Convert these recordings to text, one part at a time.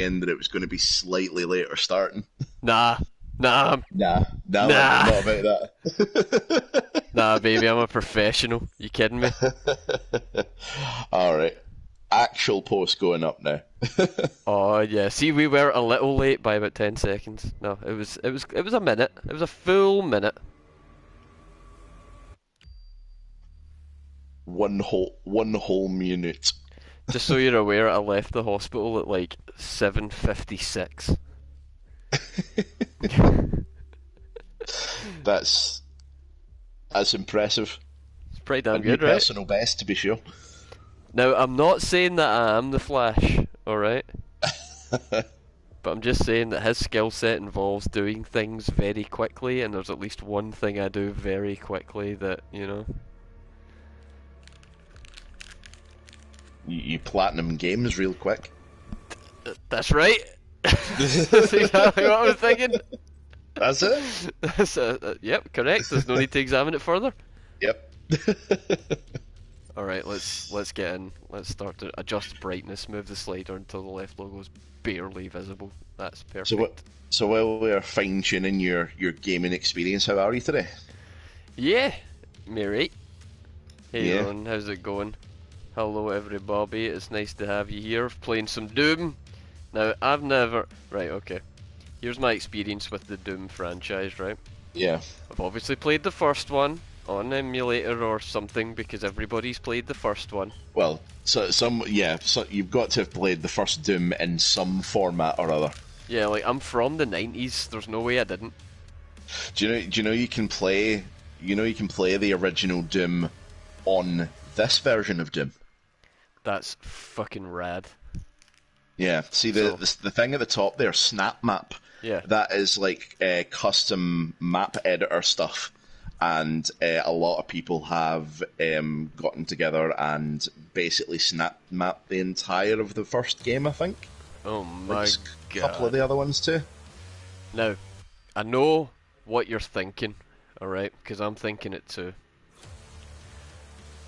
that it was going to be slightly later starting. Nah, nah, Nah, nah, not about that. nah, baby, I'm a professional. You kidding me? All right, actual post going up now. Oh yeah, see, we were a little late by about 10 seconds. No, it was a minute. It was a full minute. One whole minute. Just so you're aware, I left the hospital at like 7:56. That's that's impressive. It's pretty damn A new good, right? personal best, to be sure. Now, I'm not saying that I am the Flash, alright? But I'm just saying that his skill set involves doing things very quickly, and there's at least one thing I do very quickly that, you know. You platinum games real quick. That's right! That's exactly what I was thinking! That's it. Yep, correct. There's no need to examine it further. Yep. Alright, let's get in. Let's start to adjust brightness, move the slider until the left logo is barely visible. That's perfect. So while we're fine tuning your gaming experience, how are you today? Yeah, me right. Hey Yeah. Ron, how's it going? Hello everybody, it's nice to have you here playing some Doom. Now, I've never... Right, okay. Here's my experience with the Doom franchise, right? Yeah. I've obviously played the first one on emulator or something because everybody's played the first one. Well, so you've got to have played the first Doom in some format or other. Yeah, like, I'm from the 90s, there's no way I didn't. Do you know you can play the original Doom on this version of Doom? That's fucking rad. Yeah. See the thing at the top there, Snap Map. Yeah. That is like custom map editor stuff, and a lot of people have gotten together and basically snap mapped the entire of the first game. I think. Oh my Like, god. a couple of the other ones too. Now, I know what you're thinking, alright? Because I'm thinking it too.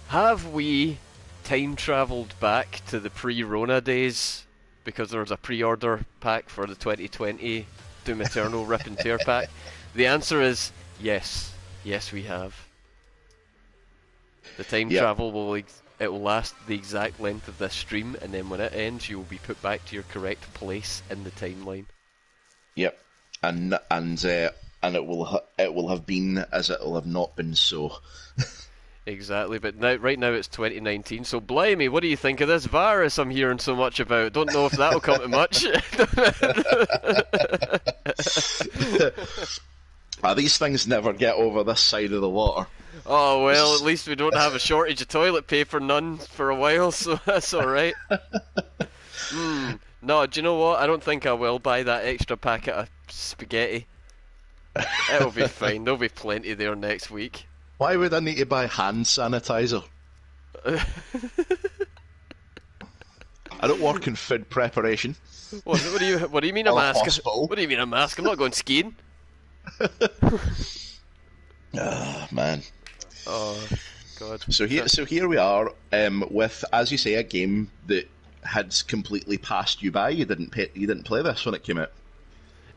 Have we time travelled back to the pre-Rona days because there was a pre-order pack for the 2020 Doom Eternal Rip and Tear pack? The answer is yes. Yes, we have. The time Yep. travel will it will last the exact length of this stream, and then when it ends, you will be put back to your correct place in the timeline. Yep, and it will have been as it will have not been so. Exactly, but right now it's 2019, so blimey, what do you think of this virus I'm hearing so much about? Don't know if that'll come to much. These things never get over this side of the water. Oh well, at least we don't have a shortage of toilet paper, none for a while, so that's alright. No, do you know what? I don't think I will buy that extra packet of spaghetti. It'll be fine, there'll be plenty there next week. Why would I need to buy hand sanitizer? I don't work in food preparation. What do you mean a Or a mask? hospital. What do you mean a mask? I'm not going skiing. Ah, man. Oh god. So here we are with, as you say, a game that had completely passed you by. You didn't play this when it came out.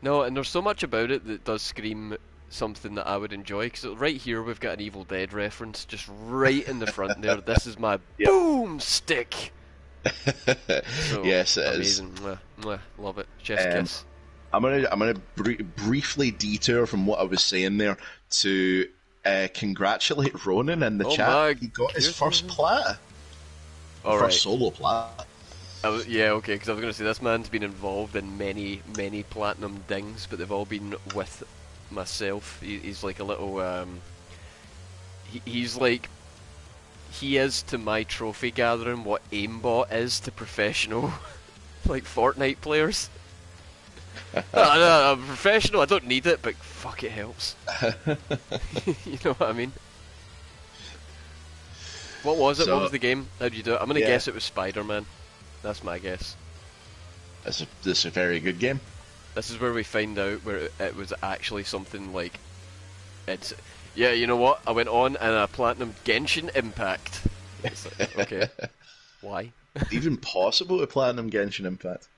No, and there's so much about it that does scream something that I would enjoy, because right here we've got an Evil Dead reference just right in the front there. This is my Yep. boomstick. So, Yes, it is. amazing. Mwah, mwah, love it. Chef's kiss. I'm gonna briefly detour from what I was saying there to congratulate Ronan in the Oh chat. my He got his goodness. first plat. All First right. solo plat. Yeah, okay, because I was going to say this man's been involved in many, many platinum dings, but they've all been with myself. He's like a little, he's like, he is to my trophy gathering what aimbot is to professional, like Fortnite players. No, I'm professional, I don't need it, but fuck, it helps. You know what I mean? What was it? So, what was the game? How did you do it? I'm going to yeah. guess it was Spider-Man. That's my guess. This is a very good game. This is where we find out where it was actually something like, it's, yeah, you know what? I went on and I platinum Genshin Impact. It's like, okay, why? Even possible to platinum Genshin Impact.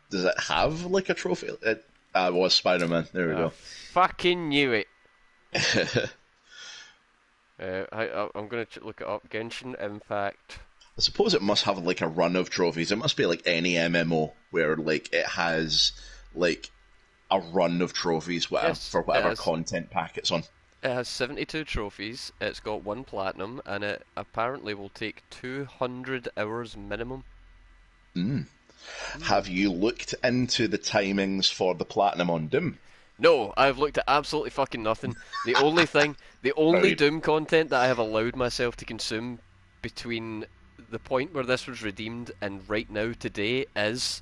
does it have like a trophy? It was Spider-Man. There we go. Fucking knew it. I'm gonna look it up. Genshin Impact. I suppose it must have like a run of trophies. It must be like any MMO where like it has like a run of trophies, whatever Yes, for whatever content pack it's on. It has 72 trophies. It's got 1 platinum, and it apparently will take 200 hours minimum. Have you looked into the timings for the platinum on Doom? No, I've looked at absolutely fucking nothing. The only Right. Doom content that I have allowed myself to consume between the point where this was redeemed and right now today is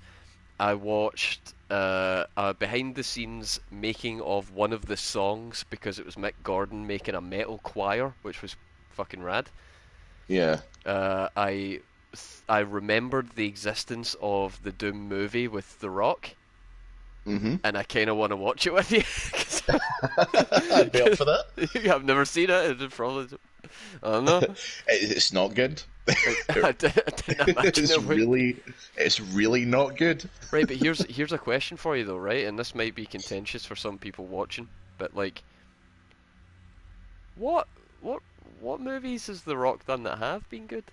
I watched a behind the scenes making of one of the songs because it was Mick Gordon making a metal choir, which was fucking rad. Yeah. I remembered the existence of the Doom movie with The Rock. And I kind of want to watch it with you. I'd be up for that. I've never seen it. It's probably, I don't know. It's not good. I didn't imagine it's really not good. Right, but here's a question for you though, right? And this might be contentious for some people watching, but like, what movies has The Rock done that have been good?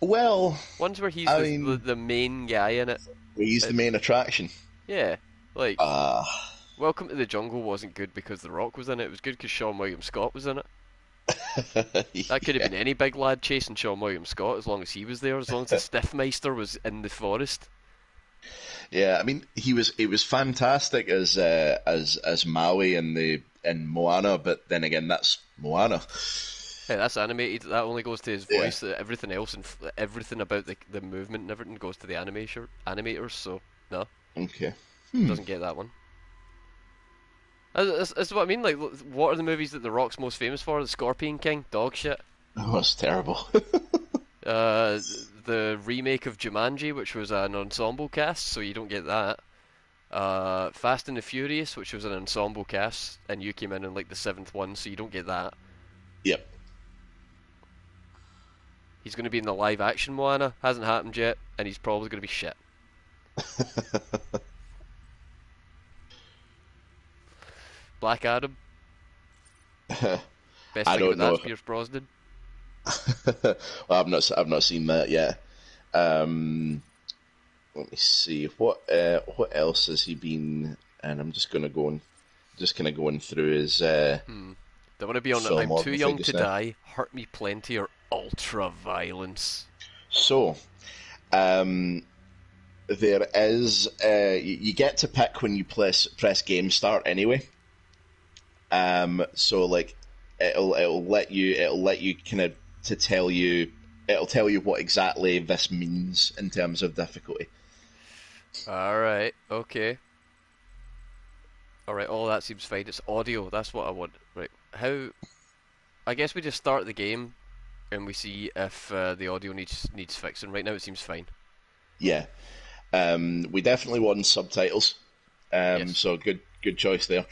Well, Ones where he's I the main guy in it. he's the main attraction. Yeah, like Uh, Welcome to the Jungle wasn't good because The Rock was in it. It was good because Sean William Scott was in it. That could have been any big lad chasing Sean William Scott as long as he was there, as long as the Stiffmeister was in the forest. Yeah, I mean he was fantastic as Maui in Moana, but then again that's Moana. Hey, that's animated. That only goes to his Yeah. voice. Everything else and everything about the movement and everything goes to the animators. So no, Okay. doesn't get that one. That's what I mean. Like, what are the movies that The Rock's most famous for? The Scorpion King, dog shit. Oh, it's terrible. The remake of Jumanji, which was an ensemble cast, so you don't get that. Fast and the Furious, which was an ensemble cast, and you came in like the 7th one, so you don't get that. Yep. He's going to be in the live action Moana, hasn't happened yet, and he's probably going to be shit. Black Adam, best I thing don't about know. that's Pierce Brosnan. Well, I've not seen that yet. Let me see what else has he been, and I'm just gonna go and just kind of going through his They want to be on I'm Too Young to now. Die, Hurt Me Plenty, or Ultra Violence. So, there is you get to pick when you press game start anyway. So like it'll let you kind of tell you what exactly this means in terms of difficulty. Alright, okay. Alright, all that seems fine. It's audio, that's what I want. Right, how... I guess we just start the game and we see if the audio needs fixing. Right now it seems fine. Yeah, we definitely want subtitles. Yes. So good choice there.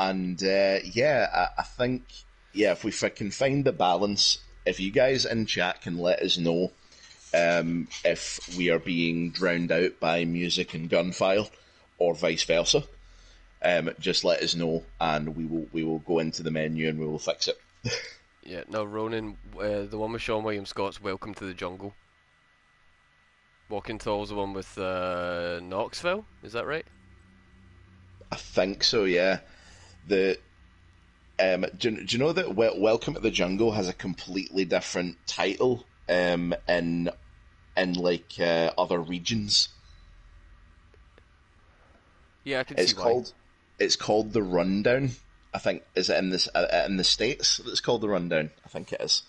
And I think if we can find the balance, if you guys in chat can let us know if we are being drowned out by music and gunfire or vice versa, just let us know and we will go into the menu and we will fix it. Yeah, now Ronan, the one with Sean William Scott's Welcome to the Jungle. Walking Tall's the one with Knoxville, is that right? I think so, yeah. Do you know that Welcome to the Jungle has a completely different title in like other regions? Yeah, I can It's see why. called The Rundown. I think is it in the States that it's called The Rundown? I think it is.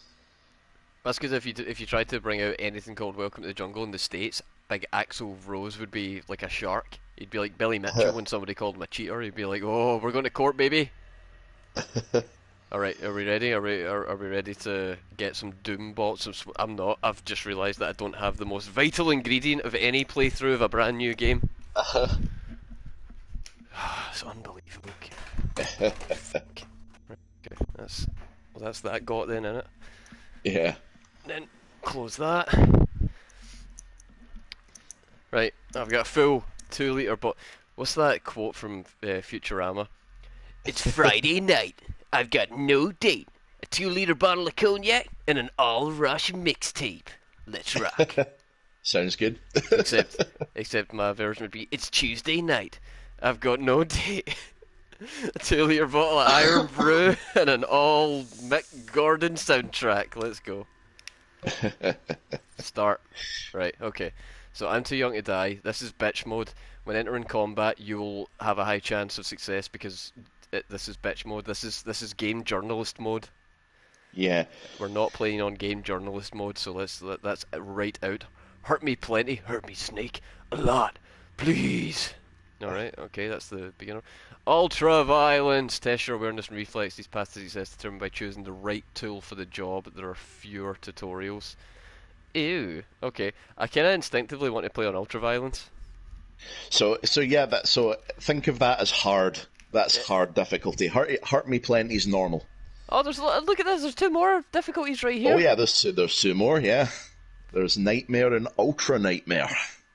That's because if you tried to bring out anything called Welcome to the Jungle in the States, Big Axl Rose would be like a shark. He'd be like Billy Mitchell when somebody called him a cheater. He'd be like, "Oh, we're going to court, baby." All right, are we ready? Are we ready to get some Doom bots? I'm not. I've just realised that I don't have the most vital ingredient of any playthrough of a brand new game. It's unbelievable. Okay. Okay, that's that got then, innit? Yeah. Then close that. Right, I've got a full 2 litre bottle. What's that quote from Futurama? It's Friday night. I've got no date. A 2 litre bottle of cognac and an all-Rush mixtape. Let's rock. Sounds good. Except my version would be, it's Tuesday night. I've got no date. A 2 litre bottle of Iron Brew and an all Mick Gordon soundtrack. Let's go. Start. Right, okay. So I'm too young to die. This is bitch mode. When entering combat, you'll have a high chance of success because this is bitch mode. This is game journalist mode. Yeah. We're not playing on game journalist mode, so that's right out. Hurt me plenty, hurt me snake a lot, please. Alright, okay, that's the beginner. Ultra violence. Test your awareness and reflex. These paths to success determined by choosing the right tool for the job. There are fewer tutorials. Ew. Okay, I kind of instinctively want to play on ultra violence. So think of that as hard. That's hard difficulty. Hurt me plenty is normal. Oh, look at this. There's 2 more difficulties right here. Oh yeah, there's 2 more. Yeah, there's nightmare and ultra nightmare.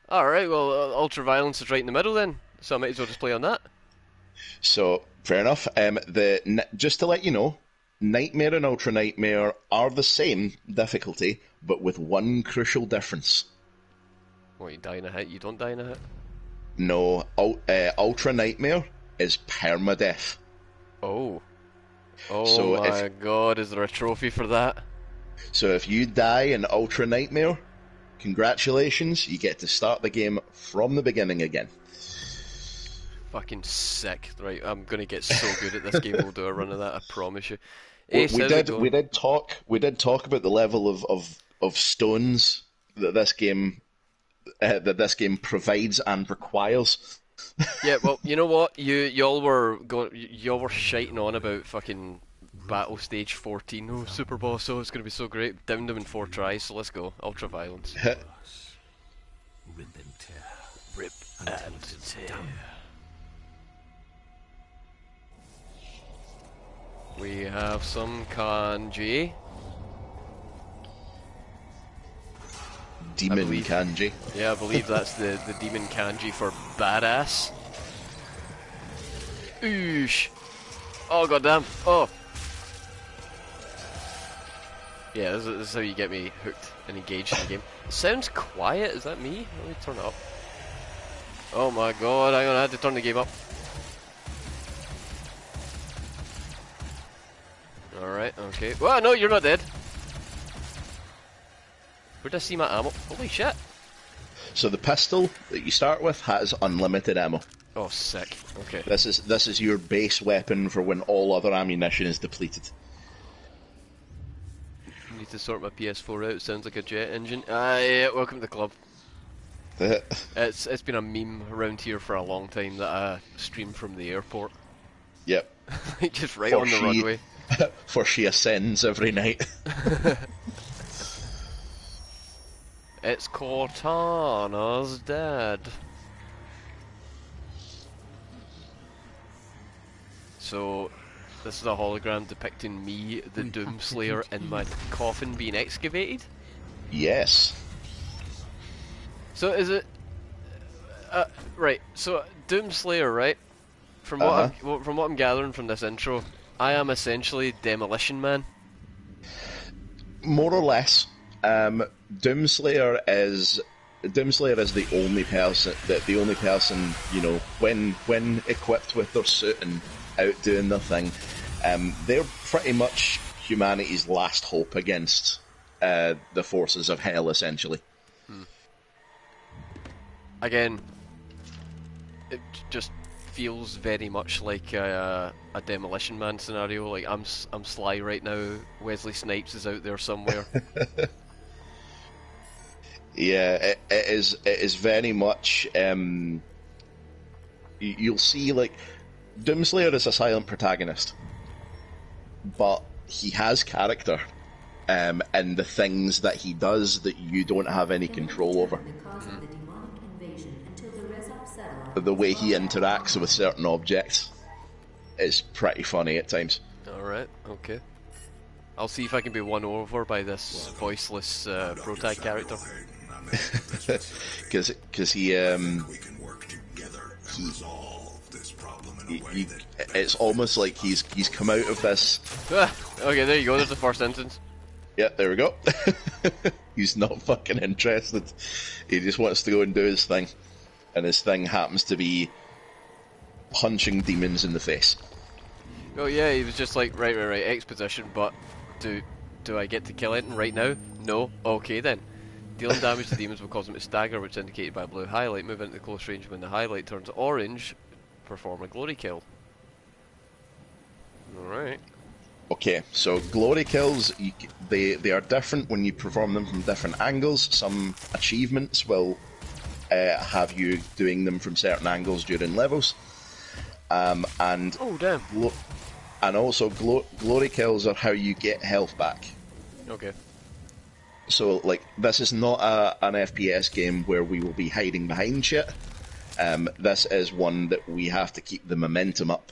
All right. Well, ultra violence is right in the middle then, so I might as well just play on that. So fair enough. Just to let you know, nightmare and ultra nightmare are the same difficulty, but with one crucial difference. What, you die in a hit? You don't die in a hit? No, ultra nightmare is permadeath. Oh. Oh my god, is there a trophy for that? So if you die in Ultra Nightmare, congratulations, you get to start the game from the beginning again. Fucking sick. Right, I'm gonna get so good at this game, we'll do a run of that, I promise you. We did talk about the level of stones that this game provides and requires. Yeah, well, you know what? Y'all were shiting on about fucking Battle Stage 14. Oh, Super Boss! Oh, it's gonna be so great. Downed them in 4 tries, so let's go. Ultra violence. Rip and tear. Rip and tear. We have some kanji. Demon kanji. Yeah, I believe that's the demon kanji for badass. Oosh. Oh, goddamn. Oh. Yeah, this is how you get me hooked and engaged in the game. It sounds quiet. Is that me? Let me turn it up. Oh my god, I'm gonna have to turn the game up. Alright, okay. Well, no, you're not dead. Where did I see my ammo? Holy shit. So the pistol that you start with has unlimited ammo. Oh, sick. Okay. This is your base weapon for when all other ammunition is depleted. Need to sort my PS4 out. It sounds like a jet engine. Yeah, welcome to the club. It's been a meme around here for a long time that I stream from the airport. Yep. Just right on the runway. For she ascends every night. It's Cortana's dad. So, this is a hologram depicting me, the Doomslayer, in my coffin being excavated? Yes. So is it... right, so Doomslayer, right? From what I'm gathering from this intro, I am essentially Demolition Man. More or less. Doomslayer is the only person, you know, when equipped with their suit and out doing their thing, they're pretty much humanity's last hope against the forces of hell, essentially. Again, it just feels very much like a Demolition Man scenario. Like I'm Sly right now. Wesley Snipes is out there somewhere. Yeah, it is very much. You'll see, like, Doomslayer is a silent protagonist, but he has character, and the things that he does that you don't have any control over. The way he interacts with certain objects is pretty funny at times. Alright, okay. I'll see if I can be won over by this voiceless protag character. because he We can work together and resolve this problem in a way he, that it's almost like he's come out of this. Okay, there you go. There's the first sentence. Yeah, there we go. He's not fucking interested. He just wants to go and do his thing, and his thing happens to be punching demons in the face. Oh yeah, he was just like, right, exposition, but do I get to kill it right now? No? Okay then. Dealing damage to demons will cause them to stagger, which is indicated by a blue highlight. Move into close range when the highlight turns orange. Perform a glory kill. Alright. Okay, so glory kills, they are different when you perform them from different angles. Some achievements will have you doing them from certain angles during levels. And Oh damn. And also glory kills are how you get health back. Okay. So, like, this is not an FPS game where we will be hiding behind shit. This is one that we have to keep the momentum up,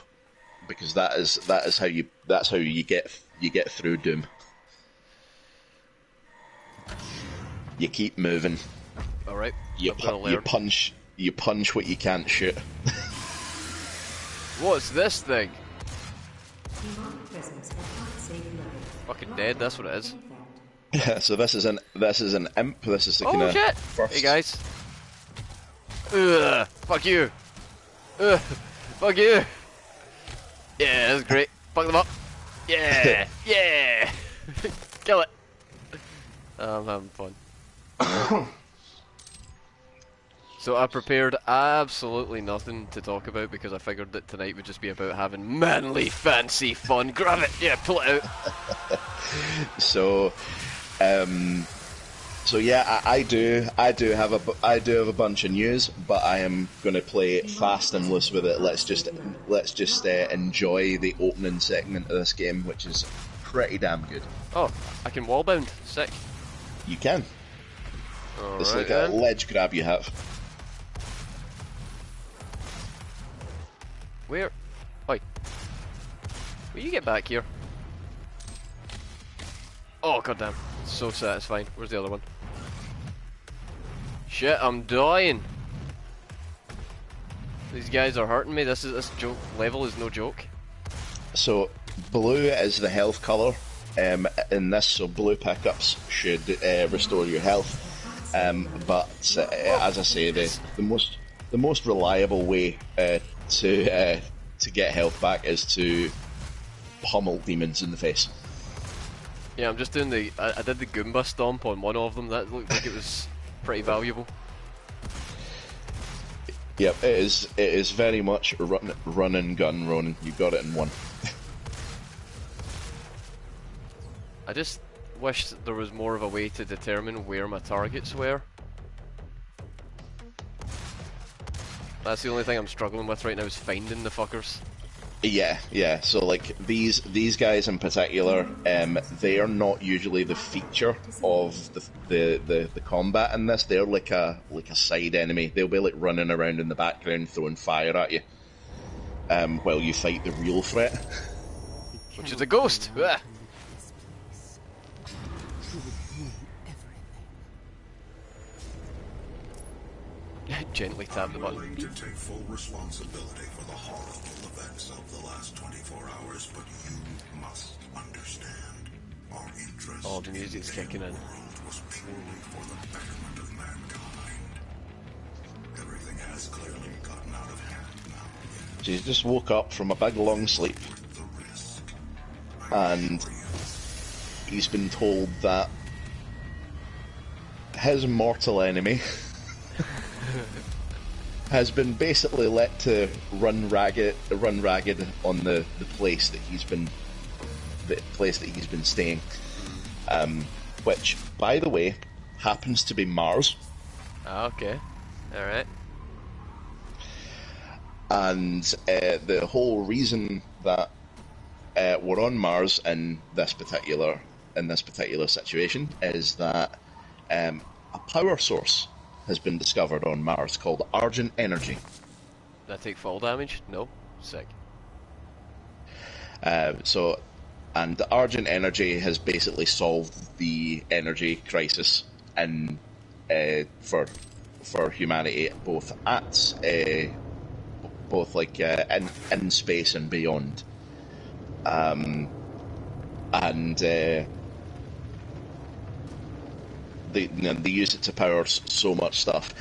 because that's how you get through Doom. You keep moving. All right. You punch what you can't shoot. What's this thing? Fucking dead. That's what it is. So this is an imp. This is the kind Oh of shit! first. Hey guys. Ugh. Fuck you. Ugh. Fuck you. Yeah, that's great. Fuck them up. Yeah. Yeah. Kill it. I'm having fun. So I prepared absolutely nothing to talk about because I figured that tonight would just be about having manly, fancy fun. Grab it, yeah, pull it out. So yeah, I do have a bunch of news, but I am going to play fast and loose with it. Let's just enjoy the opening segment of this game, which is pretty damn good. Oh, I can wallbound. Sick. You can. It's like then. a ledge grab you have. Where? Oi. Will you get back here? Oh goddamn. So satisfying. Where's the other one? Shit, I'm dying. These guys are hurting me. This joke level is no joke. So blue is the health colour in this, so blue pickups should restore your health. But as I say, the most reliable way to get health back is to pummel demons in the face. Yeah, I'm just doing I did the Goomba stomp on one of them. That looked like it was pretty valuable. Yep, it is very much run and gun, Ronan. You got it in one. I just wish there was more of a way to determine where my targets were. That's the only thing I'm struggling with right now, is finding the fuckers. Yeah. So like these guys in particular, they are not usually the feature of the combat in this. They're like a side enemy. They'll be like running around in the background throwing fire at you, while you fight the real threat, Which is a ghost. Ah. Gently tap the button. willing to take full responsibility for the horrible events of the last 24 hours, but you must understand our interest Oh, the music's kicking in. was purely for the betterment of mankind. Everything has clearly gotten out of hand now. so he's just woke up from a big long sleep, The risk. and he's been told that his mortal enemy has been basically let to run ragged on the place that he's been staying, which, by the way, happens to be Mars. Okay. Alright. And the whole reason that we're on Mars in this particular situation is that a power source has been discovered on Mars called Argent Energy. Did I take fall damage? No. Sick. And Argent Energy has basically solved the energy crisis in for humanity, both like in space and beyond. And they use it to power so much stuff.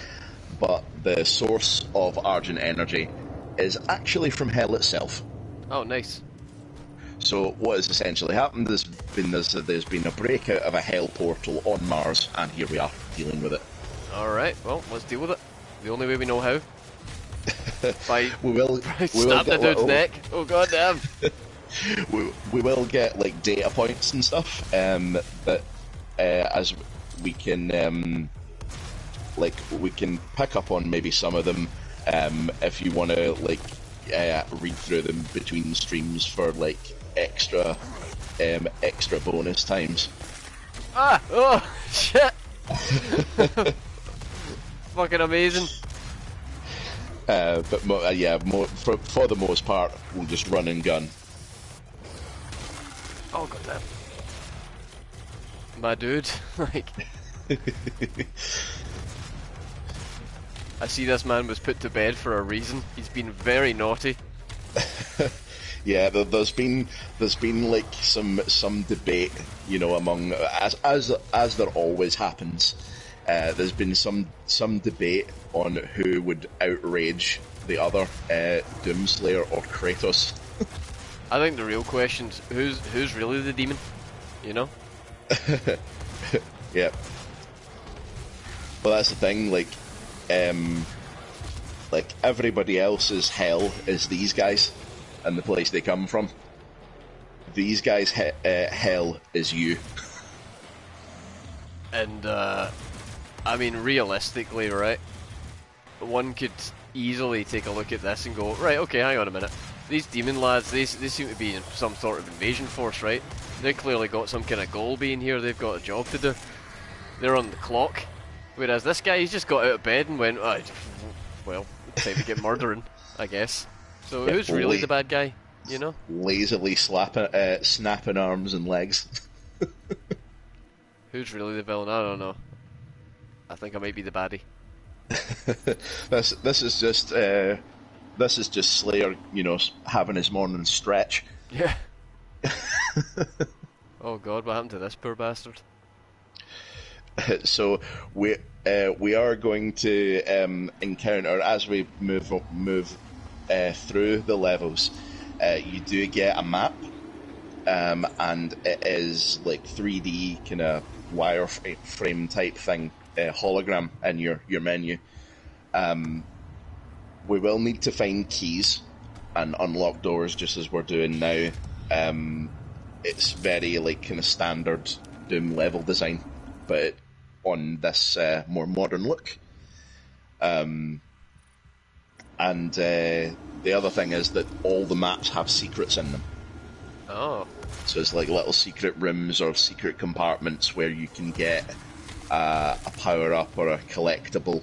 But the source of Argent energy is actually from hell itself. Oh, nice. So what has essentially happened has been there's been a breakout of a hell portal on Mars, and here we are dealing with it. Alright, well, let's deal with it. The only way we know how. we will Stab the dude's neck. Oh, goddamn. we will get like data points and stuff, but as we can we can pick up on maybe some of them if you want to read through them between streams for like extra bonus times. Ah! Oh, shit! Fucking amazing. But for the most part, we'll just run and gun. Oh, goddamn. My dude, like... I see this man was put to bed for a reason. He's been very naughty. Yeah, there's been like some debate, you know, among as there always happens. There's been some debate on who would outrage the other, Doomslayer or Kratos. I think the real question's who's really the demon, you know? Yeah. Well, that's the thing. Like everybody else's hell is these guys, and the place they come from. These guys' hell is you. And I mean, realistically, right? One could easily take a look at this and go, right, okay, hang on a minute. These demon lads, they seem to be in some sort of invasion force, right? They clearly got some kind of goal being here. They've got a job to do. They're on the clock. Whereas this guy, he's just got out of bed and went, oh, well, time to get murdering, I guess. So who's really the bad guy, you know? Lazily snapping arms and legs. Who's really the villain? I don't know. I think I might be the baddie. This is just Slayer, you know, having his morning stretch. Yeah. Oh god, what happened to this poor bastard? So we are going to encounter, as we move through the levels, you do get a map, and it is like 3D kind of wireframe type thing, hologram in your menu. We will need to find keys and unlock doors, just as we're doing now. It's very like kind of standard Doom level design, but on this more modern look. And the other thing is that all the maps have secrets in them. Oh. So it's like little secret rooms or secret compartments where you can get a power-up or a collectible.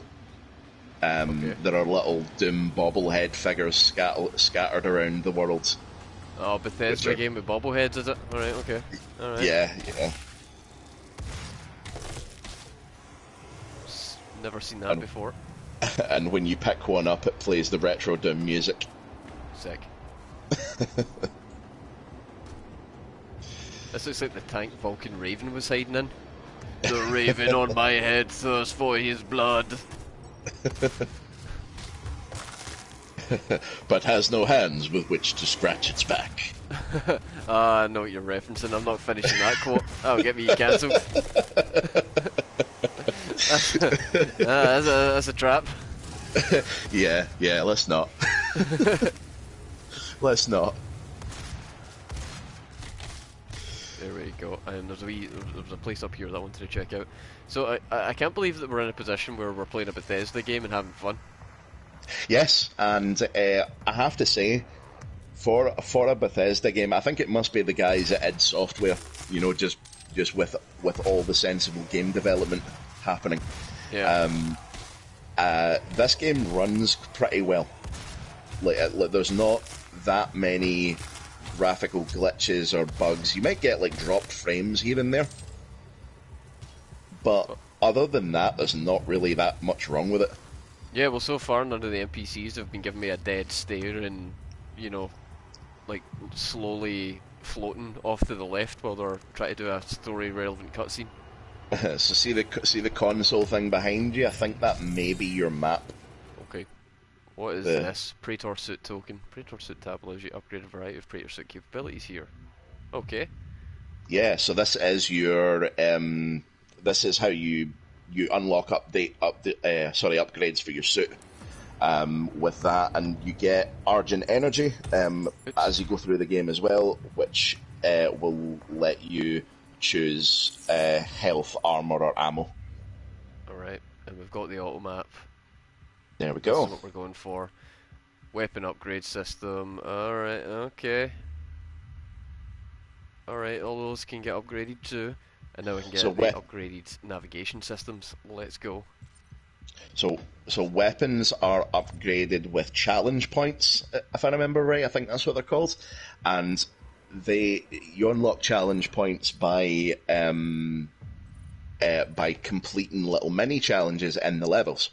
Okay. There are little Doom bobblehead figures scattered around the world. Oh, Bethesda game with bobbleheads, is it? Alright, okay. Alright. Yeah. Never seen that before. And when you pick one up, it plays the retro Doom music. Sick. This looks like the tank Vulcan Raven was hiding in. The raven on my head thirsts for his blood. But has no hands with which to scratch its back. I know what you're referencing. I'm not finishing that quote. That'll get me cancelled. That's a trap. Yeah, let's not. Let's not. There we go. And there's a place up here that I wanted to check out. So I can't believe that we're in a position where we're playing a Bethesda game and having fun. Yes, and I have to say, for a Bethesda game, I think it must be the guys at id Software, you know, just with all the sensible game development happening. Yeah. This game runs pretty well. Like, there's not that many graphical glitches or bugs. You might get like dropped frames here and there, but other than that, there's not really that much wrong with it. Yeah, well, so far none of the NPCs have been giving me a dead stare and, you know, like slowly floating off to the left while they're trying to do a story-relevant cutscene. So see the console thing behind you? I think that may be your map. Okay. What is this? Praetor Suit token. Praetor Suit tab allows you to upgrade a variety of Praetor Suit capabilities here. Okay. Yeah, so this is your this is how you unlock upgrades for your suit. With that, and you get Argent Energy as you go through the game as well, which will let you choose health, armor, or ammo. Alright, and we've got the auto map. There we This go. is what we're going for. Weapon upgrade system. Alright, okay. Alright, all those can get upgraded too. And now we can get So the upgraded navigation systems. Let's go. So weapons are upgraded with challenge points, if I remember right. I think that's what they're called, and you unlock challenge points by completing little mini challenges in the levels.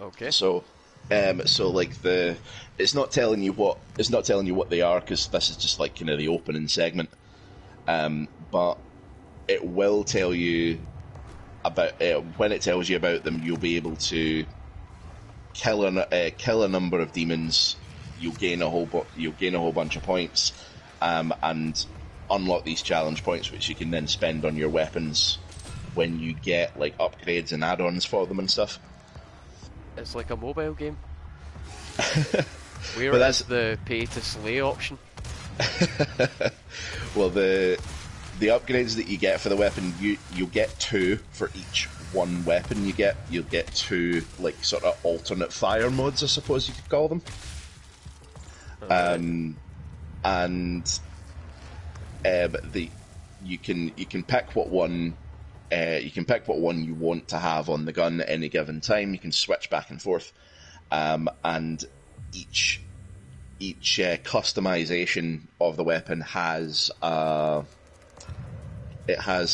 Okay. So like it's not telling you what they are, because this is just like kind of the opening segment. But it will tell you about when it tells you about them. You'll be able to kill a number of demons. You'll gain a whole bunch of points, and unlock these challenge points, which you can then spend on your weapons when you get like upgrades and add-ons for them and stuff. It's like a mobile game. Where But is the pay to slay option? Well, the upgrades that you get for the weapon, you'll get 2 for each one weapon you get. You'll get 2 like sort of alternate fire modes, I suppose you could call them. Right. You can pick what one you want to have on the gun at any given time. You can switch back and forth, and each customization of the weapon has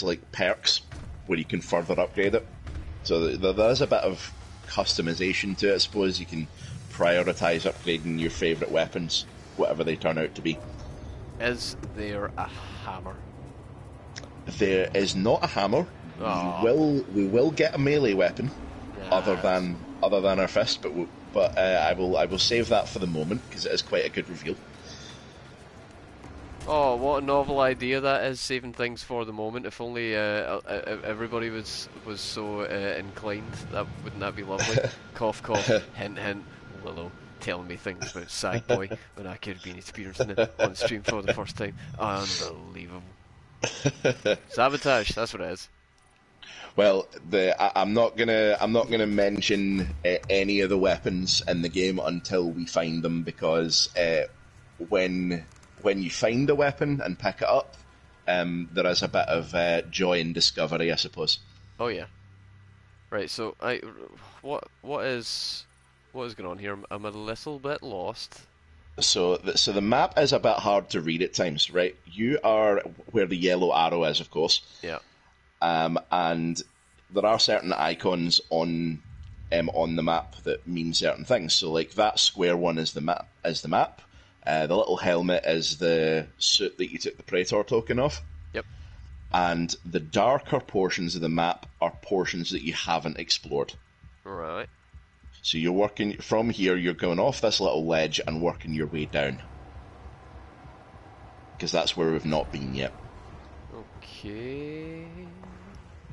like perks where you can further upgrade it. So there's a bit of customization to it, I suppose. You can prioritize upgrading your favourite weapons, whatever they turn out to be. Is there a hammer? There is not a hammer. Aww. We will get a melee weapon, Yes. other than our fist, but I will save that for the moment, because it is quite a good reveal. Oh, what a novel idea that is, saving things for the moment. If only everybody was so inclined, wouldn't that be lovely? Cough, cough, hint, hint. Lilo telling me things about Sackboy when I could have been experiencing it on stream for the first time. Unbelievable. Sabotage, that's what it is. Well, I'm not gonna mention any of the weapons in the game until we find them, because when you find a weapon and pick it up, there is a bit of joy in discovery, I suppose. Oh yeah. Right. So what is going on here? I'm a little bit lost. So the map is a bit hard to read at times, right? You are where the yellow arrow is, of course. Yeah. And there are certain icons on the map that mean certain things. So, like, that square one is the map. The little helmet is the suit that you took the Praetor token off. Yep. And the darker portions of the map are portions that you haven't explored. Right. So you're working from here. You're going off this little ledge and working your way down, because that's where we've not been yet. Okay.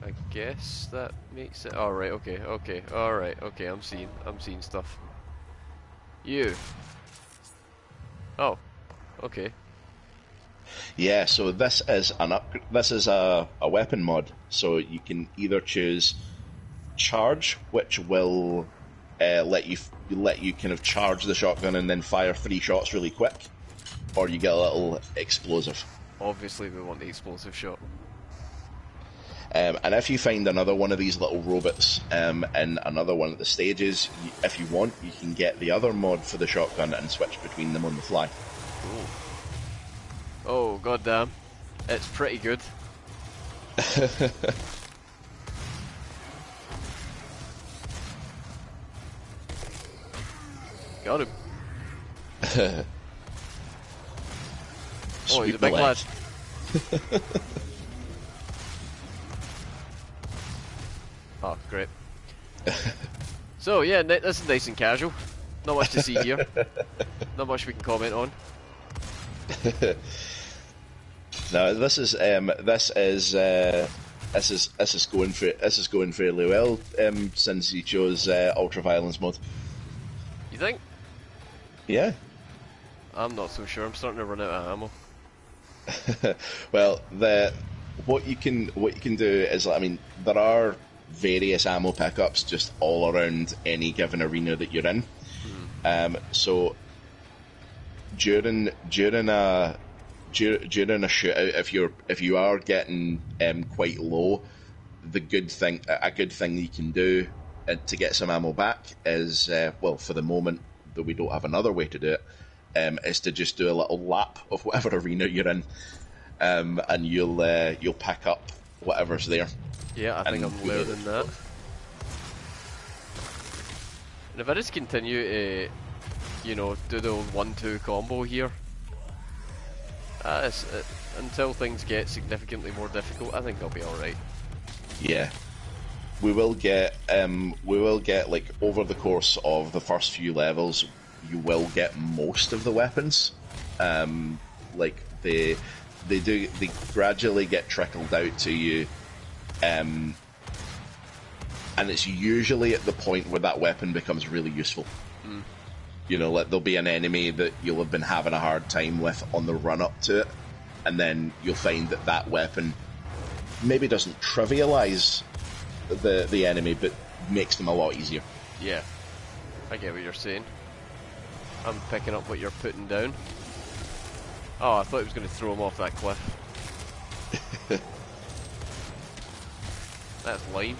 I guess that makes it. All right. Okay. Okay. All right. Okay. I'm seeing stuff. You. Oh. Okay. Yeah. So this is This is a weapon mod. So you can either choose charge, which will let you kind of charge the shotgun and then fire 3 shots really quick, or you get a little explosive. Obviously, we want the explosive shot. And if you find another one of these little robots in another one of the stages, if you want, you can get the other mod for the shotgun and switch between them on the fly. Ooh. Oh, goddamn. It's pretty good. Got him. Oh, Sweep he's a the big leg. lad. Oh, great. So, yeah, this is nice and casual. Not much to see here. Not much we can comment on. No, this is going fairly well since he chose ultra violence mode. You think? Yeah. I'm not so sure. I'm starting to run out of ammo. Well, what you can do is, I mean, there are various ammo pickups just all around any given arena that you're in. So during a shootout, if you are getting quite low, a good thing you can do to get some ammo back is well, for the moment that we don't have another way to do it, is to just do a little lap of whatever arena you're in, and you'll pick up whatever's there. Yeah, I think I'm learning that. And if I just continue to, do the old 1-2 combo here, until things get significantly more difficult, I think I'll be alright. Yeah. We will get like over the course of the first few levels, you will get most of the weapons. Like they gradually get trickled out to you, and it's usually at the point where that weapon becomes really useful. Like there'll be an enemy that you'll have been having a hard time with on the run up to it, and then you'll find that weapon maybe doesn't trivialize the enemy, but makes them a lot easier. Yeah, I get what you're saying. I'm picking up what you're putting down. Oh, I thought he was going to throw him off that cliff. That's lame.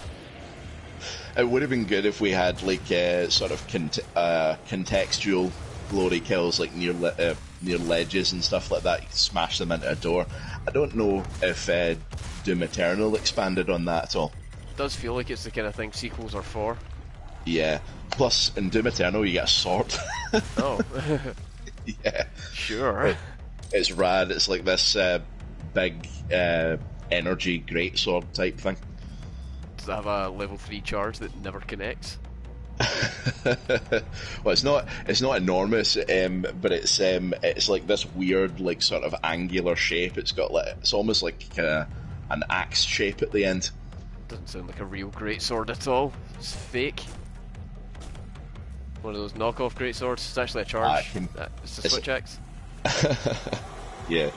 It would have been good if we had like sort of contextual glory kills, like near ledges and stuff like that. You could smash them into a door. I don't know if Doom Eternal expanded on that at all. It does feel like it's the kind of thing sequels are for. Yeah. Plus, in Doom Eternal, you get a sword. Oh. Yeah. Sure. It's rad. It's like this big energy greatsword type thing. Does it have a level 3 charge that never connects? Well, it's not enormous, but it's like this weird, like sort of angular shape. It's got like, it's almost like an axe shape at the end. Doesn't sound like a real greatsword at all. It's fake. One of those knockoff greatswords. It's actually a charge. It's the switch axe. Yeah.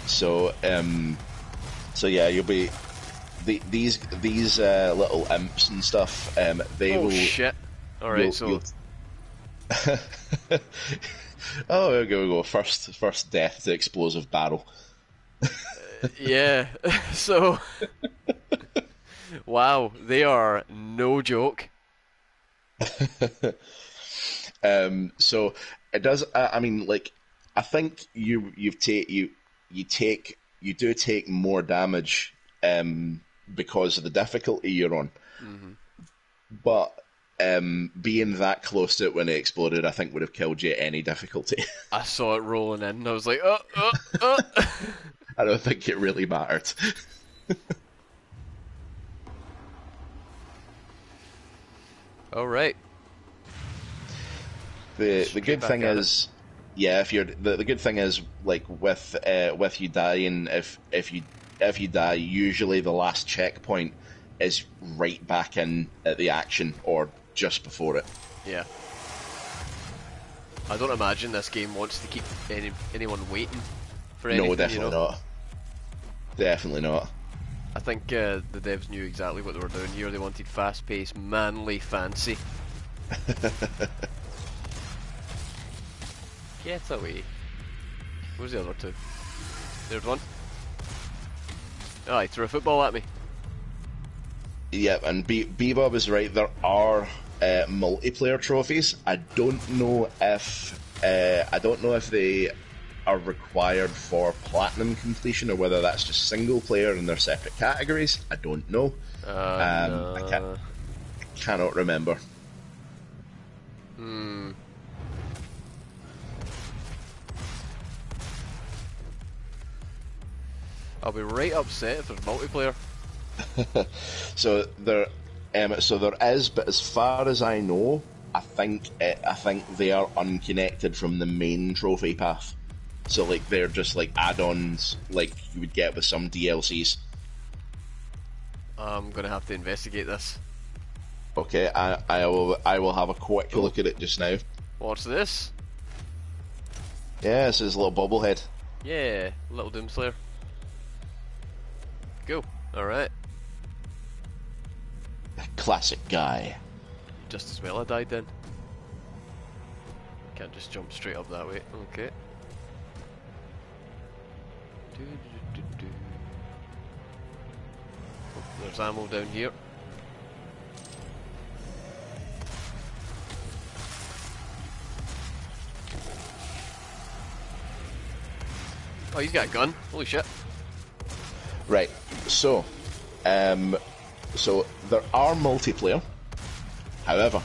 So yeah, you'll be these little imps and stuff. They will. Oh shit! All right, so. Oh, we go. First death to explosive barrel. Yeah. So. Wow, they are no joke. So it does. I mean, like, I think you do take more damage because of the difficulty you're on. Mm-hmm. But being that close to it when it exploded, I think would have killed you at any difficulty. I saw it rolling in, and I was like, I don't think it really mattered. All right. The good thing is, yeah, if you're the good thing is, like with you dying, if you die, usually the last checkpoint is right back in at the action or just before it. Yeah. I don't imagine this game wants to keep anyone waiting for anything. No, definitely not. Definitely not. I think the devs knew exactly what they were doing here. They wanted fast-paced, manly, fancy. Get away. Where's the other two? There's one. Oh, he threw a football at me. Yeah, and Bebop is right. There are multiplayer trophies. I don't know if they are required for platinum completion, or whether that's just single player and they're separate categories. I don't know. I cannot remember. I'll be right upset if there's multiplayer. So there is, but as far as I know, I think they are unconnected from the main trophy path. So like they're just like add-ons, like you would get with some DLCs. I'm gonna have to investigate this. Okay, I will have a quick look at it just now. What's this? Yeah, this is a little bobblehead. Yeah, little Doomslayer. Go. Alright. Classic guy. Just as well I died then. Can't just jump straight up that way. Okay. Oh, there's ammo down here. Oh, he's got a gun. Holy shit. Right. So there are multiplayer. However,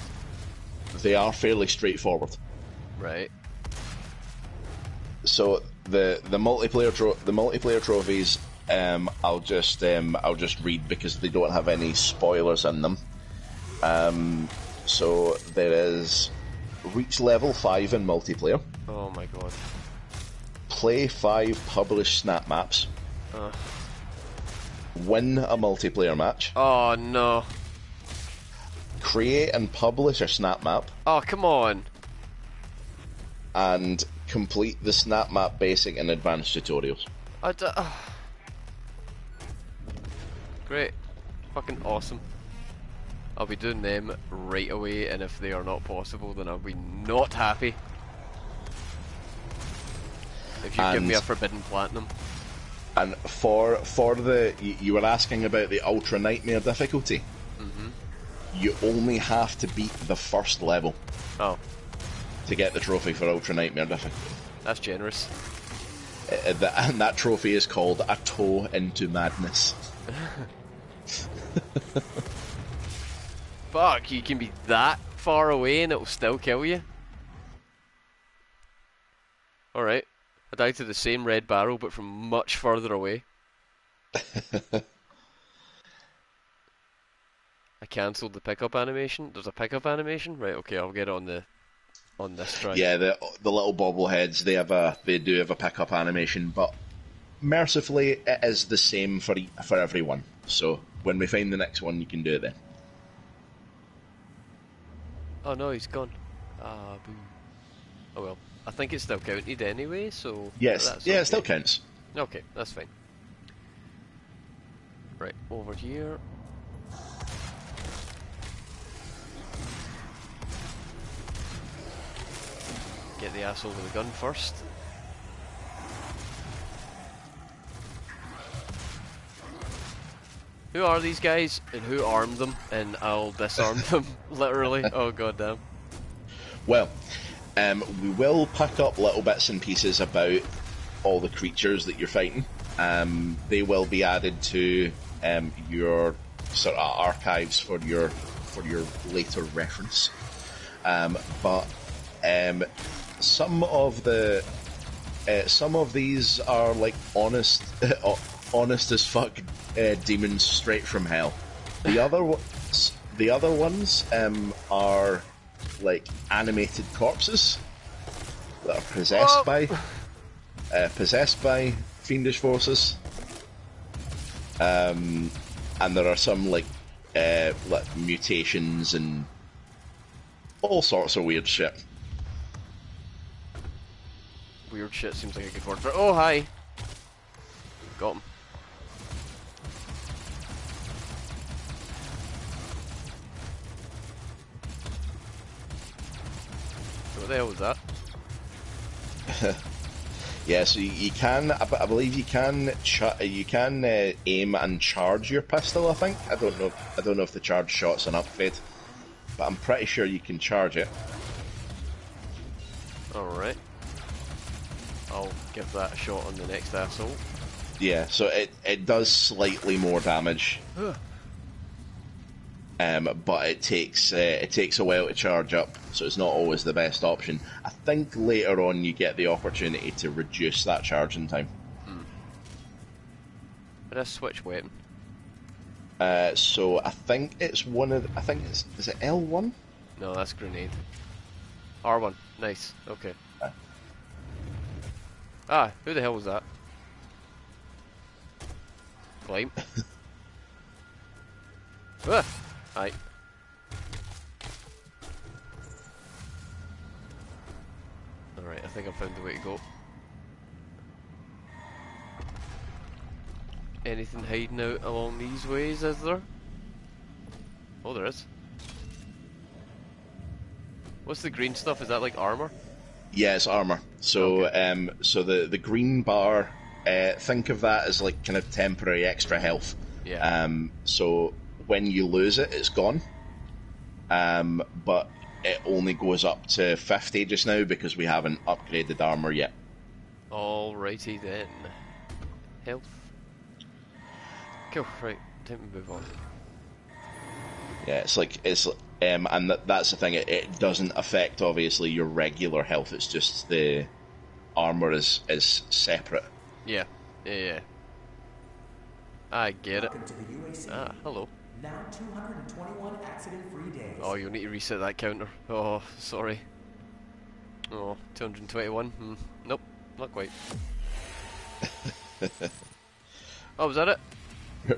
they are fairly straightforward. Right. So the multiplayer trophies, I'll just read because they don't have any spoilers in them. So there is reach level 5 in multiplayer. Oh my god. Play 5 published snap maps. Win a multiplayer match. Oh no. Create and publish a snap map. Oh, come on. And complete the snap map basic and advanced tutorials. Great. Fucking awesome. I'll be doing them right away, and if they are not possible, then I'll be not happy. If you give me a Forbidden Platinum. And for the... You were asking about the Ultra Nightmare difficulty. Mm-hmm. You only have to beat the first level. Oh. To get the trophy for Ultra Nightmare difficulty. That's generous. And that trophy is called A Toe into Madness. Fuck, you can be that far away and it'll still kill you? Alright. I died to the same red barrel but from much further away. I cancelled the pickup animation. There's a pickup animation? Right, okay, I'll get it on this try. Yeah, the little bobbleheads, they do have a pickup animation, but mercifully it is the same for everyone. So when we find the next one, you can do it then. Oh no, he's gone. Boo. Oh well. I think it's still counted anyway, so... Yes, that's yeah, okay. it still counts. Okay, that's fine. Right, over here. Get the asshole with the gun first. Who are these guys, and who armed them, and I'll disarm them, literally. Oh goddamn. Well, we will pick up little bits and pieces about all the creatures that you're fighting. They will be added to your sort of archives for your later reference. But some of these are like honest as fuck demons straight from hell. The other ones are like animated corpses that are possessed by fiendish forces. And there are some like mutations and all sorts of weird shit. Weird shit seems like a good word for it. Oh, hi! Got him. What the hell was that? Yeah, so you can, I believe you can aim and charge your pistol. I think I don't know if the charge shot's an upgrade, but I'm pretty sure you can charge it. All right. I'll give that a shot on the next assault. Yeah, so it does slightly more damage, but it takes a while to charge up, so it's not always the best option. I think later on you get the opportunity to reduce that charging time. But I switch weapon. So I think it's is it L1? No, that's grenade. R1. Nice. Okay. Ah, who the hell was that? Climb. Ah! Aye. Alright, I think I found the way to go. Anything hiding out along these ways, is there? Oh, there is. What's the green stuff? Is that like armor? Yeah, it's armor. So, Okay. so the green bar, think of that as like kind of temporary extra health. Yeah. So when you lose it, it's gone. But it only goes up to 50 just now because we haven't upgraded armor yet. Alrighty then. Health. Cool, right, time to move on. Yeah, and that's the thing. It doesn't affect obviously your regular health. It's just the armor is separate. Yeah, yeah. I get it. Welcome to the UAC. Ah, hello. Now 221 accident-free days. Oh, you'll need to reset that counter. Oh, sorry. Oh, 221. Nope, not quite. Oh, was that it?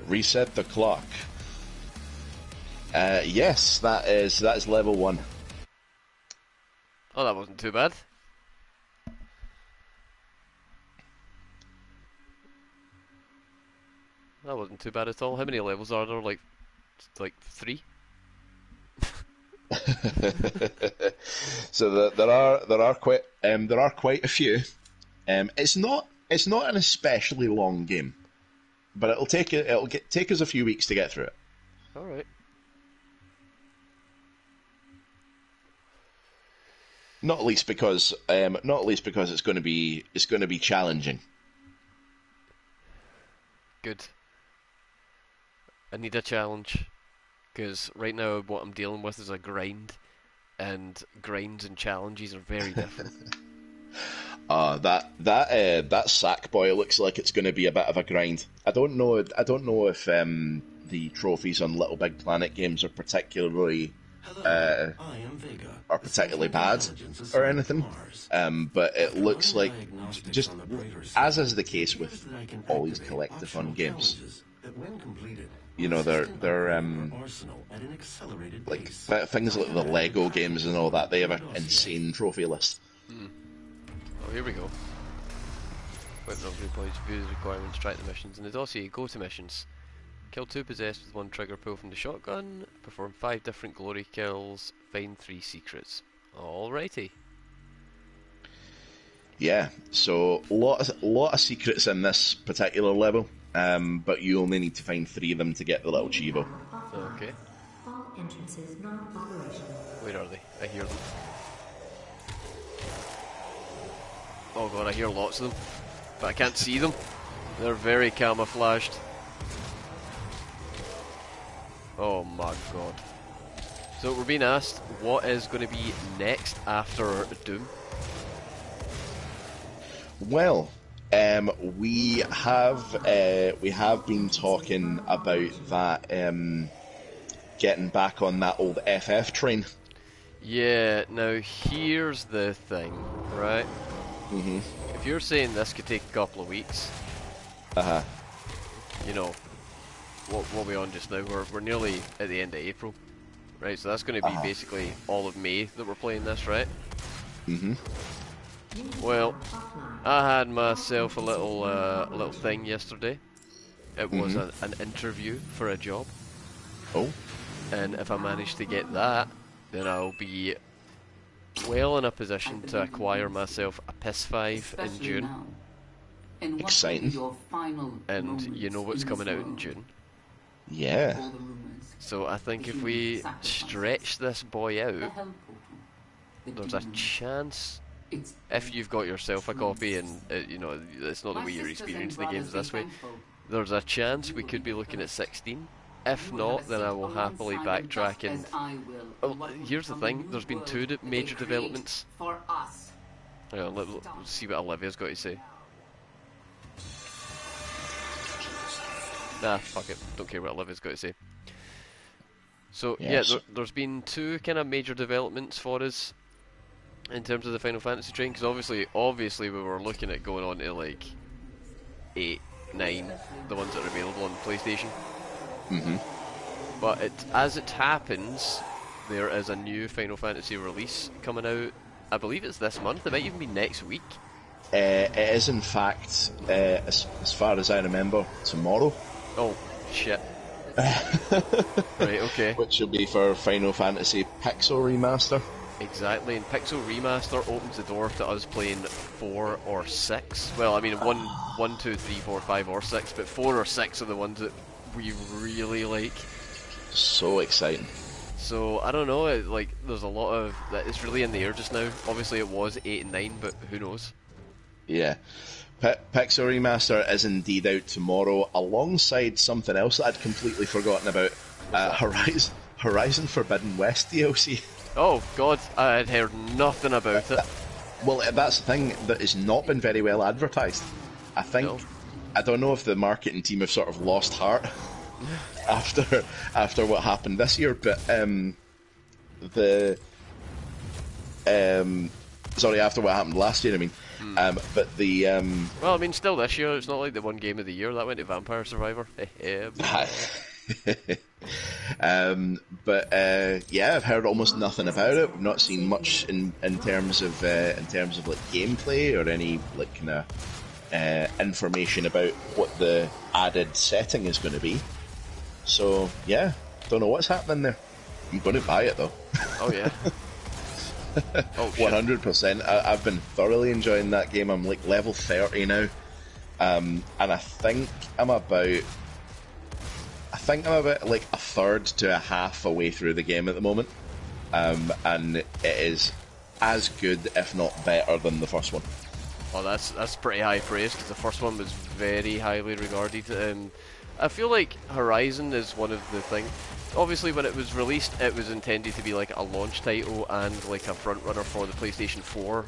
Reset the clock. Yes, that's level 1. Oh, that wasn't too bad. That wasn't too bad at all. How many levels are there? Like 3? So there are quite a few. It's not an especially long game, but take us a few weeks to get through it. All right. Not least because it's going to be challenging. Good. I need a challenge, because right now what I'm dealing with is a grind, and grinds and challenges are very different. That sack boy looks like it's going to be a bit of a grind. I don't know if the trophies on Little Big Planet games are particularly Hello, I am Vega. are particularly bad or anything. But it looks like, just as is the case with all these collectathon games, you know, they're like things like the Lego games and all that. They have an insane trophy list. Oh, here we go. Weapon upgrade points, view the requirements, track the missions. In the dossier, go to missions. Kill 2 possessed with 1 trigger pull from the shotgun. Perform 5 different glory kills. Find 3 secrets. Alrighty. Yeah, so a lot of secrets in this particular level, but you only need to find 3 of them to get the little Chivo. Okay. All entrances not operational. Where are they? I hear them. Oh god, I hear lots of them, but I can't see them. They're very camouflaged. Oh my god. So we're being asked what is going to be next after Doom. Well, we have been talking about that getting back on that old FF train. Yeah, now here's the thing, right? If you're saying this could take a couple of weeks, you know, what are we on just now? We're nearly at the end of April, right? So that's going to be basically all of May that we're playing this, right? Well, I had myself a little thing yesterday. It was an interview for a job. Oh. And if I manage to get that, then I'll be well in a position to acquire myself a PS5 in June. Exciting. And you know what's coming out in June. Yeah. So I think if we stretch this boy out, there's a chance if you've got yourself a copy and you know it's not the way you're experiencing the games this way, there's a chance we could be looking at 16. If not, then I will happily backtrack and... Oh, here's the thing, there's been two major developments. Yeah, let's see what Olivia's got to say. Nah, fuck it, don't care what Olivia's got to say. So, Yes. yeah, there's been two kind of major developments for us in terms of the Final Fantasy train, because obviously we were looking at going on to like 8, 9, the ones that are available on PlayStation. But as it happens, there is a new Final Fantasy release coming out. I believe it's this month. It might even be next week. It is, in fact, as far as I remember, tomorrow. Oh, shit. Right, okay. Which will be for Final Fantasy Pixel Remaster. Exactly, and Pixel Remaster opens the door to us playing 4 or 6. Well, I mean, 1, 2, 3, 4, 5 or 6, but 4 or 6 are the ones that we really like. So exciting. So, I don't know, there's a lot of... It's really in the air just now. Obviously it was 8 and 9, but who knows? Yeah. Pixel Remaster is indeed out tomorrow, alongside something else that I'd completely forgotten about. Horizon Forbidden West DLC. Oh, God, I had heard nothing about it. Well, that's the thing, that has not been very well advertised. I think... No. I don't know if the marketing team have sort of lost heart after what happened this year, but after what happened last year, I mean. But the Well, I mean, still this year, it's not like the one game of the year that went to Vampire Survivor. Yeah, I've heard almost nothing about it. We've not seen much in terms of like gameplay or any like kind of information about what the added setting is going to be. So yeah, don't know what's happening there. I'm going to buy it though. Oh yeah. Oh, shit. 100%. I've been thoroughly enjoying that game. I'm like level 30 now, and I think I'm about like a third to a half away through the game at the moment, and it is as good, if not better, than the first one. Oh, that's pretty high praise, because the first one was very highly regarded. I feel like Horizon is one of the things. Obviously, when it was released, it was intended to be like a launch title and like a front runner for the PlayStation 4.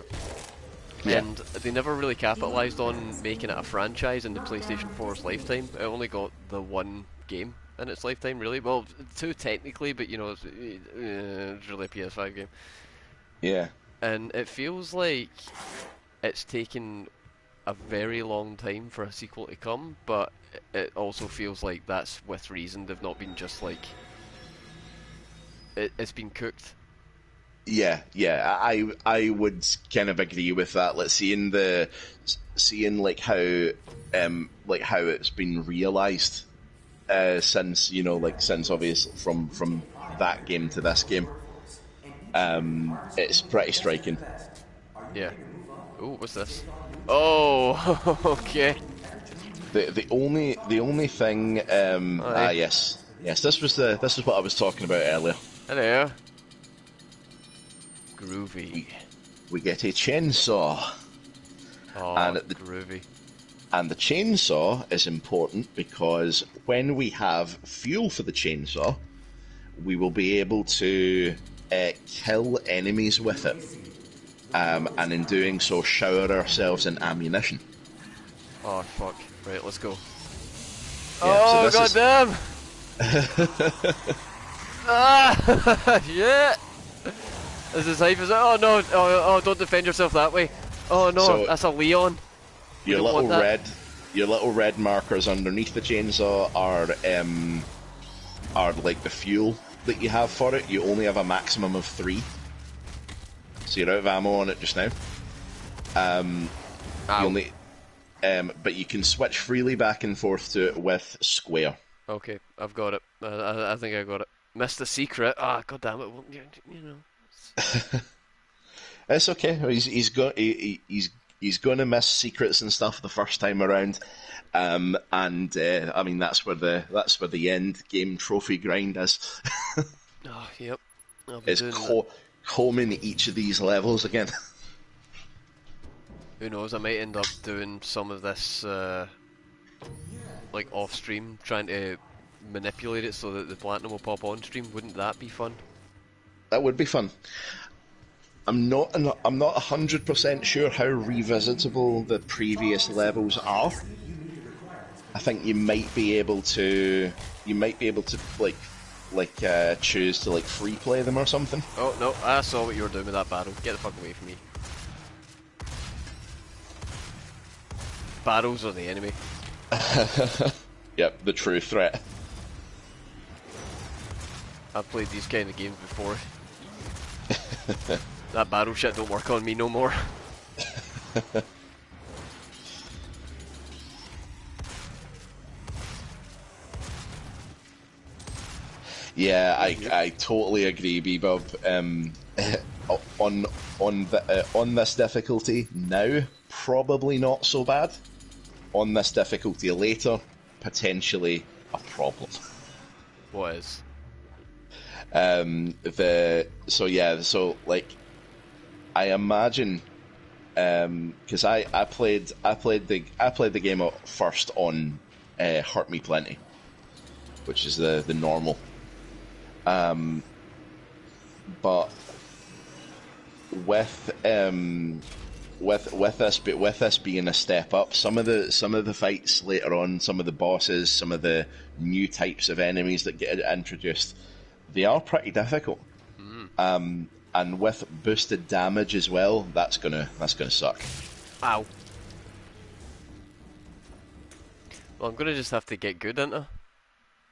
Yeah. And they never really capitalised on making it a franchise in the PlayStation 4's lifetime. It only got the one game in its lifetime, really. Well, 2 technically, but you know, it's really a PS5 game. Yeah. And it feels like it's taken a very long time for a sequel to come, but it also feels like that's with reason. They've not been just like... It's been cooked. Yeah, I would kind of agree with that. Let's seeing like how it's been realised since obviously from that game to this game, it's pretty striking. Yeah. Ooh, what's this? Oh, okay. The only thing yes, this was what I was talking about earlier. Hello. Groovy. We get a chainsaw. Oh, and groovy. And the chainsaw is important because when we have fuel for the chainsaw, we will be able to kill enemies with it, and in doing so shower ourselves in ammunition. Oh fuck! Right, let's go. Yeah, oh goddamn! Ah, yeah. This is hype, is it? Oh no! Oh, don't defend yourself that way. Oh no, So, that's a Leon. Your little red markers underneath the chainsaw are like the fuel that you have for it. You only have a maximum of 3, so you're out of ammo on it just now. But you can switch freely back and forth to it with square. Okay, I've got it. I think I got it. Missed the secret. Ah, god damn it! Well, you know. It's okay. He's going to miss secrets and stuff the first time around, I mean that's where the end game trophy grind is. Oh, yep. It's combing each of these levels again. Who knows? I might end up doing some of this like off stream, trying to manipulate it so that the platinum will pop on stream. Wouldn't that be fun? That would be fun. I'm not 100% sure how revisitable the previous levels are. I think you might be able to choose to like free play them or something. Oh no, I saw what you were doing with that barrel. Get the fuck away from me. Barrels are the enemy. Yep, the true threat. I've played these kind of games before. That barrel shit don't work on me no more. Yeah, I totally agree, Bebop. On this difficulty now, probably not so bad. On this difficulty later, potentially a problem. What is? I imagine, because I played the game out first on Hurt Me Plenty, which is the normal. But with this being a step up, some of the fights later on, some of the bosses, some of the new types of enemies that get introduced, they are pretty difficult. And with boosted damage as well, that's gonna suck. Ow. Well, I'm gonna just have to get good, ain't I?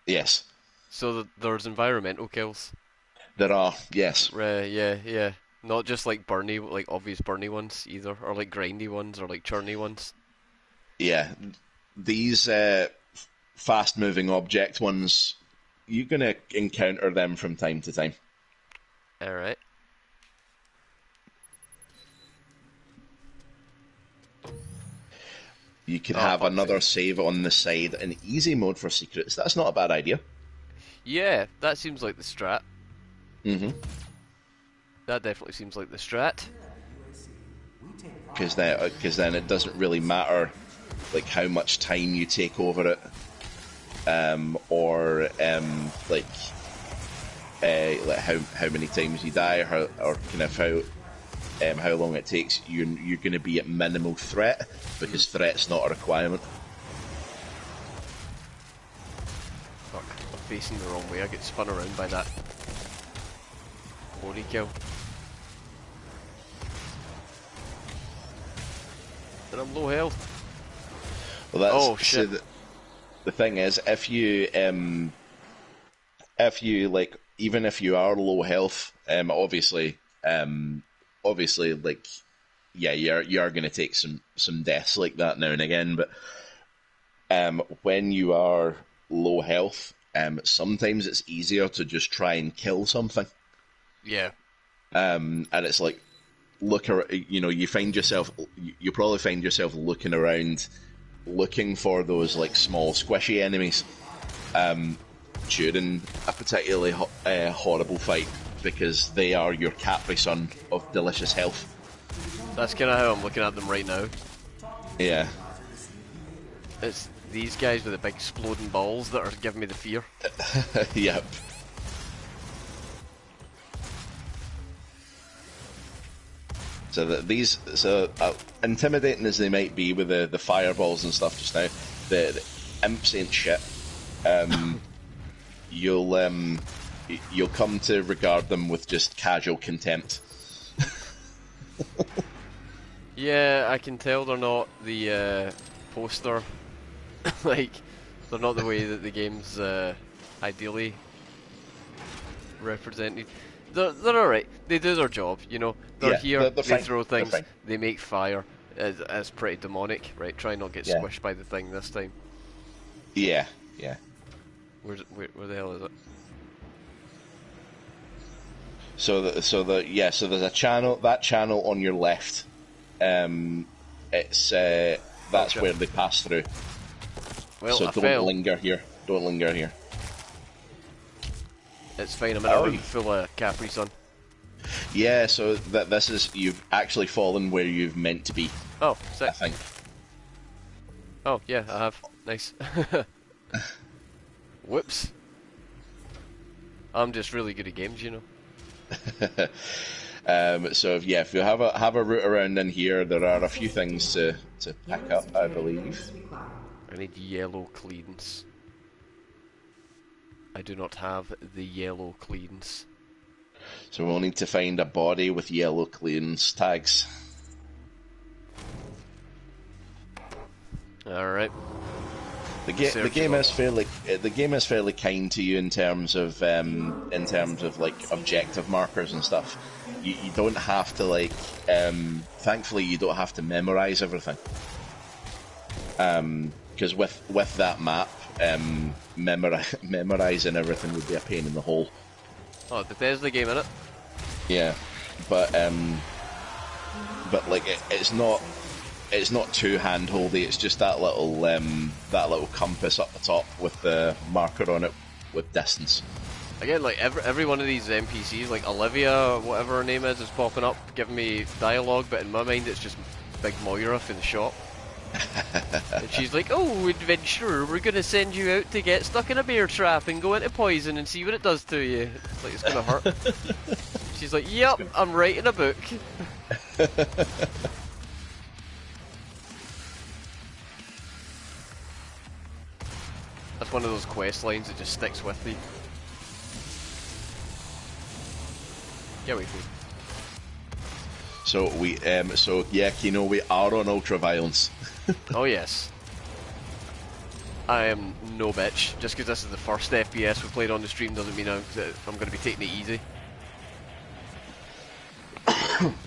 Yes, So there's environmental kills. there are. Yes, Yeah. Not just like burny, like obvious burny ones either, or like grindy ones, or like churny ones. yeah. These fast-moving object ones, you're gonna encounter them from time to time. Alright. You could Oh, have fuck's another sake. save on the side in easy mode for secrets. That's not a bad idea. Yeah, that seems like the strat. Mm-hmm. That definitely seems like the strat. Because then it doesn't really matter like how much time you take over it, or like how many times you die, or kind of how long it takes. You're going to be at minimal threat because threat's not a requirement. Fuck, I'm facing the wrong way. I get spun around by that. Holy kill. And I'm low health. Well, that's, Oh, shit. So the thing is, if you like, even if you are low health, obviously, like, yeah, you are going to take some deaths like that now and again. But when you are low health, sometimes it's easier to just try and kill something. Yeah. And it's like, you probably find yourself looking around, looking for those like small squishy enemies during a particularly horrible fight, because they are your Capri Sun of delicious health. That's kind of how I'm looking at them right now. Yeah. It's these guys with the big exploding balls that are giving me the fear. Yep. So intimidating as they might be with the fireballs and stuff just now, the imps ain't shit. You'll come to regard them with just casual contempt. Yeah, I can tell they're not the poster. Like, they're not the way that the game's ideally represented. They're alright. They do their job, you know. They're here, they're they fine. throw They're things, fine. they make fire. It's pretty demonic, right? Try not get Yeah. squished by the thing this time. Yeah. Where the hell is it? So there's a channel. That channel on your left, it's that's Gotcha. where they pass through. Well, So I don't fell. linger here. Don't linger here. It's fine, I'm in a Oh, room you- full of Capri Sun. Yeah. So this is, you've actually fallen where you've meant to be. Oh, I sick. think. Oh, yeah, I have. Nice. Whoops. I'm just really good at games, you know. So if you have a route around in here, there are a few things to pick up, I believe. I need yellow cleans. I do not have the yellow cleans. So we'll need to find a body with yellow clearance tags. Alright. The game is fairly kind to you in terms of like objective markers and stuff. You don't have to like thankfully you don't have to memorize everything. Because with that map, memorizing everything would be a pain in the hole. Oh, Bethesda game, innit? Yeah, but like it's not too handholdy. It's just that little compass up the top with the marker on it with distance. Again, like every one of these NPCs, like Olivia, whatever her name is popping up, giving me dialogue, but in my mind it's just Big Moira from the shop. And she's like, "Oh, adventurer, we're gonna send you out to get stuck in a bear trap and go into poison and see what it does to you." It's like, it's gonna hurt. She's like, "Yep, I'm writing a book." That's one of those quest lines that just sticks with me. Get away from me. So yeah, Kino, we are on ultra-violence. Oh yes. I am no bitch. Just because this is the first FPS we played on the stream doesn't mean I'm going to be taking it easy.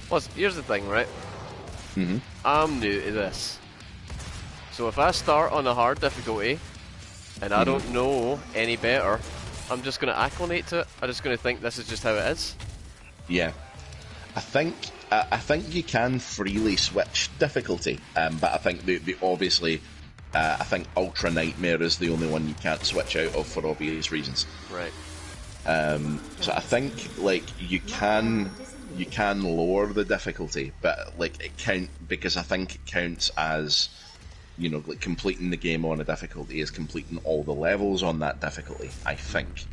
Well, here's the thing, right? Mm-hmm. I'm new to this. So if I start on a hard difficulty, and I don't know any better, I'm just going to acclimate to it. I'm just going to think this is just how it is. Yeah. I think you can freely switch difficulty, but I think the obviously, I think Ultra Nightmare is the only one you can't switch out of for obvious reasons. Right. So I think like you can lower the difficulty, but like because I think it counts as, you know, like completing the game on a difficulty is completing all the levels on that difficulty, I think.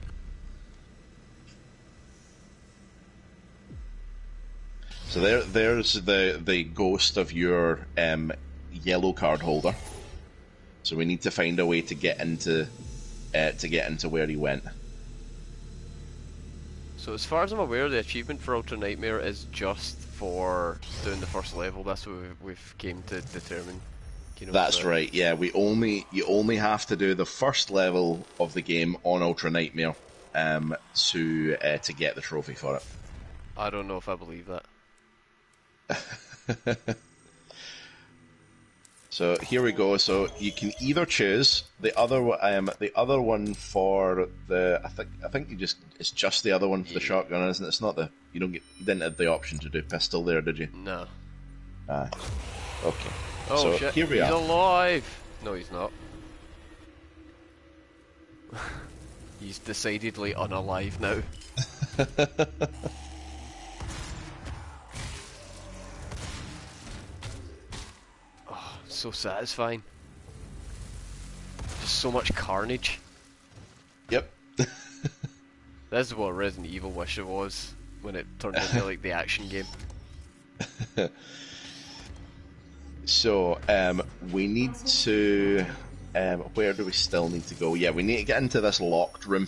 So there's the ghost of your yellow card holder. So we need to find a way to get into where he went. So as far as I'm aware, the achievement for Ultra Nightmare is just for doing the first level. That's what we've came to determine. You know, That's so. right. Yeah, you only have to do the first level of the game on Ultra Nightmare to get the trophy for it. I don't know if I believe that. So here we go. So you can either choose the other one for the I think it's just the other one for the shotgun, isn't it? It's not you didn't have the option to do pistol there, did you? No. Okay. Oh so shit! Here we he's are. alive. No, he's not. He's decidedly unalive now. So satisfying. Just so much carnage. Yep. This is what Resident Evil wish it was when it turned into like the action game. So we need to. Where do we still need to go? Yeah, we need to get into this locked room,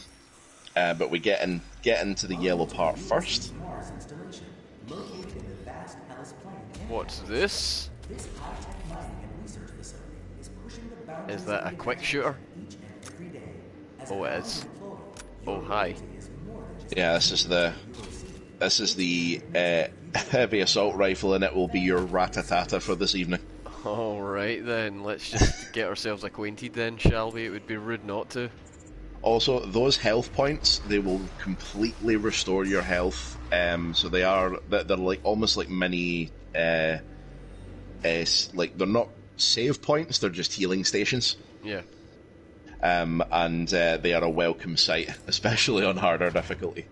but we get into the yellow part first. Mars installation, located in the vast Hellas plain. What's this? This high-tech mining and research facility is pushing the boundaries Is that a of quick shooter? each and every day. As Oh, a it is. employee, Oh, hi. is more than just Yeah, this is the heavy assault rifle, and it will be your ratatata for this evening. Alright then, let's just get ourselves acquainted then, shall we? It would be rude not to. Also, those health points, they will completely restore your health. So they're like almost like mini, like they're not save points; they're just healing stations. Yeah. And they are a welcome sight, especially on harder difficulty.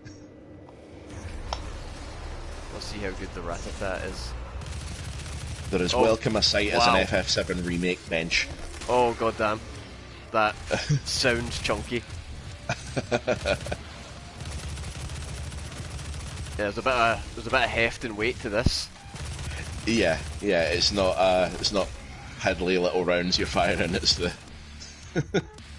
Let's see how good the Ratatat is. They're as Oh, welcome a sight as an wow. FF7 remake bench. Oh goddamn, that sounds chunky. Yeah, there's a bit of heft and weight to this. Yeah, it's not piddly little rounds you're firing. It's the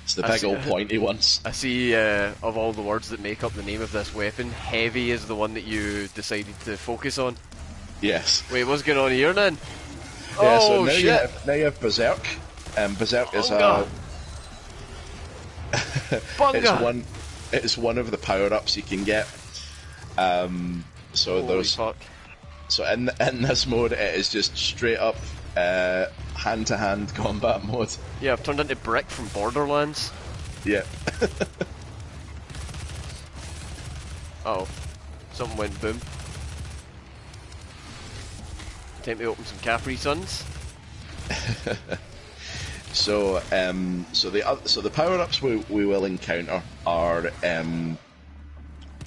it's the big old pointy ones. I see. Of all the words that make up the name of this weapon, heavy is the one that you decided to focus on. Yes. Wait, what's going on here then? Yeah. Oh So now shit! you have Berserk. Berserk is Bunga! Bunga! it's one of the power ups you can get. So Holy there's fuck. so in this mode it is just straight up hand to hand combat mode. Yeah, I've turned into Brick from Borderlands. Yeah. Uh oh, something went boom. Time to open some Capri Suns. So the power ups we will encounter are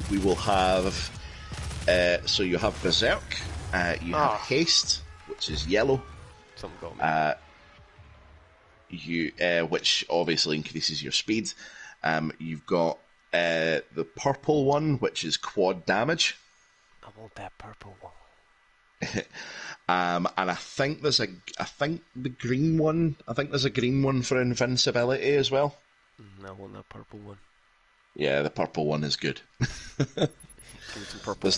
we will have so you have Berserk, you have Haste, which is yellow. Something got me. Which obviously increases your speed. You've got the purple one, which is quad damage. I want that purple one. And I think there's a green one for invincibility as well. I want that purple one. Yeah, the purple one is good. Give me some purple.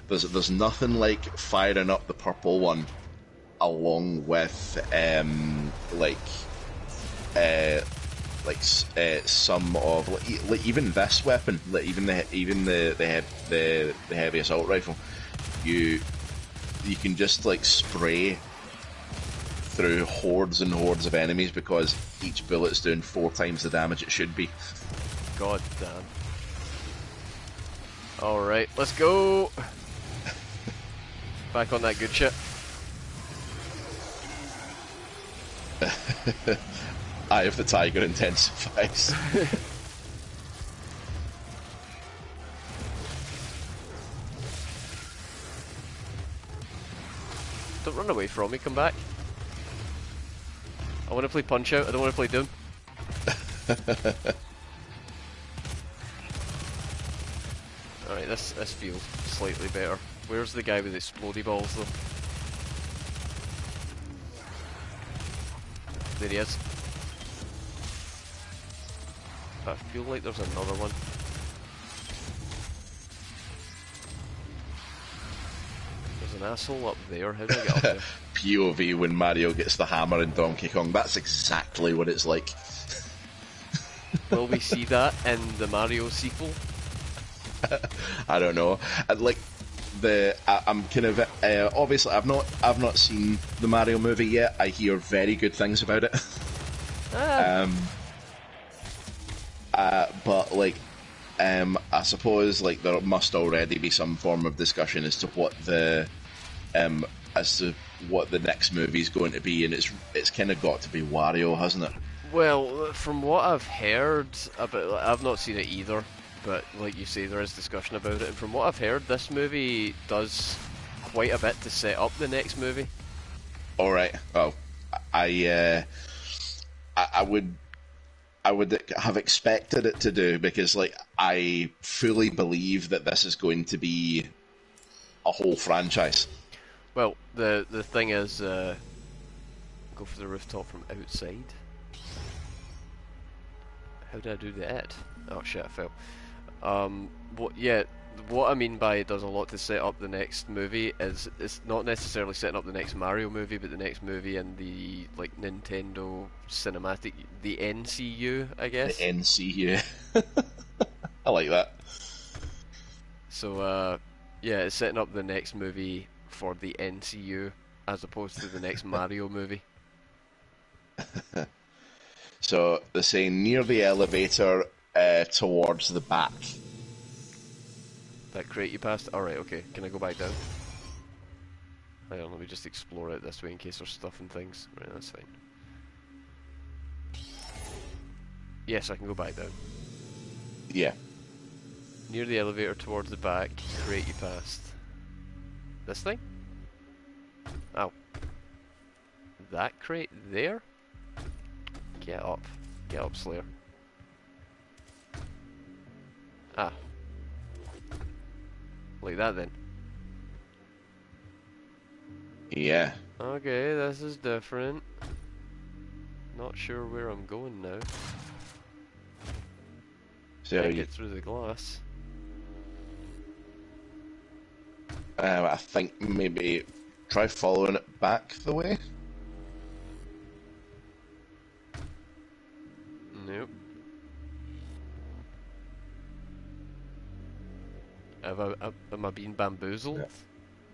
There's nothing like firing up the purple one along with some of like even this weapon, like even the heavy assault rifle, you can just like spray through hordes and hordes of enemies because each bullet's doing 4 times the damage it should be. God damn. Alright, let's go! Back on that good shit. Eye of the Tiger intensifies. Don't run away from me, come back. I want to play Punch Out, I don't want to play Doom. Alright, this feels slightly better. Where's the guy with the explodey balls though? There he is. I feel like there's another one. There's an asshole up there, how do I get up there? POV when Mario gets the hammer in Donkey Kong, that's exactly what it's like. Will we see that in the Mario sequel? I don't know. I'm kind of obviously I've not seen the Mario movie yet. I hear very good things about it. But like, I suppose like there must already be some form of discussion as to what the next movie is going to be, and it's kind of got to be Wario, hasn't it? Well, from what I've heard about, I've not seen it either, but like you say, there is discussion about it. And from what I've heard, this movie does quite a bit to set up the next movie. All right. Well, I would have expected it to do, because like I fully believe that this is going to be a whole franchise. Well, the thing is, go for the rooftop from outside. How did I do that? Oh shit, I fell. What I mean by it does a lot to set up the next movie is it's not necessarily setting up the next Mario movie, but the next movie in the like Nintendo cinematic, the NCU, I guess. The NCU. I like that. So yeah, it's setting up the next movie for the NCU as opposed to the next Mario movie. So they're saying near the elevator towards the back. That crate you passed? Alright, okay. Can I go back down? Hang on, let me just explore it this way in case there's stuff and things. Right, that's fine. Yes, I can go back down. Yeah. Near the elevator towards the back, crate you passed. This thing? Ow. that crate there? Get up. Get up, Slayer. Ah. Like that then. Yeah. Okay, this is different. Not sure where I'm going now. So Can't you, get through the glass. I think maybe try following it back the way. Nope. Am I being bamboozled?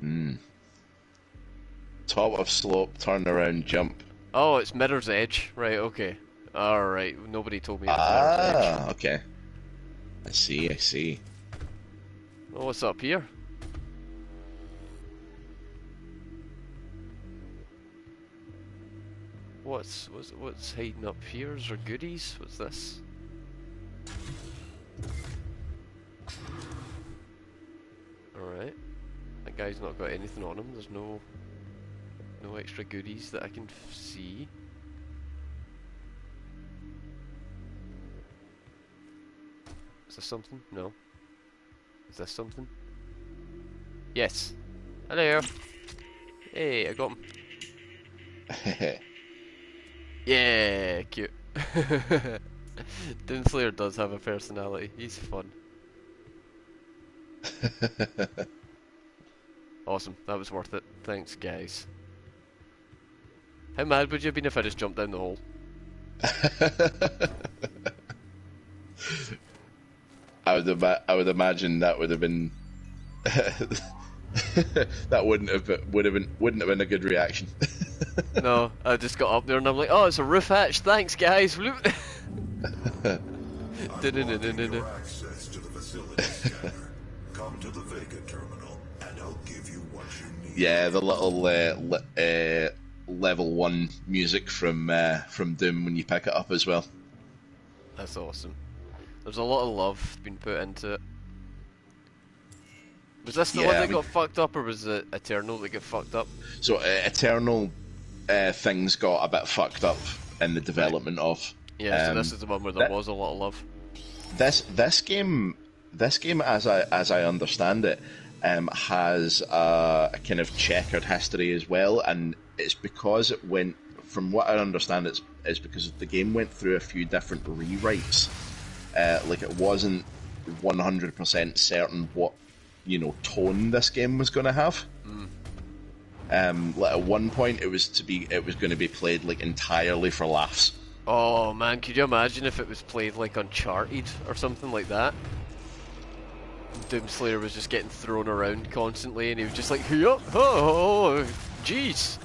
Yeah. Top of slope, turn around, jump. Oh, it's Mirror's Edge. Right, okay. Alright, nobody told me it was Mirror's Edge. Ah, okay. I see. Oh, what's up here? What's hiding up here? Is there goodies? What's this? Alright. That guy's not got anything on him. There's no extra goodies that I can see. Is this something? No. Is this something? Yes. Hello. Hey, I got him. Yeah, cute. Doomslayer does have a personality. He's fun. Awesome. That was worth it. Thanks, guys. How mad would you have been if I just jumped down the hole? I would imagine that would have been that wouldn't have been a good reaction. No, I just got up there and I'm like, oh, it's a roof hatch. Thanks, guys. Unlock your access to the facility scanner. Come to the Vega terminal, and I'll give you what you need. Yeah, the little level 1 music from Doom when you pick it up as well. That's awesome. There's a lot of love been put into it. Was this the one that got fucked up, or was it Eternal that got fucked up? So Eternal things got a bit fucked up in the development of. Yeah, so this is the one where there was a lot of love. This game, as I understand it, has a kind of checkered history as well, and it's because it went. From what I understand, it's because the game went through a few different rewrites. Like it wasn't 100% certain what tone this game was going to have. Like at one point, it was going to be played like entirely for laughs. Oh man, could you imagine if it was played like Uncharted or something like that? Doomslayer was just getting thrown around constantly, and he was just like, oh, jeez.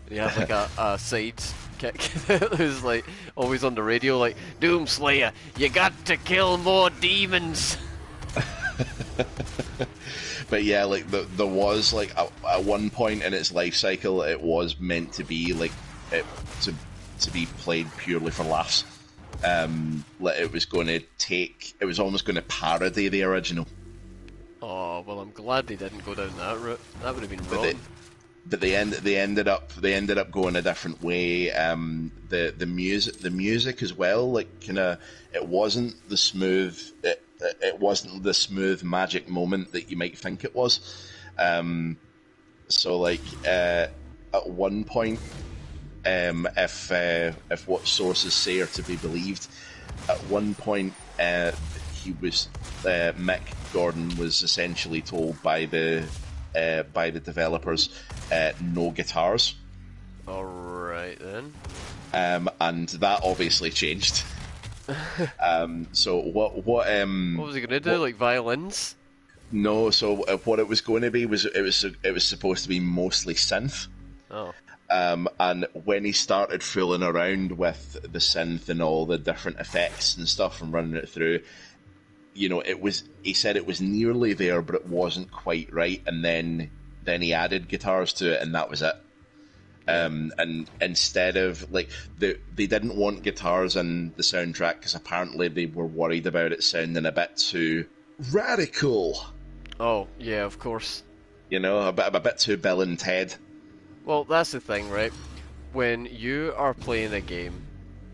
And he had like a side kick that was like always on the radio, like, Doomslayer, you got to kill more demons. But yeah, like there was like at one point in its life cycle, it was meant to be like to be played purely for laughs. Like it was almost going to parody the original. Oh well, I'm glad they didn't go down that route. That would have been wrong. But they ended up going a different way. The music as well, like it wasn't the smooth. It wasn't the smooth magic moment that you might think it was. So like at one point, if what sources say are to be believed, at one point Mick Gordon was essentially told by the developers no guitars. Alright then. And that obviously changed. So what was he gonna do? Like violins? No, so what it was going to be was it was supposed to be mostly synth. Oh. And when he started fooling around with the synth and all the different effects and stuff and running it through, he said it was nearly there, but it wasn't quite right. And then he added guitars to it, and that was it. And instead of like they didn't want guitars in the soundtrack because apparently they were worried about it sounding a bit too radical. Oh yeah, of course. A bit too Bill and Ted. Well, that's the thing, right? when you are playing a game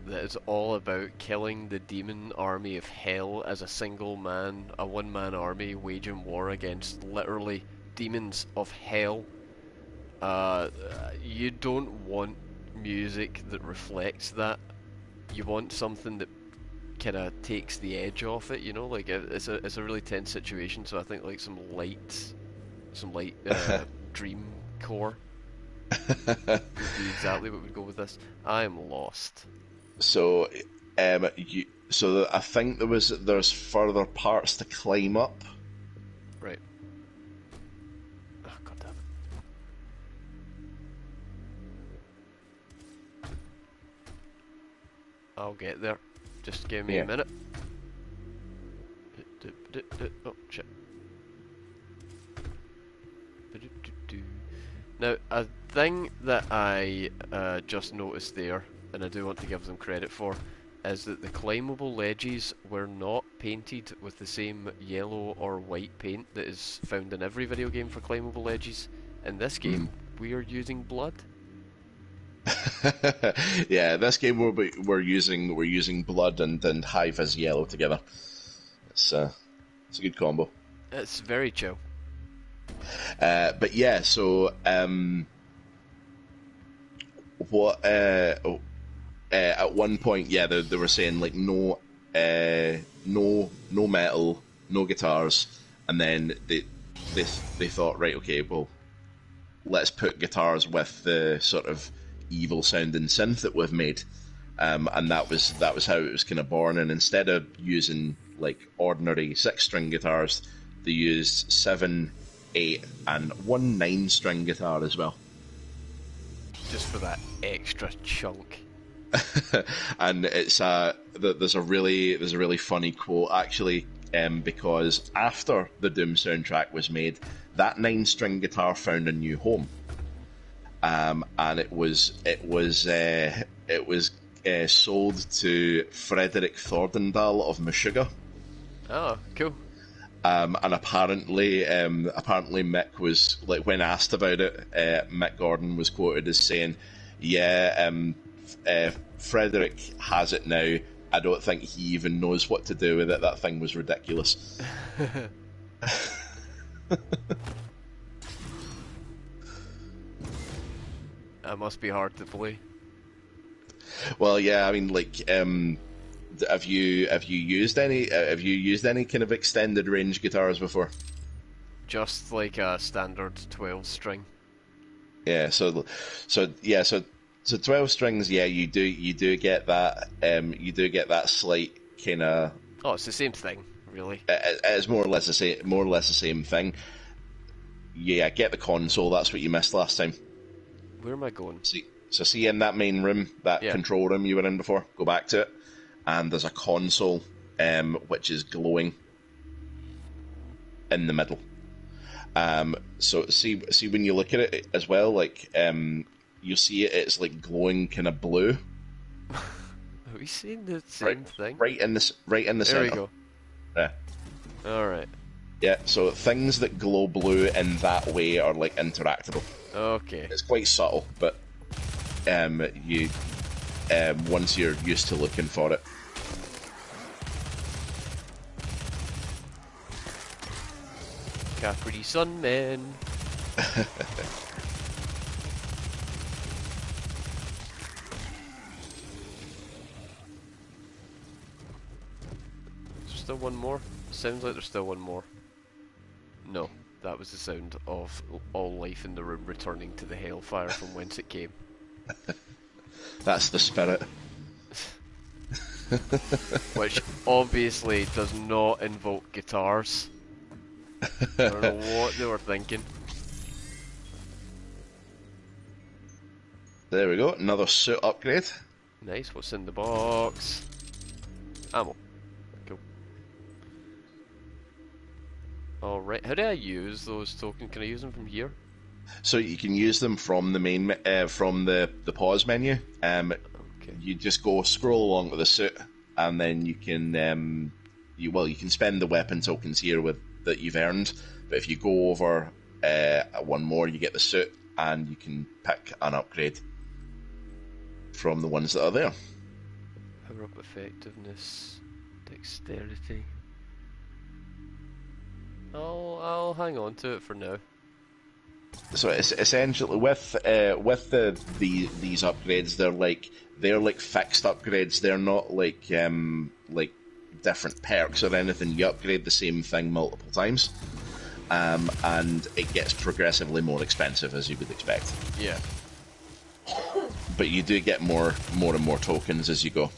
that is all about killing the demon army of hell as a single man, a one-man army waging war against literally demons of hell, you don't want music that reflects that. You want something that kind of takes the edge off it, you know, like it's a really tense situation. So I think like some light dream core would be exactly what would go with this. I am lost. So, I think there's further parts to climb up. Right. Oh, God damn it. I'll get there. Just give me a minute. Oh, shit. Now, a thing that I just noticed there, and I do want to give them credit for, is that the climbable ledges were not painted with the same yellow or white paint that is found in every video game for climbable ledges. In this game, we are using blood. Yeah, this game we're using blood and high vis yellow together. It's a good combo. It's very chill. But yeah, so at one point, yeah, they were saying like no metal, no guitars, and then they thought, right, okay, well, let's put guitars with the sort of evil sounding synth that we've made, and that was how it was kind of born. And instead of using like ordinary 6-string guitars, they used 7, 8, and 1 9-string guitar as well, just for that extra chunk. And it's there's a really funny quote actually, because after the Doom soundtrack was made, that 9-string guitar found a new home, and it was sold to Frederick Thordendal of Meshuggah. Oh, cool. And apparently Mick was like, when asked about it, Mick Gordon was quoted as saying, "Yeah, Frederick has it now. I don't think he even knows what to do with it. That thing was ridiculous." That must be hard to play. Well, yeah, I mean, like, have you used any kind of extended range guitars before? Just like a standard 12-string. Yeah, so 12 strings, yeah, you do get that, slight kind of. Oh, it's the same thing, really. It's more or less the same thing. Yeah, get the console. That's what you missed last time. Where am I going? See in that main room, that control room you were in before. Go back to it, and there's a console, which is glowing in the middle. So see when you look at it as well, like you see it's like glowing kind of blue. Are we seeing the same thing? Right in the there center. We go. Yeah. All right. Yeah. So things that glow blue in that way are like interactable. Okay. It's quite subtle, but you once you're used to looking for it. Capri Sun Man. Is there still one more? Sounds like there's still one more. No, that was the sound of all life in the room returning to the hellfire from whence it came. That's the spirit. Which obviously does not invoke guitars. I don't know what they were thinking. There we go, another suit upgrade. Nice, what's in the box? Ammo. Cool. Alright, how do I use those tokens? Can I use them from here? So you can use them from the main, from the pause menu. Okay. You just go scroll along with the suit, and then you can you can spend the weapon tokens here that you've earned. But if you go over one more, you get the suit, and you can pick an upgrade. from the ones that are there. Power up effectiveness, dexterity. I'll hang on to it for now. So it's essentially with these upgrades, they're like fixed upgrades. They're not like different perks or anything. You upgrade the same thing multiple times, and it gets progressively more expensive, as you would expect. Yeah. But you do get more and more tokens as you go.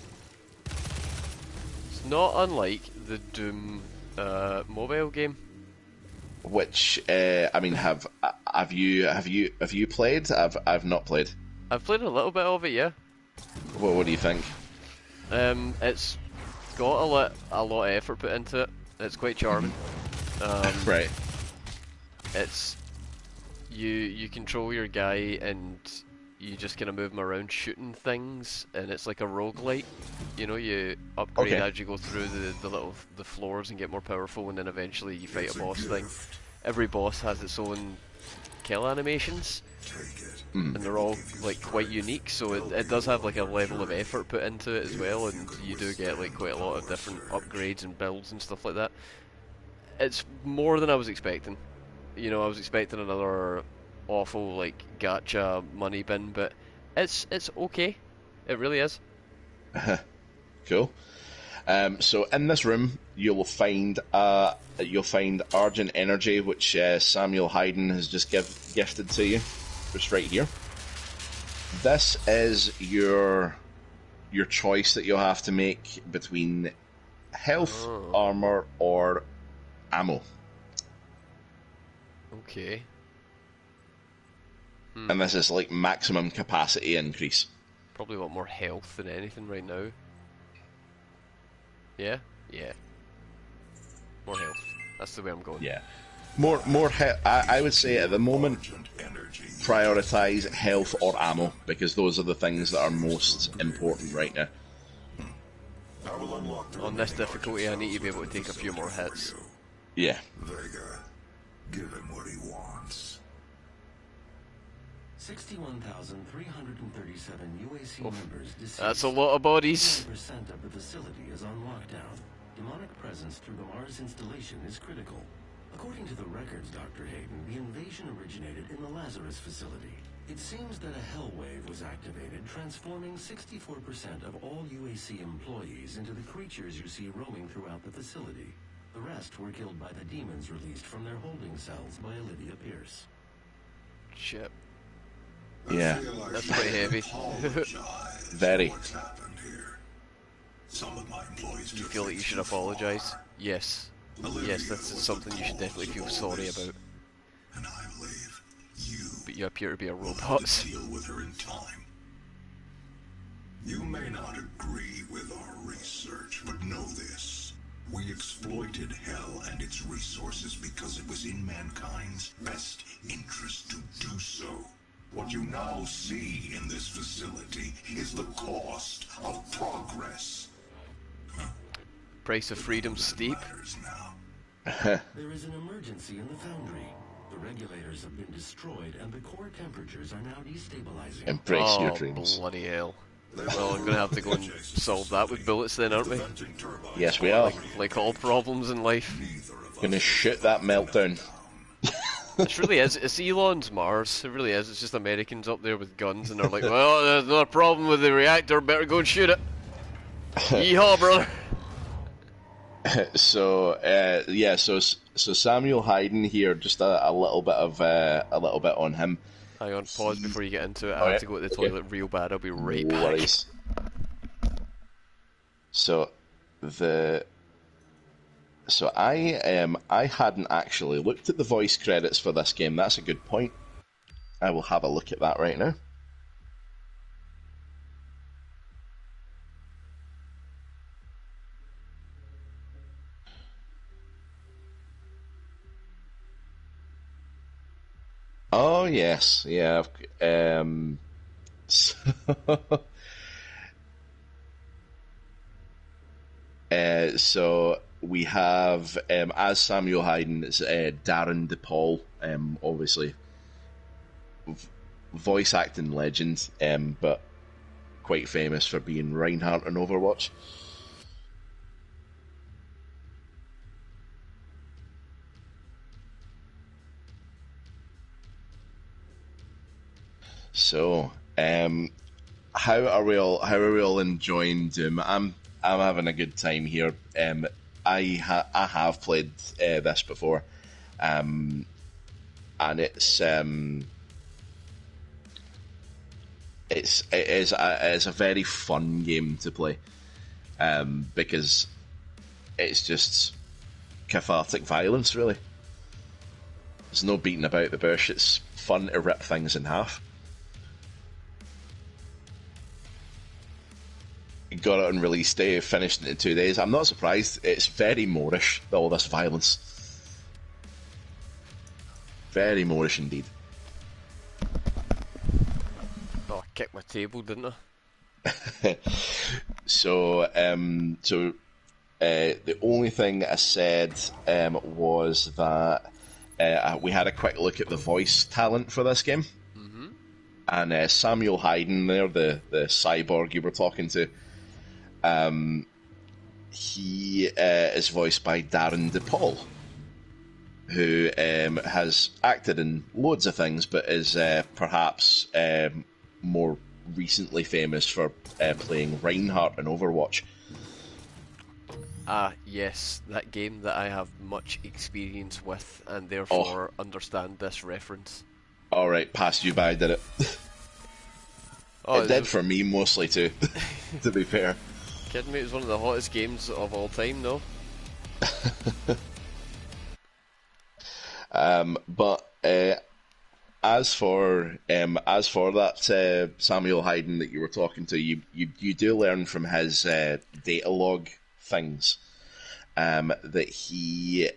It's not unlike the Doom mobile game. Which I mean, have you played? I've not played. I've played a little bit of it, yeah. What do you think? It's got a lot of effort put into it. It's quite charming. Right. It's you control your guy and you just kind of move him around shooting things, and it's like a roguelite. You know, you upgrade as you go through the floors and get more powerful, and then eventually you fight a boss thing. Every boss has its own kill animations, and they're all like quite unique. So it does have like a level of effort put into it as well, and you do get like quite a lot of different upgrades and builds and stuff like that. It's more than I was expecting. You know, I was expecting another awful like gacha money bin, but it's okay. It really is. Cool. So in this room, you'll find Argent Energy, which Samuel Hayden has just gifted to you, just right here. This is your choice that you'll have to make between health, armor, or ammo. Okay. And this is like maximum capacity increase. Probably want more health than anything right now. Yeah? Yeah. More health. That's the way I'm going. Yeah. More I would say at the moment, prioritize health or ammo, because those are the things that are most important right now. On this difficulty, I need to be able to take a few more hits. Yeah. Vega, give him what he wants. 61,337 UAC members deceased. That's a lot of bodies. 90% of the facility is on lockdown. Demonic presence through the Mars installation is critical. According to the records, Dr. Hayden, the invasion originated in the Lazarus facility. It seems that a hell wave was activated, transforming 64% of all UAC employees into the creatures you see roaming throughout the facility. The rest were killed by the demons released from their holding cells by Olivia Pierce. Shit. Yeah. That's pretty heavy. Very. What's happened here? Some of my employees You took feel like you things should too far. apologise? Yes. Yes, that's something you should definitely feel sorry about. And I believe you But you appear to be a will have robot. to deal with her in time. You may not agree with our research, but know this. We exploited hell and its resources because it was in mankind's best interest to do so. What you now see in this facility is the cost of progress. Price of freedom steep. Matters now. There is an emergency in the foundry. The regulators have been destroyed and the core temperatures are now destabilizing. Embrace your Oh, dreams. bloody hell. Well, I'm gonna have to go and solve that with bullets then, aren't we? Yes, we are. Like all problems in life. Gonna shoot that meltdown. It really is. It's Elon's Mars. It really is. It's just Americans up there with guns, and they're like, well, there's not a problem with the reactor. Better go and shoot it. Yeehaw, brother. So yeah, so Samuel Hayden here, just a little bit on him. Hang on, pause before you get into it. I Oh, have yeah. to go to the Okay. toilet real bad. I'll be right No back. worries. So I hadn't actually looked at the voice credits for this game. That's a good point. I will have a look at that right now. Oh yes, yeah. So, so we have as Samuel Hayden, it's Darren DePaul, obviously voice acting legend, but quite famous for being Reinhardt in Overwatch. So, how are we all? How are we all enjoying Doom? I'm having a good time here. I have played this before, and it is a very fun game to play, because it's just cathartic violence. Really, there's no beating about the bush. It's fun to rip things in half. Got it on release day, finished it in 2 days. I'm not surprised. It's very Moorish, all this violence. Very Moorish indeed. Oh, I kicked my table, didn't I? So, the only thing I said was that we had a quick look at the voice talent for this game. Mm-hmm. And Samuel Hayden there, the cyborg you were talking to, he is voiced by Darren DePaul, who has acted in loads of things, but is perhaps more recently famous for playing Reinhardt in Overwatch. Ah, yes, that game that I have much experience with, and therefore understand this reference. Alright, passed you by, did it? Oh, it did for me mostly too, to be fair. Kidding me? It was one of the hottest games of all time, no? But as for that Samuel Hayden that you were talking to, you do learn from his data log things that he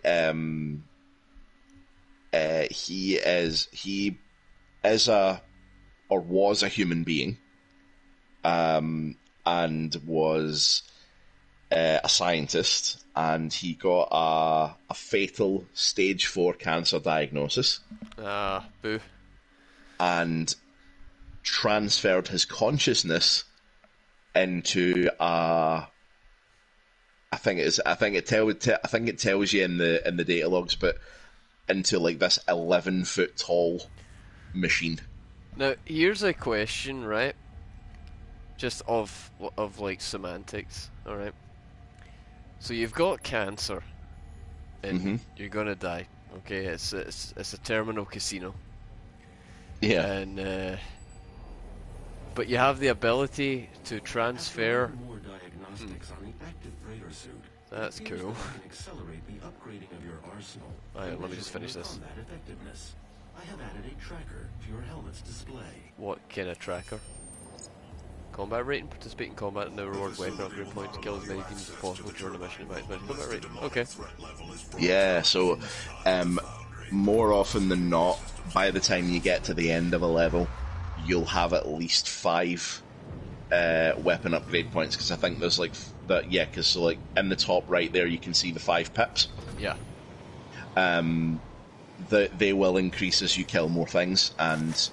is was a human being, and was a scientist, and he got a fatal stage 4 cancer diagnosis. Ah, boo. And transferred his consciousness into I think it tells you in the data logs, but into like this 11-foot tall machine. Now, here's a question, right? Just of like semantics, all right? So you've got cancer, and you're gonna die. Okay, it's a terminal casino. Yeah. And but you have the ability to transfer. More diagnostics on the active freighter suit. That's It appears cool. that I can accelerate the upgrading of your arsenal. Alright, and let me measure just finish your this. combat effectiveness. I have added a tracker to your helmet's display. What kind of tracker? Combat rating. Participate in combat and now reward weapon upgrade points. Kill as many demons as possible during a mission. Maximize combat rating. Okay. Yeah, so more often than not, by the time you get to the end of a level, you'll have at least 5 weapon upgrade points, because I think there's like that. Yeah, because so like in the top right there, you can see the 5 pips. Yeah. They will increase as you kill more things, and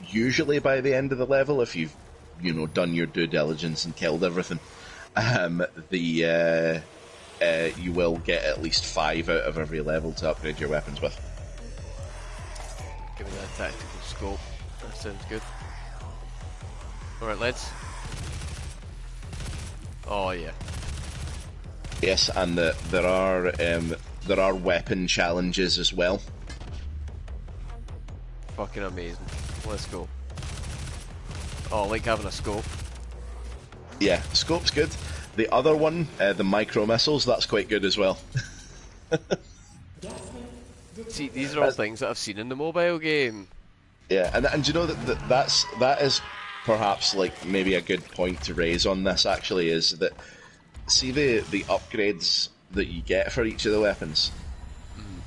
usually by the end of the level, if you've done your due diligence and killed everything, you will get at least 5 out of every level to upgrade your weapons with. Give me that tactical scope. That sounds good. Alright, lads. Oh yeah. Yes, and there are weapon challenges as well. Fucking amazing. Let's go. Oh, I like having a scope. Yeah, scope's good. The other one, the micro missiles, that's quite good as well. See, these are all things that I've seen in the mobile game. Yeah, and you know that is perhaps like maybe a good point to raise on this actually, is that see the upgrades that you get for each of the weapons.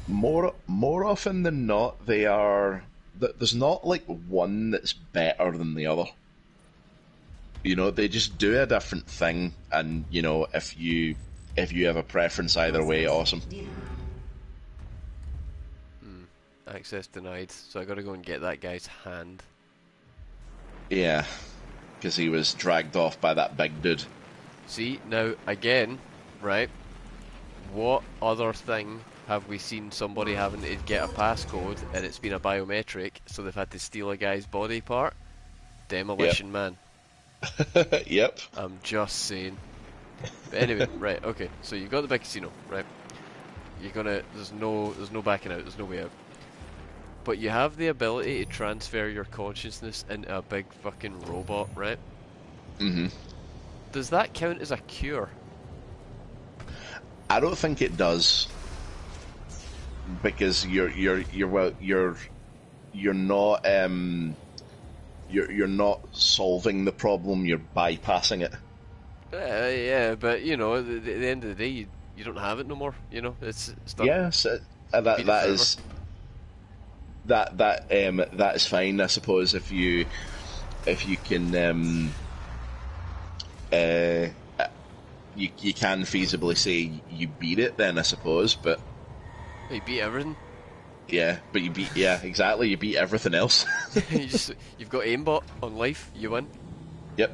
More often than not, they are there's not like one that's better than the other. They just do a different thing, and if you have a preference either way, awesome. Access denied, so I gotta go and get that guy's hand. Yeah. because he was dragged off by that big dude. See, now, again, right, what other thing have we seen somebody having to get a passcode and it's been a biometric, so they've had to steal a guy's body part? Demolition Man. Yep. I'm just saying. But anyway, right, okay, so you've got the big casino, right? You're gonna, there's no backing out, there's no way out. But you have the ability to transfer your consciousness into a big fucking robot, right? Mm-hmm. Does that count as a cure? I don't think it does, because you're not you're not solving the problem. You're bypassing it. Yeah, but you know, at the end of the day, you don't have it no more. You know, it's done. Yes, that is that is fine. I suppose if you can you can feasibly say you beat it, then I suppose, but You beat everything. yeah, but you beat exactly, you beat everything else. You've got aimbot on life. You win. Yep,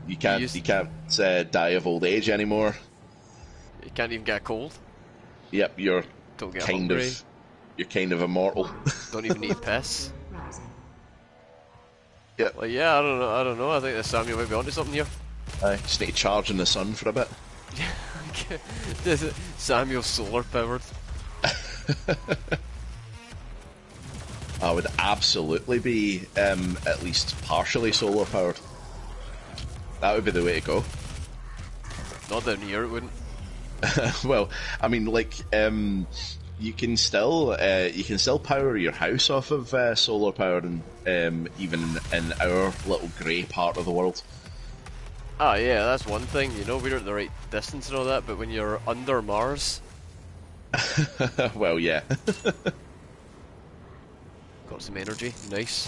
you can't die of old age anymore. You can't even get a cold. Yep, you're Don't get kind hungry. of you're kind of immortal. Don't even need to piss. Rising. Yep. Like, yeah, I don't know. I think that Samuel might be onto something here. I just need to charge in the sun for a bit. Samuel's solar powered. I would absolutely be at least partially solar powered. That would be the way to go. Not down here, it wouldn't. Well, I mean, like, you can still power your house off of solar power, and even in our little grey part of the world. Ah, yeah, that's one thing. You know, we're at the right distance and all that, but when you're under Mars, Well, yeah. got some energy. Nice.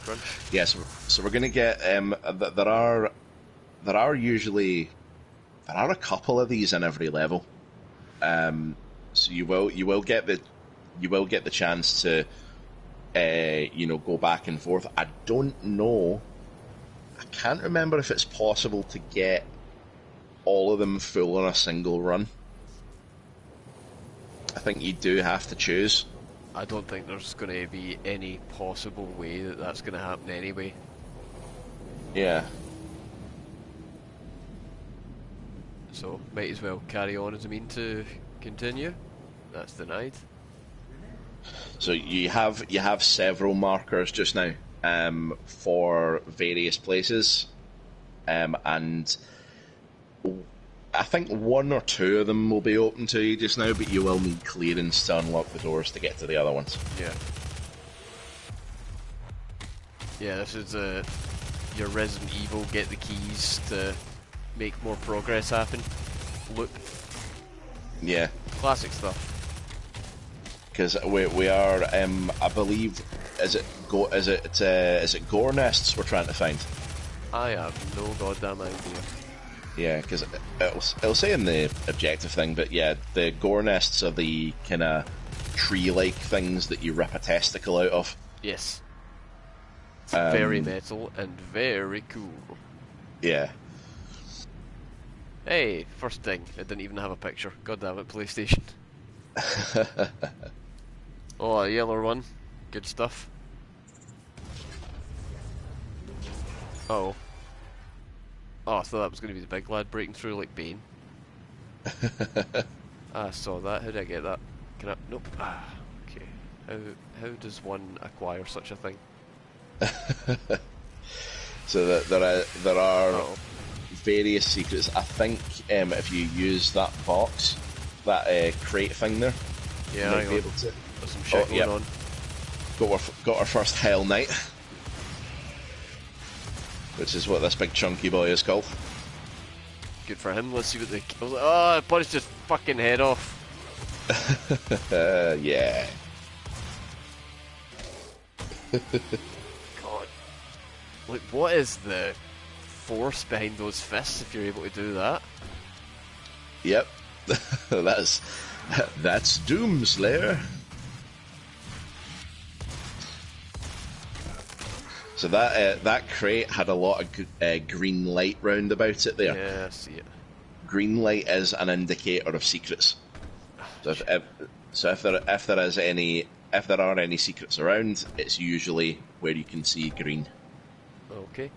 Crunch. Yeah, so we're gonna get there are a couple of these in every level. So you will get the chance to go back and forth. I don't know. I can't remember if it's possible to get all of them full on a single run. I think you do have to choose. I don't think there's going to be any possible way that that's going to happen anyway. Yeah. So, might as well carry on as a mean to continue. That's denied. So you have several markers just now for various places, and I think one or two of them will be open to you just now, but you will need clearance to unlock the doors to get to the other ones. Yeah. Yeah, this is your Resident Evil get the keys to make more progress happen. Loop. Yeah. Classic stuff. Because we are, I believe, is it gore nests we're trying to find? I have no goddamn idea. Yeah, because it'll say in the objective thing, but yeah, the gore nests are the kind of tree-like things that you rip a testicle out of. Yes. It's very metal and very cool. Yeah. Hey, first thing, it didn't even have a picture. God damn it, PlayStation. Oh, a yellow one. Good stuff. Oh. Oh, I thought that was going to be the big lad breaking through like Bane. I saw that. How did I get that? Can I? Nope. Ah, okay. How does one acquire such a thing? So there are Uh-oh. various secrets. I think if you use that box, that crate thing there, Yeah, you might hang be on. able to. There's some shit going yep. on. Got our first Hell Knight, which is what this big chunky boy is called. Good for him. Let's see what they. Oh, I punched his fucking head off. Yeah. God. Like, what is the force behind those fists if you're able to do that? Yep. that's Doomslayer. So that crate had a lot of green light round about it there. Yeah, I see it. Green light is an indicator of secrets. So if there are any secrets around, it's usually where you can see green. Okay.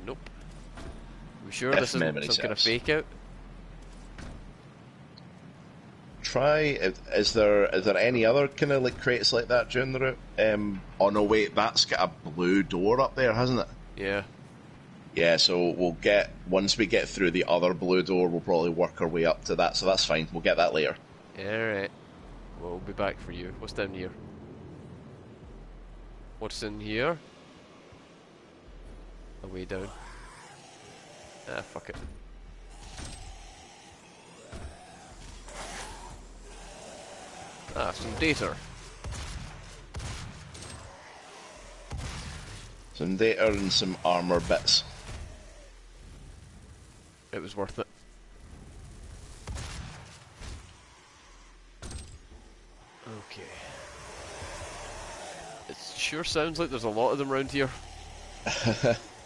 Nope. We sure If this isn't memory some kind of serves. fake out? Is there any other kind of like crates like that during the route? Oh no, wait, that's got a blue door up there, hasn't it? Yeah. Yeah, so once we get through the other blue door, we'll probably work our way up to that, so that's fine. We'll get that later. Alright. We'll be back for you. What's down here? What's in here? A way down. Ah, fuck it. Ah, some data. Some data and some armor bits. It was worth it. Okay. It sure sounds like there's a lot of them around here.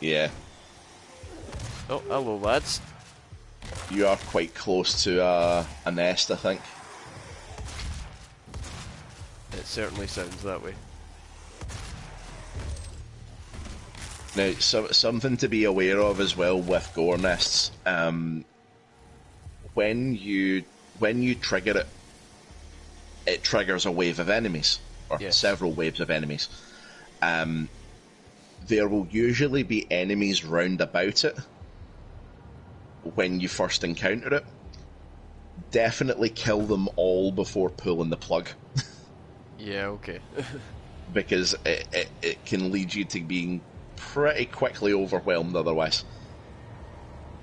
Yeah, Oh, hello lads. you are quite close to a nest, I think. It certainly sounds that way. Now, something to be aware of as well with gore nests. When you trigger it, it triggers a wave of enemies, or Yes. several waves of enemies. There will usually be enemies round about it when you first encounter it. Definitely kill them all before pulling the plug. Yeah, okay. Because it can lead you to being pretty quickly overwhelmed otherwise.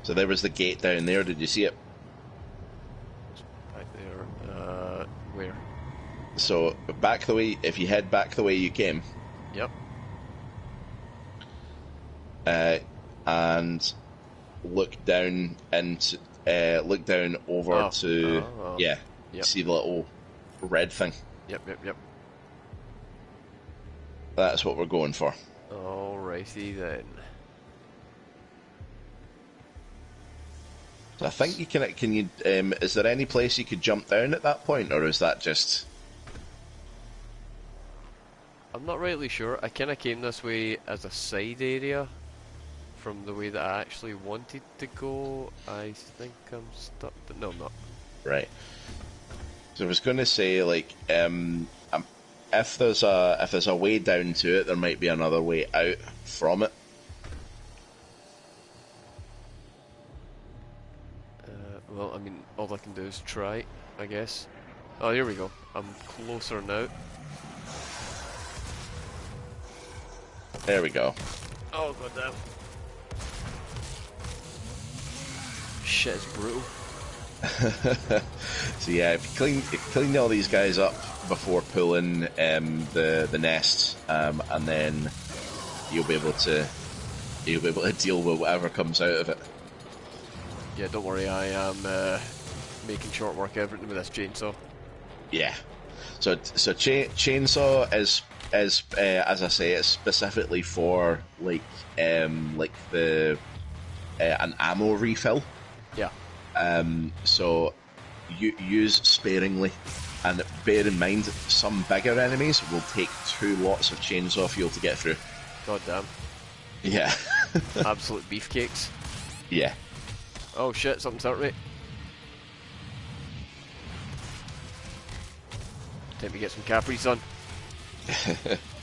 So there was the gate down there, did you see it? Back there. Where? So if you head back the way you came, Yep. and look down over Oh. to Oh. yeah, Yep. see the little red thing. Yep. That's what we're going for. Alrighty then. So I think you can you is there any place you could jump down at that point, or is that just I'm not rightly sure. I kind of came this way as a side area from the way that I actually wanted to go. I think I'm stuck, but no, I'm not. right? So I was going to say like if there's a way down to it, there might be another way out from it. Well, I mean, all I can do is try, I guess. Oh, here we go. I'm closer now. There we go. Oh, goddamn. Shit, it's brutal. So yeah, if you clean all these guys up before pulling the nests, and then you'll be able to deal with whatever comes out of it. Yeah, don't worry, I am making short work of everything with this chainsaw. Yeah. So chainsaw is as I say, it's specifically for like the an ammo refill. Yeah. So you use sparingly, and bear in mind some bigger enemies will take 2 lots of chainsaw fuel to get through. Goddamn. Yeah. Absolute beefcakes. Yeah. Oh shit, something's hurt me. Time to get some Capri Sun.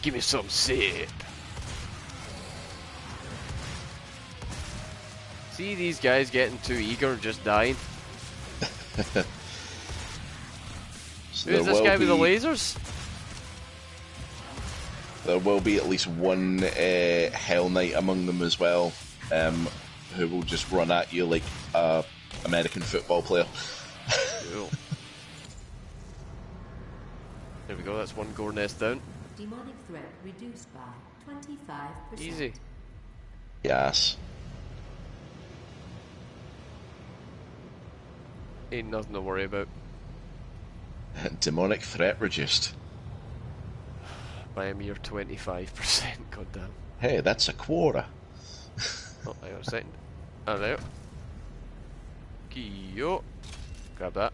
Give me some sip. See these guys getting too eager and just dying? So Who's this guy with the lasers? There will be at least one Hell Knight among them as well, who will just run at you like a American football player. Cool. There we go, that's one gore nest down. Demonic threat reduced by 25%. Easy. Yes. Ain't nothing to worry about. Demonic threat reduced. by a mere 25%. God damn. Hey, that's a quarter. Oh, hang on a second. Oh, there. Kiyo. Grab that.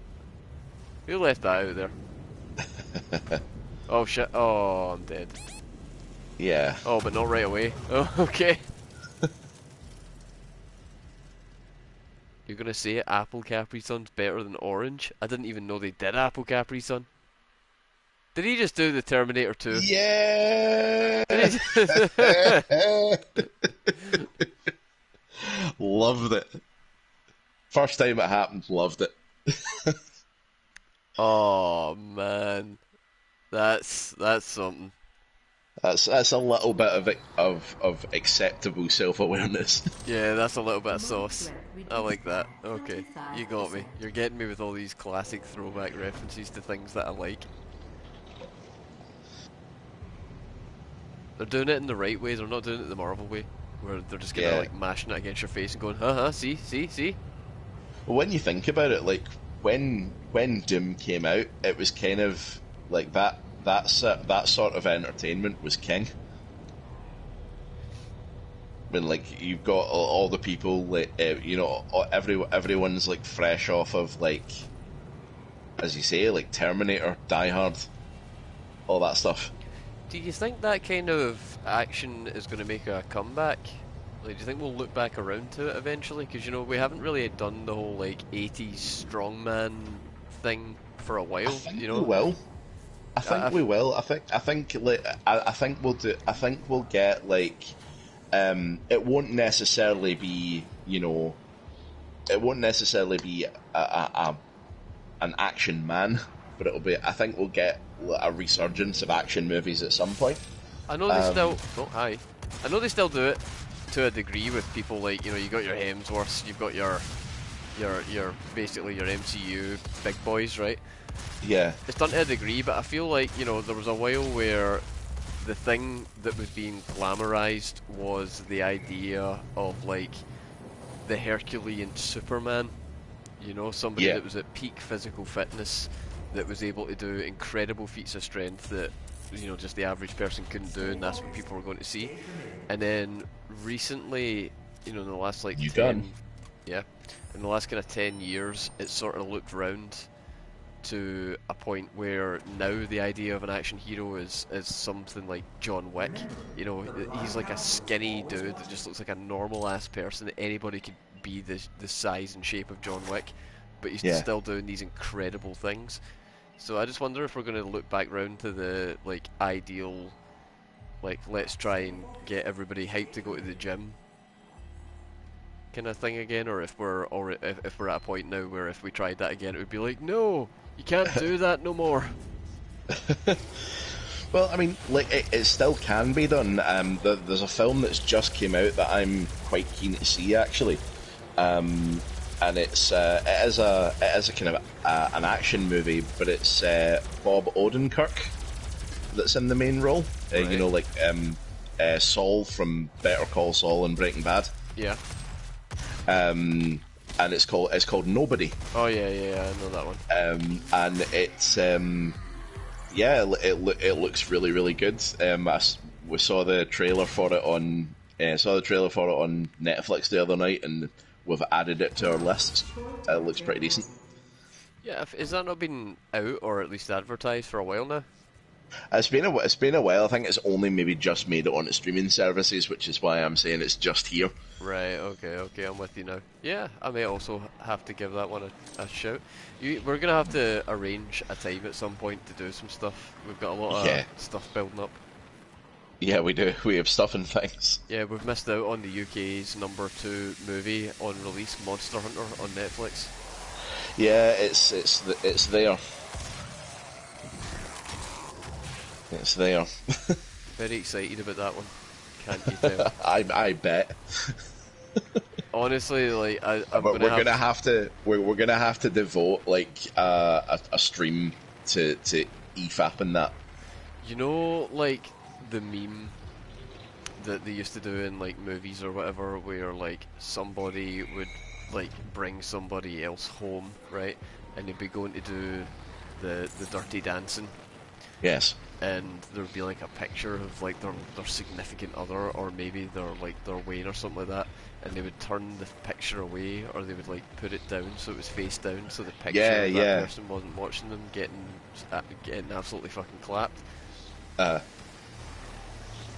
Who left that out there? Oh shit. Oh, I'm dead. Yeah. Oh, but not right away. Oh, okay. You're gonna say apple Capri Sun's better than orange? I didn't even know they did apple Capri Sun. Did he just do the Terminator 2? Yeah. Did he? Loved it. First time it happened, loved it. Oh man, that's something. That's a little bit of acceptable self-awareness. Yeah, that's a little bit of sauce. I like that. Okay, you got me. You're getting me with all these classic throwback references to things that I like. They're doing it in the right way. They're not doing it the Marvel way, where they're just kind of Yeah. like mashing it against your face and going, haha, see. Well, when you think about it, like when Doom came out, it was kind of like that sort of entertainment was king. When like you've got all the people, like everyone's like fresh off of like, as you say, like Terminator, Die Hard, all that stuff. Do you think that kind of action is going to make a comeback? Like, do you think we'll look back around to it eventually? Because, you know, we haven't really done the whole, like, 80s strongman thing for a while, I think you know? we will. I think we will. I think we'll get like, it won't necessarily be, it won't necessarily be an action man, but it'll be. I think we'll get a resurgence of action movies at some point. I know they still... Oh, hi. I know they still do it to a degree with people like, you know, you got your Hemsworths, you've got your basically your MCU big boys, right? Yeah. It's done to a degree, but I feel like, you know, there was a while where the thing that was being glamorized was the idea of, like, the Herculean Superman. You know, somebody that was at peak physical fitness, that was able to do incredible feats of strength that, you know, just the average person couldn't do, and that's what people were going to see. And then recently, you know, in the last like You 10, done. yeah, in the last kind of 10 years, it sort of looked round to a point where now the idea of an action hero is something like John Wick. You know, he's like a skinny dude that just looks like a normal ass person that anybody could be the size and shape of John Wick, but he's still doing these incredible things. So I just wonder if we're going to look back round to the like ideal, like let's try and get everybody hyped to go to the gym kind of thing again, or if we're at a point now where if we tried that again, it would be like, no, you can't do that no more. Well, I mean, like it still can be done. There's a film that's just came out that I'm quite keen to see actually, and it is a kind of an action movie, but it's Bob Odenkirk that's in the main role. Right. You know, like Saul from Better Call Saul and Breaking Bad. Yeah. And it's called Nobody. Oh yeah, I know that one. And it's it looks really really good. We saw the trailer for it on Netflix the other night, and we've added it to our list. It looks pretty decent. Yeah, is that not been out or at least advertised for a while now? It's been a while. I think it's only maybe just made it onto streaming services, which is why I'm saying it's just here. Right, okay, I'm with you now. Yeah, I may also have to give that one a shout. We're going to have to arrange a time at some point to do some stuff. We've got a lot of stuff building up. Yeah, we do. We have stuff and things. Yeah, we've missed out on the UK's number 2 movie on release, Monster Hunter, on Netflix. Yeah, it's there. It's there. Very excited about that one. Can't you tell? I bet. Honestly, like we're gonna have to devote like a stream to EFAP and that. You know, like the meme that they used to do in like movies or whatever, where like somebody would like bring somebody else home, right, and they'd be going to do the dirty dancing. Yes. and there'd be like a picture of like their significant other, or maybe their Wayne or something like that, and they would turn the picture away, or they would like put it down so it was face down, so the picture Yeah, of that yeah. person wasn't watching them, getting absolutely fucking clapped. Uh,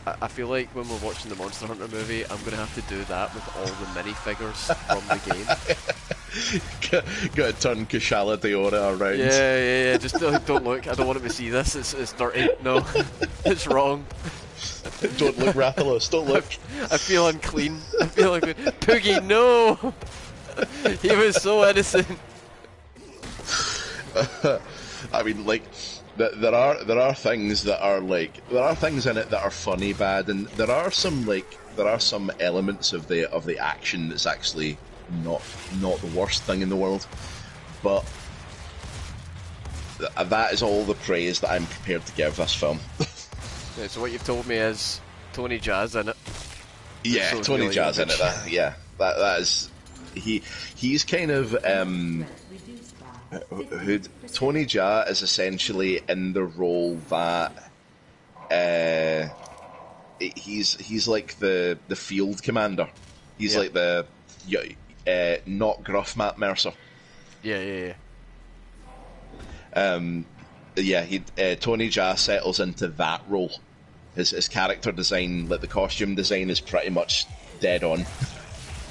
I feel like when we're watching the Monster Hunter movie, I'm gonna have to do that with all the minifigures from the game. Gotta turn Kushala Daora around. Yeah. Just don't look. I don't want him to see this. It's dirty. No, it's wrong. Don't look, Rathalos. Don't look. I feel unclean. I feel like Poogie. No, he was so innocent. I mean, like, there are things that are like, there are things in it that are funny bad, and there are some elements of the action that's actually not the worst thing in the world, but that is all the praise that I'm prepared to give this film. Yeah, so what you've told me is Tony Jazz in it. Yeah, So Tony really Jazz in good. it. That is he's kind of who Tony Jaa is essentially in the role that he's like the field commander. He's like the not gruff Matt Mercer. Yeah. Tony Jaa settles into that role. His character design, like the costume design, is pretty much dead on.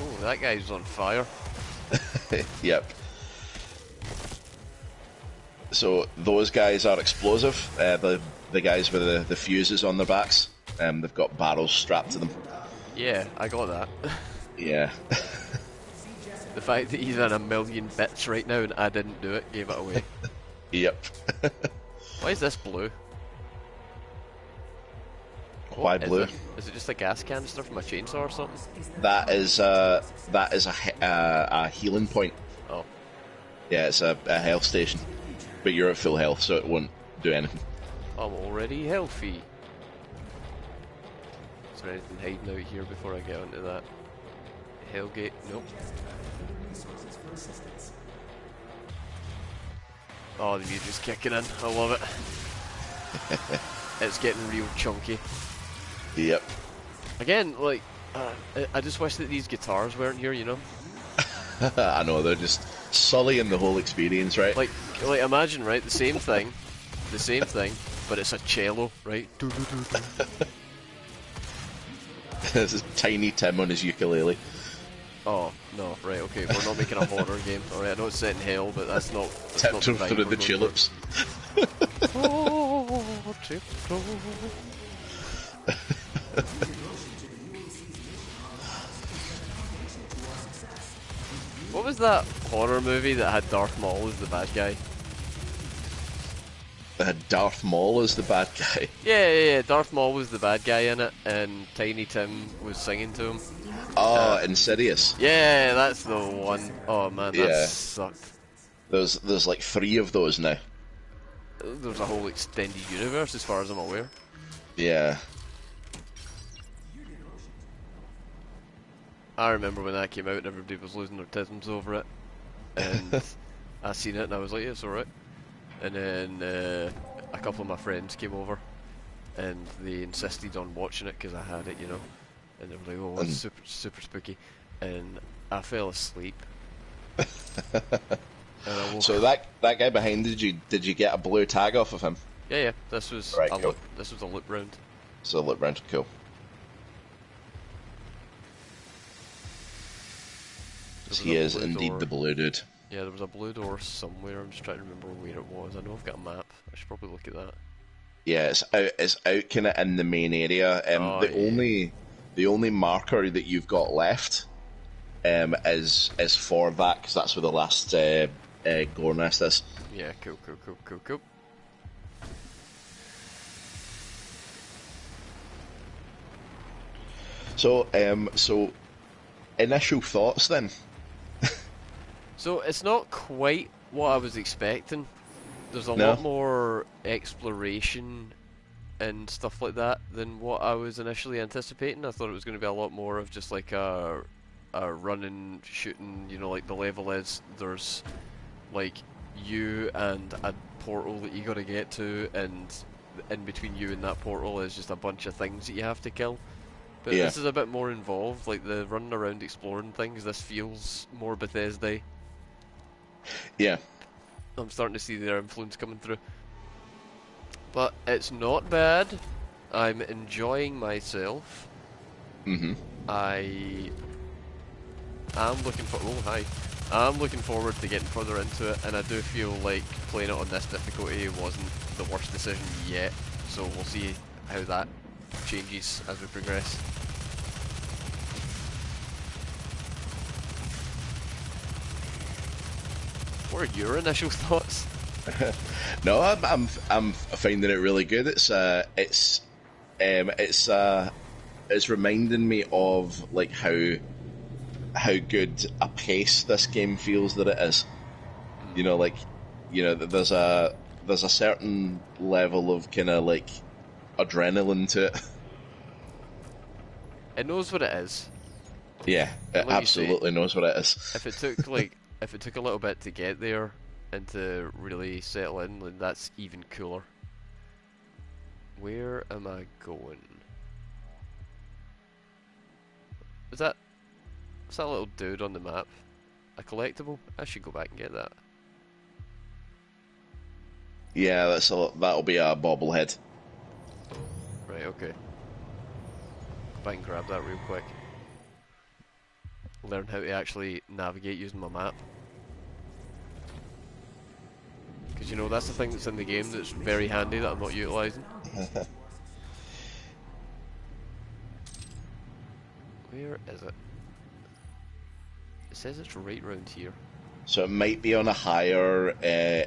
Oh, that guy's on fire. Yep. So those guys are explosive. The guys with the fuses on their backs. They've got barrels strapped to them. Yeah, I got that. Yeah. The fact that he's in a million bits right now and I didn't do it gave it away. Yep. Why is this blue? Why What blue? Is it just a gas canister from a chainsaw or something? That is a healing point. Oh. Yeah, it's a health station, but you're at full health, so it won't do anything. I'm already healthy. Is there anything hiding out here before I get onto that? Hellgate? Nope. Oh, the music's kicking in. I love it. It's getting real chunky. Yep. Again, like, I just wish that these guitars weren't here, you know? I know, they're just sullying the whole experience, right? Like imagine, right, the same thing, but it's a cello, right? This is Tiny Tim on his ukulele. Oh, no, right, okay, we're not making a horror game. Alright, I know it's set in hell, but that's not the Tiptoe vibe through we're the going tulips. for. Oh, tiptoe. What was that horror movie that had Darth Maul as the bad guy? Darth Maul is the bad guy. Yeah, Darth Maul was the bad guy in it, and Tiny Tim was singing to him. Oh, Insidious. Yeah, that's the one. Oh man, that Yeah. sucked. There's like 3 of those now. There's a whole extended universe as far as I'm aware. Yeah. I remember when that came out and everybody was losing their tisms over it. And I seen it and I was like, yeah, it's alright. And then a couple of my friends came over and they insisted on watching it because I had it, you know. And they were like, oh, it's super spooky. And I fell asleep. And I woke So that guy behind you, did you get a blue tag off of him? Yeah, this was Right, a cool. this was a loop round. So look round, cool. There He was is a blue indeed door. the blue dude. Yeah, there was a blue door somewhere. I'm just trying to remember where it was. I know I've got a map. I should probably look at that. Yeah, it's out kind of in the main area. Oh, yeah. The only marker that you've got left is for that, because that's where the last gore nest is. Yeah, cool. So initial thoughts then. So it's not quite what I was expecting. There's a No. lot more exploration and stuff like that than what I was initially anticipating. I thought it was going to be a lot more of just like a running, shooting. You know, like the level is there's like you and a portal that you got to get to, and in between you and that portal is just a bunch of things that you have to kill. But Yeah. this is a bit more involved, like the running around exploring things. This feels more Bethesda. Yeah. I'm starting to see their influence coming through. But it's not bad. I'm enjoying myself. Mm-hmm. I am looking for. Oh, hi. I'm looking forward to getting further into it, and I do feel like playing it on this difficulty wasn't the worst decision yet. So we'll see how that changes as we progress. What are your initial thoughts? No, I'm finding it really good. It's reminding me of like how good a pace this game feels that it is. You know, like, you know, there's a certain level of kind of like adrenaline to it. It knows what it is. Yeah, it Like you absolutely knows what it is. If it took a little bit to get there and to really settle in, then that's even cooler. Where am I going? Is that little dude on the map a collectible? I should go back and get that. Yeah, that'll be a bobblehead. Right, okay. Go back and grab that real quick. Learn how to actually navigate using my map. Because, you know, that's the thing that's in the game that's very handy that I'm not utilising. Where is it? It says it's right round here. So it might be on a higher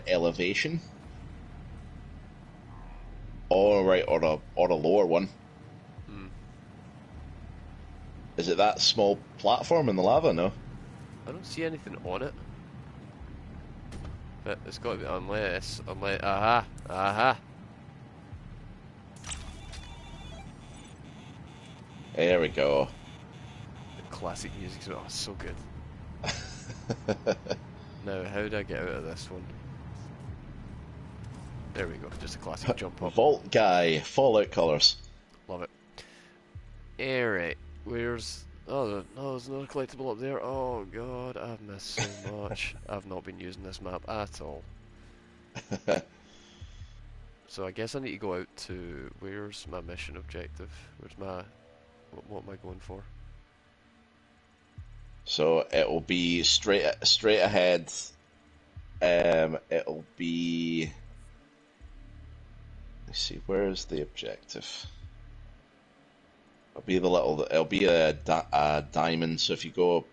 elevation, or a lower one. Is it that small platform in the lava? No. I don't see anything on it. But it's got to be unless aha. There we go. The classic music, oh, it's so good. Now, how do I get out of this one? There we go, just a classic jump up. Vault guy, Fallout colours. Love it. Alright, where's... Oh, no, there's another collectible up there. Oh god, I've missed so much. I've not been using this map at all. So I guess I need to go out to... Where's my mission objective? Where's my... What am I going for? So it'll be straight ahead. It'll be... Let's see, where's the objective? It'll be a diamond. So if you go,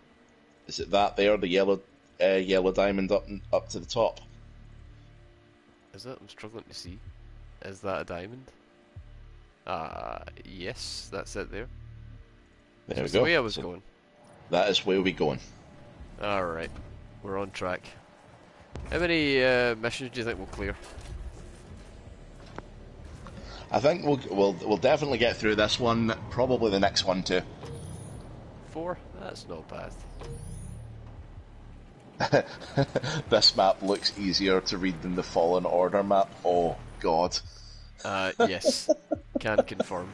is it that there, the yellow diamond up to the top? Is it? I'm struggling to see. Is that a diamond? Yes, that's it there. There we That's go. the way I was So going. that is where we're going. Alright, we're on track. How many missions do you think we'll clear? I think we'll definitely get through this one. Probably the next one too. 4? That's not bad. This map looks easier to read than the Fallen Order map. Oh God. Yes. Can confirm.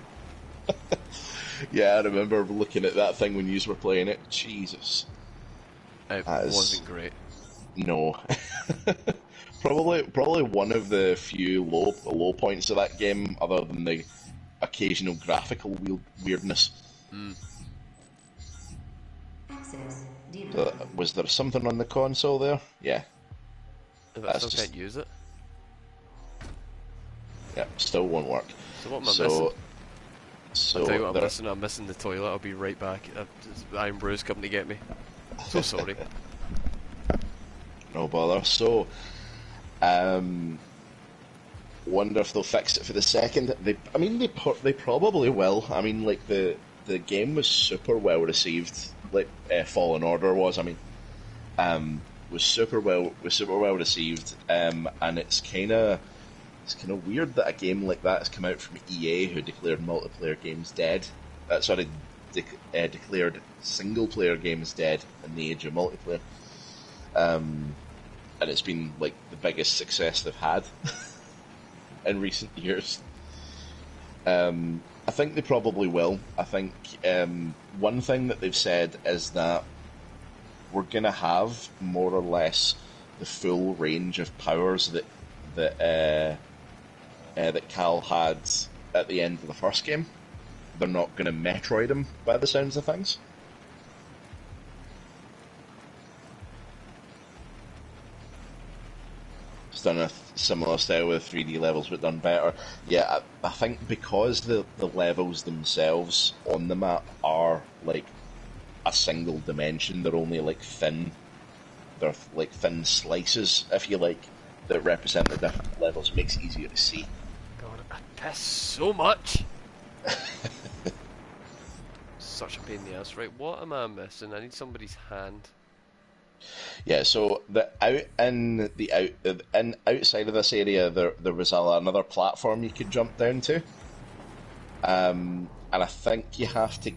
Yeah, I remember looking at that thing when you were playing it. Jesus. It wasn't great. No. Probably one of the few low points of that game, other than the occasional graphical weirdness. Access denied. Was there something on the console there? Yeah. If I That's still just- can't use it. Yeah, still won't work. So what am I missing? So I'll tell you what I'm there- missing. I'm missing the toilet. I'll be right back. Iron Brew's coming to get me. So sorry. No bother. So, wonder if they'll fix it for the second. They probably will. I mean, like the game was super well received. Like Fallen Order was. I mean, was super well received. And it's kind of weird that a game like that has come out from EA, who declared multiplayer games dead. Declared single player games dead in the age of multiplayer. And it's been like the biggest success they've had. in recent years. I think they probably will. I think one thing that they've said is that we're going to have more or less the full range of powers that Cal had at the end of the first game. They're not going to Metroid him, by the sounds of things. It's done a similar style with 3D levels, but done better. Yeah, I think because the levels themselves on the map are like a single dimension, they're only like thin. They're like thin slices, if you like, that represent the different levels. It makes it easier to see. God, I piss so much. Such a pain in the ass. Right, what am I missing? I need somebody's hand. Yeah, so outside of this area, there was another platform you could jump down to, and I think you have to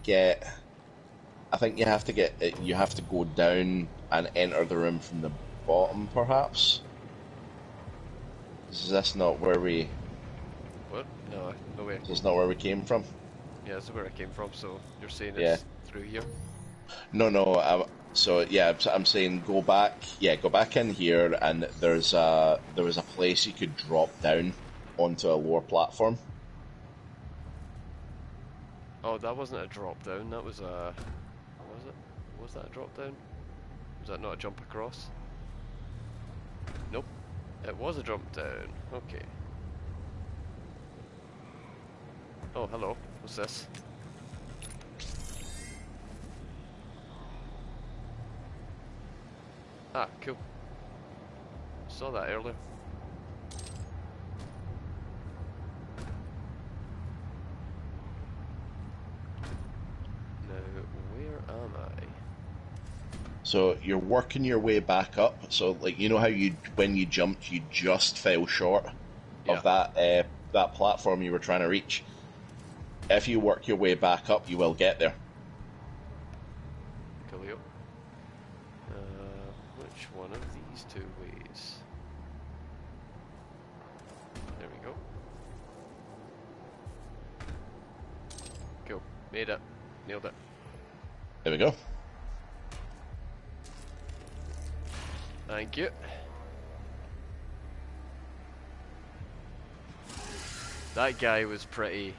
go down and enter the room from the bottom, perhaps. Is this not where we? What? No, no way. Is this not where we came from? Yeah, this is where I came from. So you're saying Yeah. it's through here? No. I'm saying go back. Yeah, go back in here, and there was a place you could drop down onto a lower platform. Oh, that wasn't a drop down. That was a. Was it? Was that a drop down? Was that not a jump across? Nope. It was a jump down. Okay. Oh, hello. What's this? Ah, cool. Saw that earlier. Now, where am I? So you're working your way back up. So like you know how when you jumped, you just fell short of that platform you were trying to reach. If you work your way back up, you will get there. Coolio. Which one of these two ways? There we go. Cool. Made it. Nailed it. There we go. Thank you. That guy was pretty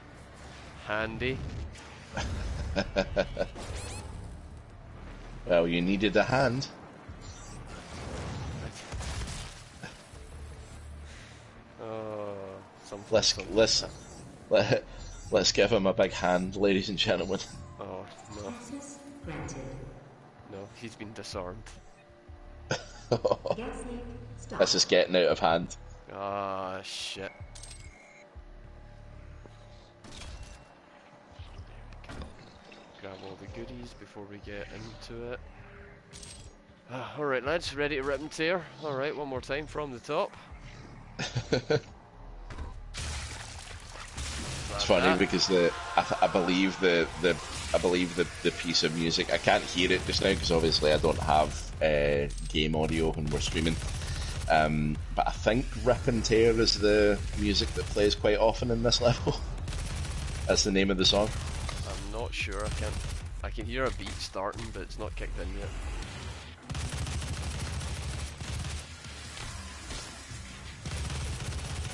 handy. Well, you needed a hand. Oh, something. Let's give him a big hand, ladies and gentlemen. Oh no, Access granted. no, he's been disarmed. Gassing stop. This is getting out of hand. Ah, shit. Grab all the goodies before we get into it. Alright lads, ready to rip and tear? Alright, one more time from the top. It's funny because I believe the piece of music, I can't hear it just now because obviously I don't have game audio when we're streaming. But I think Rip and Tear is the music that plays quite often in this level. That's the name of the song. I'm not sure, I can hear a beat starting but it's not kicked in yet.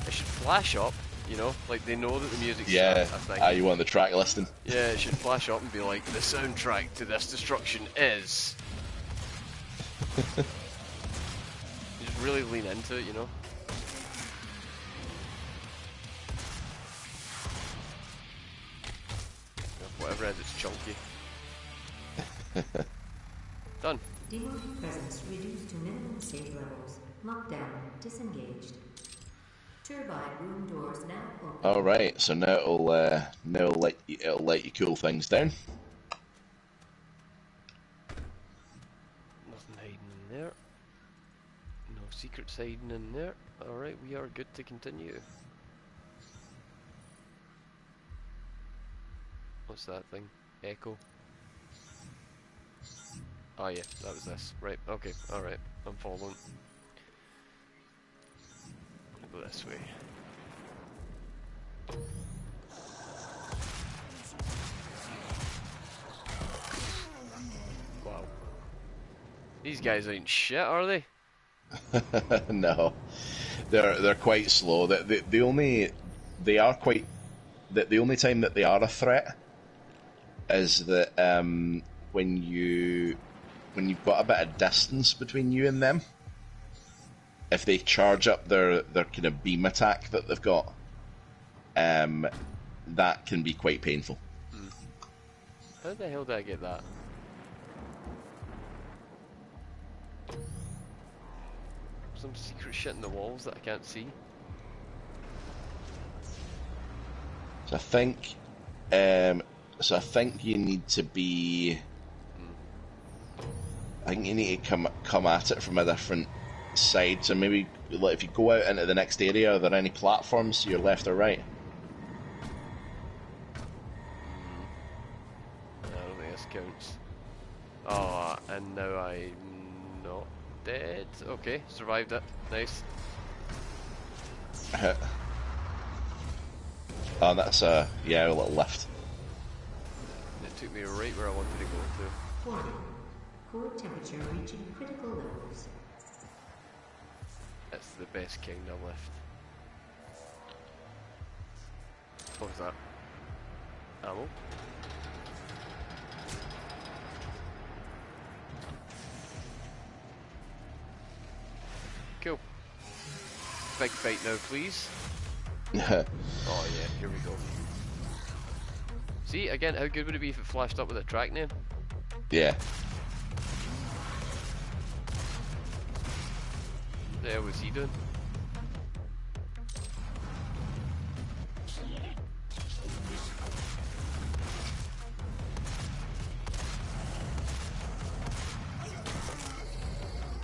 It should flash up, you know, like they know that the music's Yeah, starting, I think. you want the track listing? Yeah, it should flash up and be like, the soundtrack to this destruction is... You just really lean into it, you know? Whatever it is, it's chunky. Done. Demonic presence reduced to minimum safe levels. Lockdown disengaged. Turbine room doors now open. All right, so now it'll let you cool things down. Nothing hiding in there. No secrets hiding in there. Alright, we are good to continue. What's that thing? Echo? Oh yeah, that was this. Right, okay, alright, I'm following. I'll go this way. Wow. These guys ain't shit, are they? No, they're quite slow. The only they are quite the only time that they are a threat is that when you've got a bit of distance between you and them. If they charge up their kind of beam attack that they've got, that can be quite painful. How the hell did I get that? Some secret shit in the walls that I can't see. So I think you need to be. I think you need to come at it from a different side. So maybe like, if you go out into the next area, are there any platforms to your left or right? I don't think this counts. Oh, and now I'm not dead. Okay, survived it. Nice. Oh, that's a little lift. It took me right where I wanted to go to. Warning. Core temperature reaching critical levels. It's the best kind of lift. What was that? Ammo? Cool. Big fight now, please. Oh yeah, here we go. See, again, how good would it be if it flashed up with a track name? Yeah. What the hell was he doing?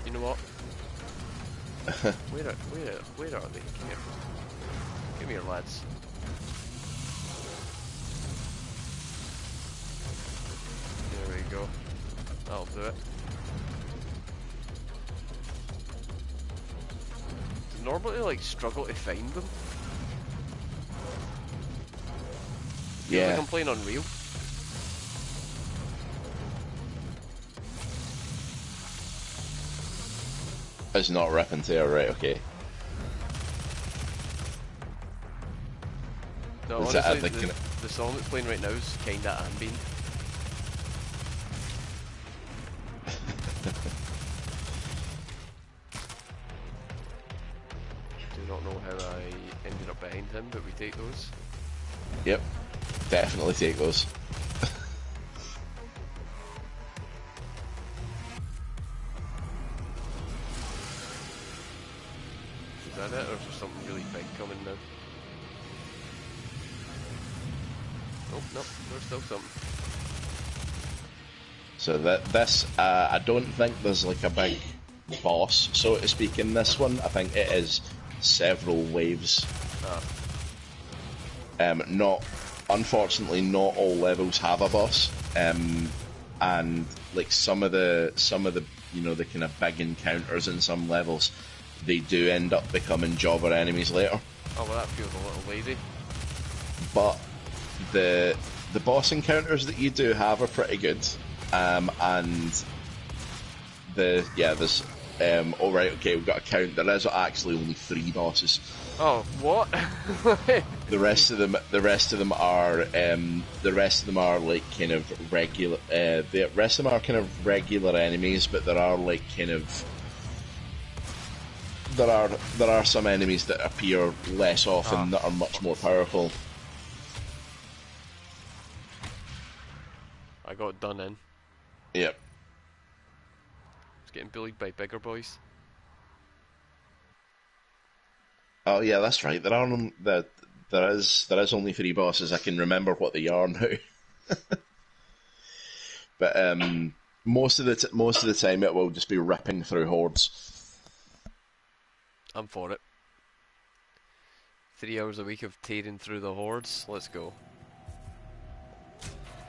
You know what? Where are they? Come here, lads. There we go. That'll do it. Normally, like, struggle to find them. Feels Yeah. like I'm playing Unreal. It's not ripping tail, right? Okay. No, Is that honestly, the song that's playing right now is kinda ambient. Do not know how I ended up behind him, but we take those. Yep. Definitely take those. Is that it, or is there something really big coming now? Oh, no, there's still something. So this, I don't think there's like a big boss, so to speak, in this one. I think it is several waves. Unfortunately, not all levels have a boss, and like some of the the kind of big encounters in some levels, they do end up becoming jobber enemies later. Oh, well, that feels a little lazy. But the boss encounters that you do have are pretty good, and there's all right, okay, we've got a count. There is actually only 3 bosses. Oh, what? The rest of them are like kind of regular. The rest of them are kind of regular enemies, but there are like kind of there are some enemies that appear less often that are much more powerful. I got done in. Yep. It's getting bullied by bigger boys. Oh yeah, that's right. There is only 3 bosses. I can remember what they are now. But most of the time it will just be ripping through hordes. I'm for it. 3 hours a week of tearing through the hordes. Let's go.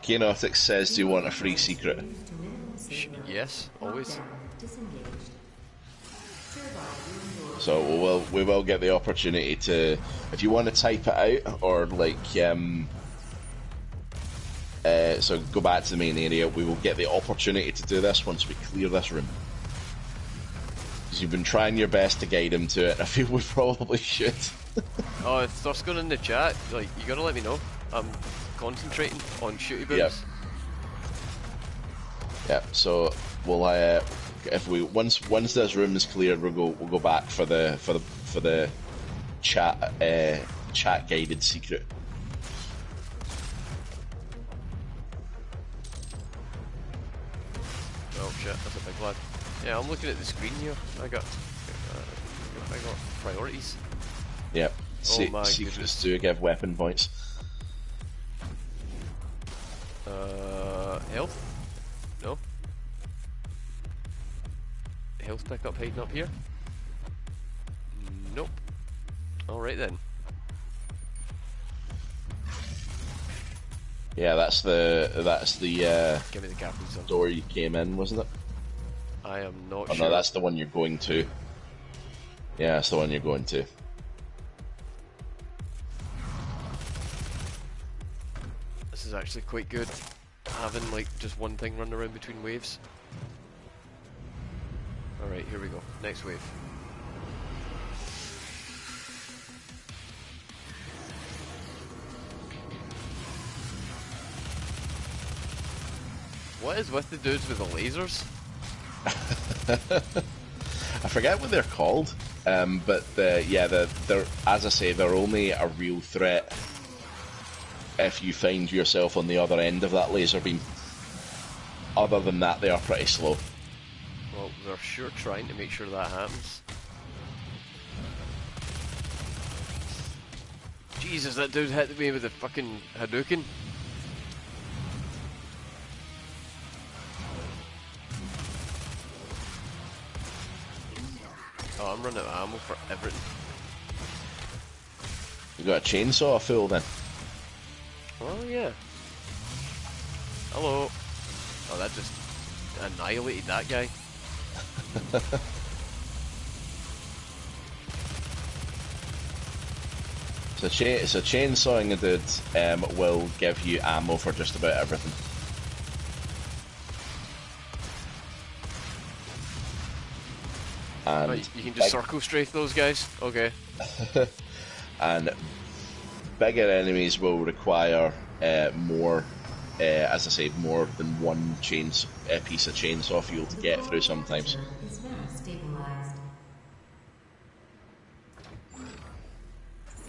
Chaotix says, "Do you want a free secret?" Yes, always. Disengaged. So we will get the opportunity to, if you want to type it out, or like, so go back to the main area. We will get the opportunity to do this once we clear this room. Because you've been trying your best to guide him to it. I feel we probably should. Oh, if stuff's going in the chat, like, you gotta let me know. I'm concentrating on shooty booms. Yep. Yeah, so we'll if we once this room is cleared, we'll go back for the chat guided secret. Oh shit, that's a big lad. Yeah, I'm looking at the screen here. I got priorities. Yep. Oh my Secrets goodness. do give weapon points. Health? No. Health pickup hiding up here? Nope. Alright then. Yeah, that's the Give me the captain's zone. door you came in, wasn't it? I am not Oh sure. no, that's the one you're going to. Yeah, that's the one you're going to. This is actually quite good, having like just one thing running around between waves. Alright, here we go. Next wave. What is with the dudes with the lasers? I forget what they're called, but they're, as I say, they're only a real threat if you find yourself on the other end of that laser beam. Other than that, they are pretty slow. Well, they're sure trying to make sure that happens. Jesus, that dude hit me with a fucking Hadouken. Oh, I'm running out of ammo for everything. You got a chainsaw full then? Oh yeah. Hello. Oh, that just annihilated that guy. So chainsawing a dude will give you ammo for just about everything. And Oh, you can just circle strafe those guys? Okay. and bigger enemies will require more, as I said, more than one piece of chainsaw fuel to get through sometimes. Is now stabilized.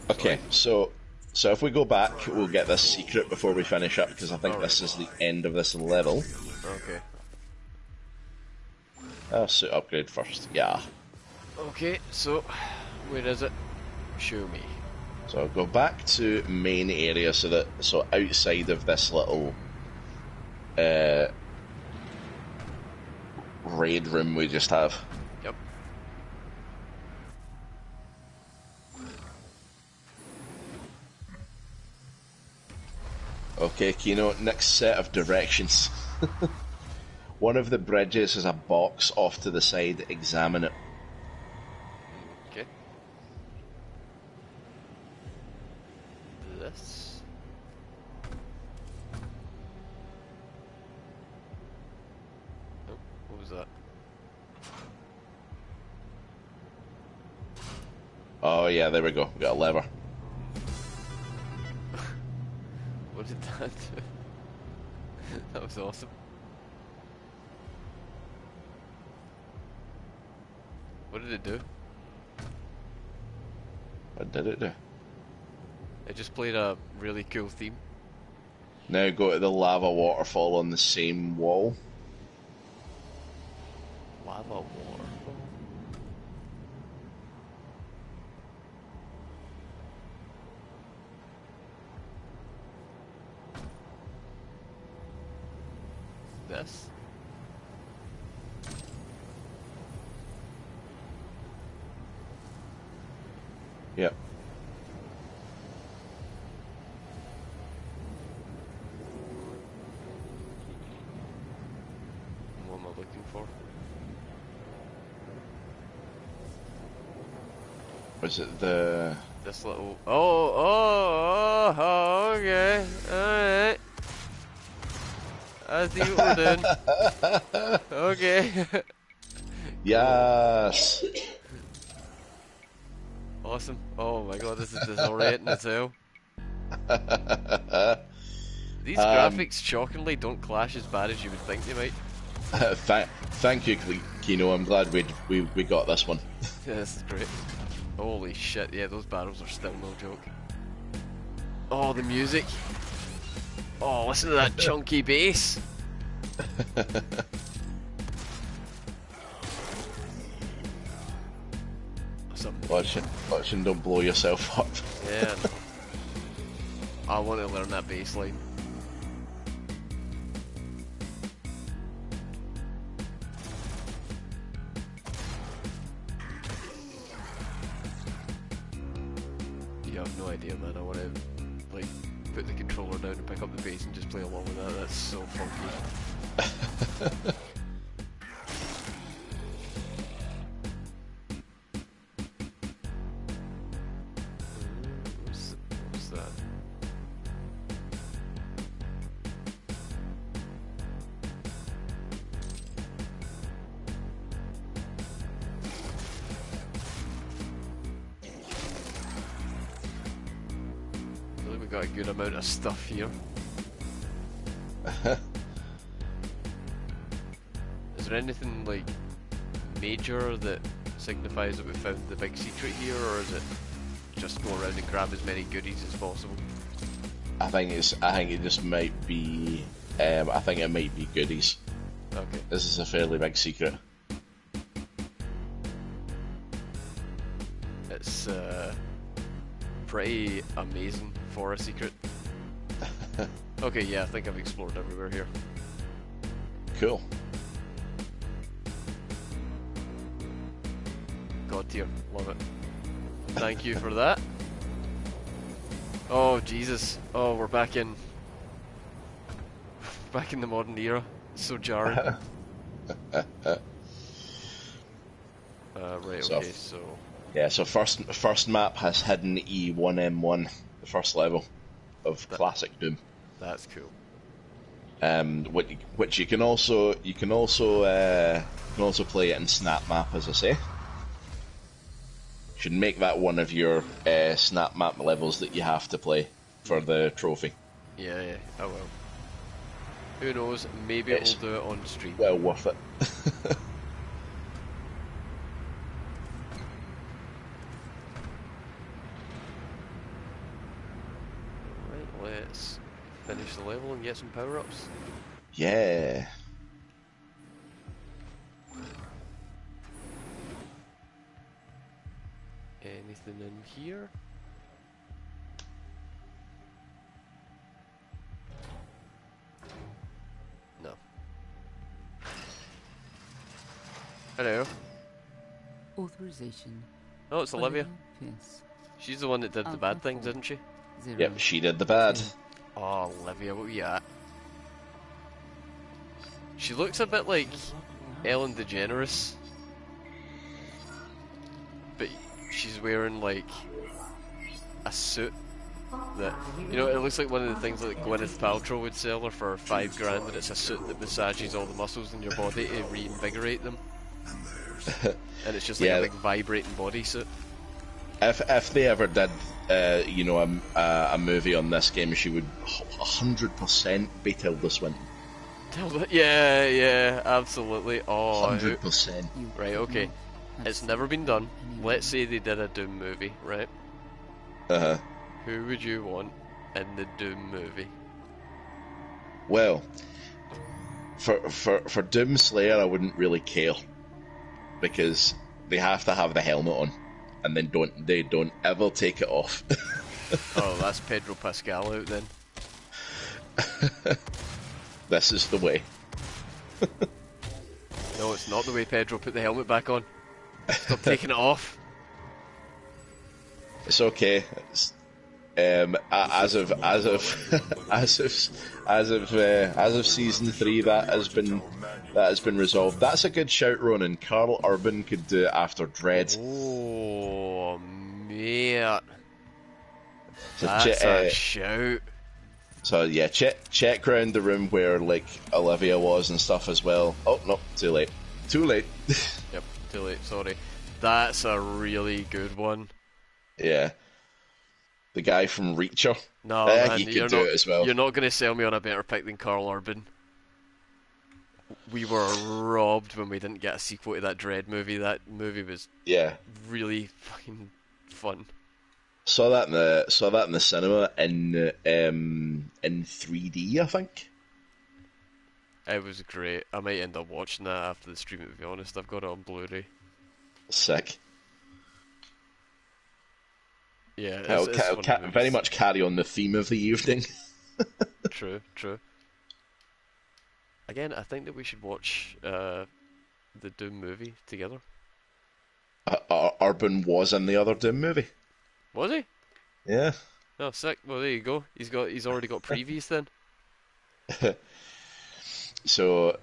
Okay, so if we go back, we'll get this secret before we finish up, because I think this is the end of this level. Okay. Suit upgrade first, yeah. Okay, so where is it? Show me. So I'll go back to main area, so outside of this little raid room we just have. Yep. Okay, Kino, next set of directions. One of the bridges has a box off to the side, examine it. Okay. This. Oh, what was that? Oh yeah, there we go, we got a lever. What did that do? That was awesome. What did it do? What did it do? It just played a really cool theme. Now go to the lava waterfall on the same wall. Lava waterfall. This? Yep. What am I looking for? Was it the... This little... Oh, okay. Alright. I see what we're doing. Okay. Yes! Awesome. Oh my god, this is disorienting as hell. These graphics shockingly don't clash as bad as you would think they might. Thank you, Kino. I'm glad we got this one. Yeah, this is great. Holy shit, yeah, those barrels are still no joke. Oh, the music. Oh, listen to that chunky bass. Watch and don't blow yourself up. Yeah. I want to learn that bass line. You have no idea, man. I want to like put the controller down and pick up the bass and just play along with that. That's so funky. What's that? I feel like we got a good amount of stuff here. Is there anything like major that signifies that we found the big secret here, or is it just go around and grab as many goodies as possible? I think it just might be. I think it might be goodies. Okay. This is a fairly big secret. It's pretty amazing for a secret. Okay, yeah, I think I've explored everywhere here. Cool. God tier, love it. Thank you for that. Oh Jesus! Oh, we're back in the modern era. It's so jarring. Right. Okay. So. Yeah. So first map has hidden E1M1, the first level of classic Doom. That's cool. Which you can also play it in Snap Map, as I say. Should make that one of your Snap Map levels that you have to play for the trophy. Yeah, I will. Who knows? Maybe we'll do it on stream. Well worth it. Right, let's finish the level and get some power-ups. Yeah. Anything in here? No. Hello. Authorization. Oh, it's Olivia. Pierce. She's the one that did the bad things, didn't she? Yep, she did the bad. Oh, Olivia, what were you at? She looks a bit like Ellen DeGeneres, but she's wearing like a suit that, you know, it looks like one of the things that Gwyneth Paltrow would sell her for $5,000, and it's a suit that massages all the muscles in your body to reinvigorate them. And it's just like a big vibrating bodysuit. If they ever did, a movie on this game, she would 100% be Tilda Swinton. Yeah, absolutely. Oh, 100%. Right, okay. It's never been done. Let's say they did a Doom movie, right? Uh-huh. Who would you want in the Doom movie? Well, for Doom Slayer, I wouldn't really care, because they have to have the helmet on, and then they don't ever take it off. Oh, that's Pedro Pascal out then. This is the way. No, it's not the way, Pedro. Put the helmet back on. Stop taking it off. It's okay. It's, as of season 3, that has been resolved. That's a good shout, Ronan. Carl Urban could do it after Dread. Oh Yeah. So That's a shout. So yeah, check around the room where like Olivia was and stuff as well. Oh no, too late. Too late. Yep, too late, sorry. That's a really good one. Yeah. The guy from Reacher. No, man, he could do it as well. You're not going to sell me on a better pick than Carl Urban. We were robbed when we didn't get a sequel to that Dread movie. That movie was really fucking fun. Saw that in the cinema in 3D, I think. It was great. I might end up watching that after the stream, to be honest. I've got it on Blu-ray. Sick. Yeah, I'll very much carry on the theme of the evening. True. Again, I think that we should watch the Doom movie together. Urban was in the other Doom movie. Was he? Yeah. Oh, sick. Well, there you go. He's already got previews then. So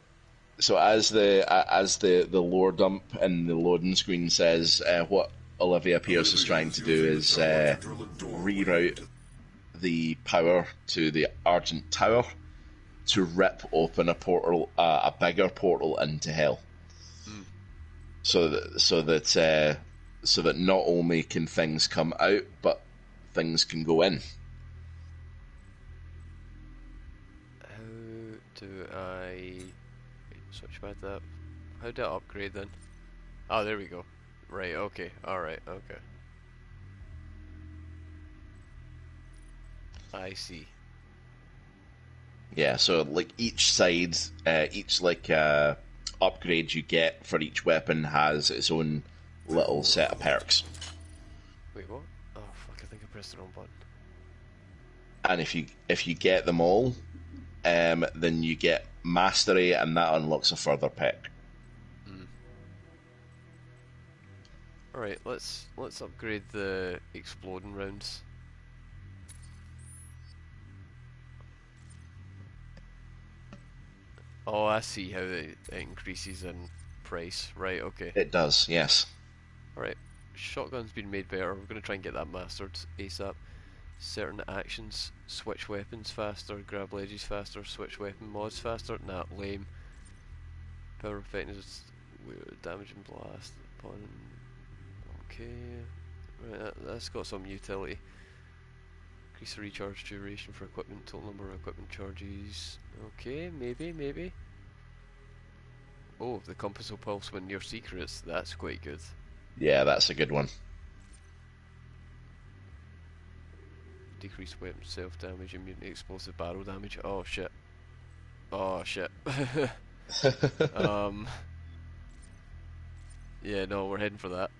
as the lore dump in the loading screen says, what Olivia Pierce is trying to do is reroute the power to the Argent Tower to rip open a portal, a bigger portal into Hell. So that not only can things come out, but things can go in. How do I switch back to that? How do I upgrade then? Oh, there we go. Right, okay, alright, okay. I see. Yeah, so like each side, each upgrade you get for each weapon has its own little set of perks. Wait, what? Oh fuck, I think I pressed the wrong button. And if you get them all, then you get mastery, and that unlocks a further perk. Alright, let's upgrade the exploding rounds. Oh, I see how it increases in price. Right, okay. It does, yes. Alright, shotgun's been made better. We're going to try and get that mastered ASAP. Certain actions, switch weapons faster, grab ledges faster, switch weapon mods faster. Nah, lame. Power effectiveness, damage and blast upon. Okay, right, that's got some utility. Increase the recharge duration for equipment, total number of equipment charges. Okay, maybe. Oh, the compass will pulse when near secrets. That's quite good. Yeah, that's a good one. Decrease weapon self-damage, immunity, explosive barrel damage. Oh shit. Yeah, no, we're heading for that.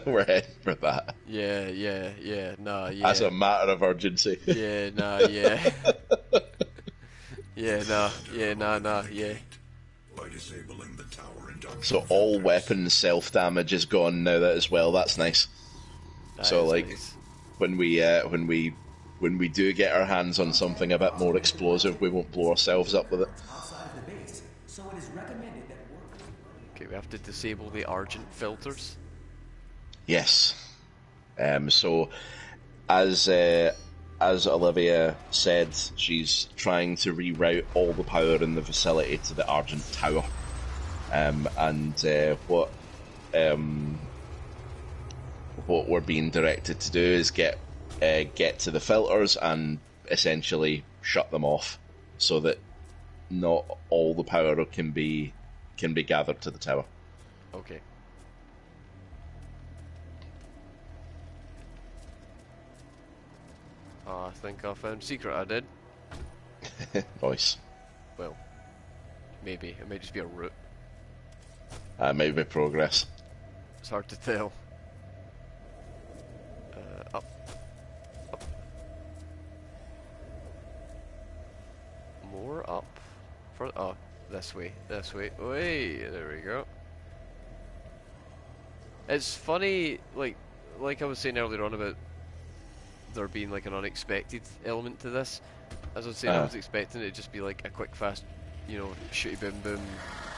We're heading for that. Yeah, nah, yeah. As a matter of urgency. Yeah, nah, yeah. Nah, yeah. By disabling the tower induction. So all weapon self-damage is gone now that as well. That's nice. So like nice. when we do get our hands on something a bit more explosive, we won't blow ourselves up with it. Outside of the base, so it is recommended that workers. Okay, we have to disable the Argent filters. Yes. So as Olivia said, she's trying to reroute all the power in the facility to the Argent Tower. What we're being directed to do is get to the filters and essentially shut them off, so that not all the power can be gathered to the tower. Okay. I think I found secret. I did. Nice. Well, maybe it may just be a route. Maybe progress. It's hard to tell. Up. More up. This way. Wait, there we go. It's funny, like I was saying earlier on about there being like an unexpected element to this. As I was saying, I was expecting it to just be like a quick, fast, shooty boom boom,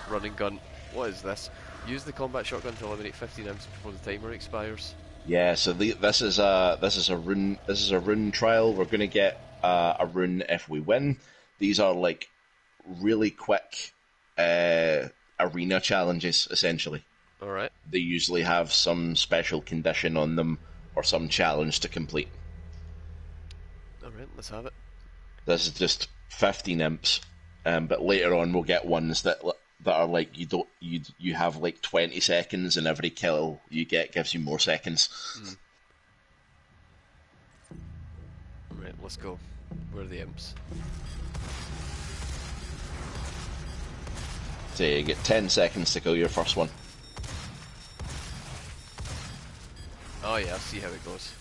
running gun. What is this? Use the combat shotgun to eliminate 15 imps before the timer expires. Yeah, so this is a rune trial. We're going to get a rune if we win. These are like really quick arena challenges, essentially. All right. They usually have some special condition on them or some challenge to complete. All right, let's have it. This is just 15 imps, but later on we'll get ones that are like you have like 20 seconds, and every kill you get gives you more seconds. Right, let's go. Where are the imps? So you get 10 seconds to kill your first one. Oh yeah, I'll see how it goes.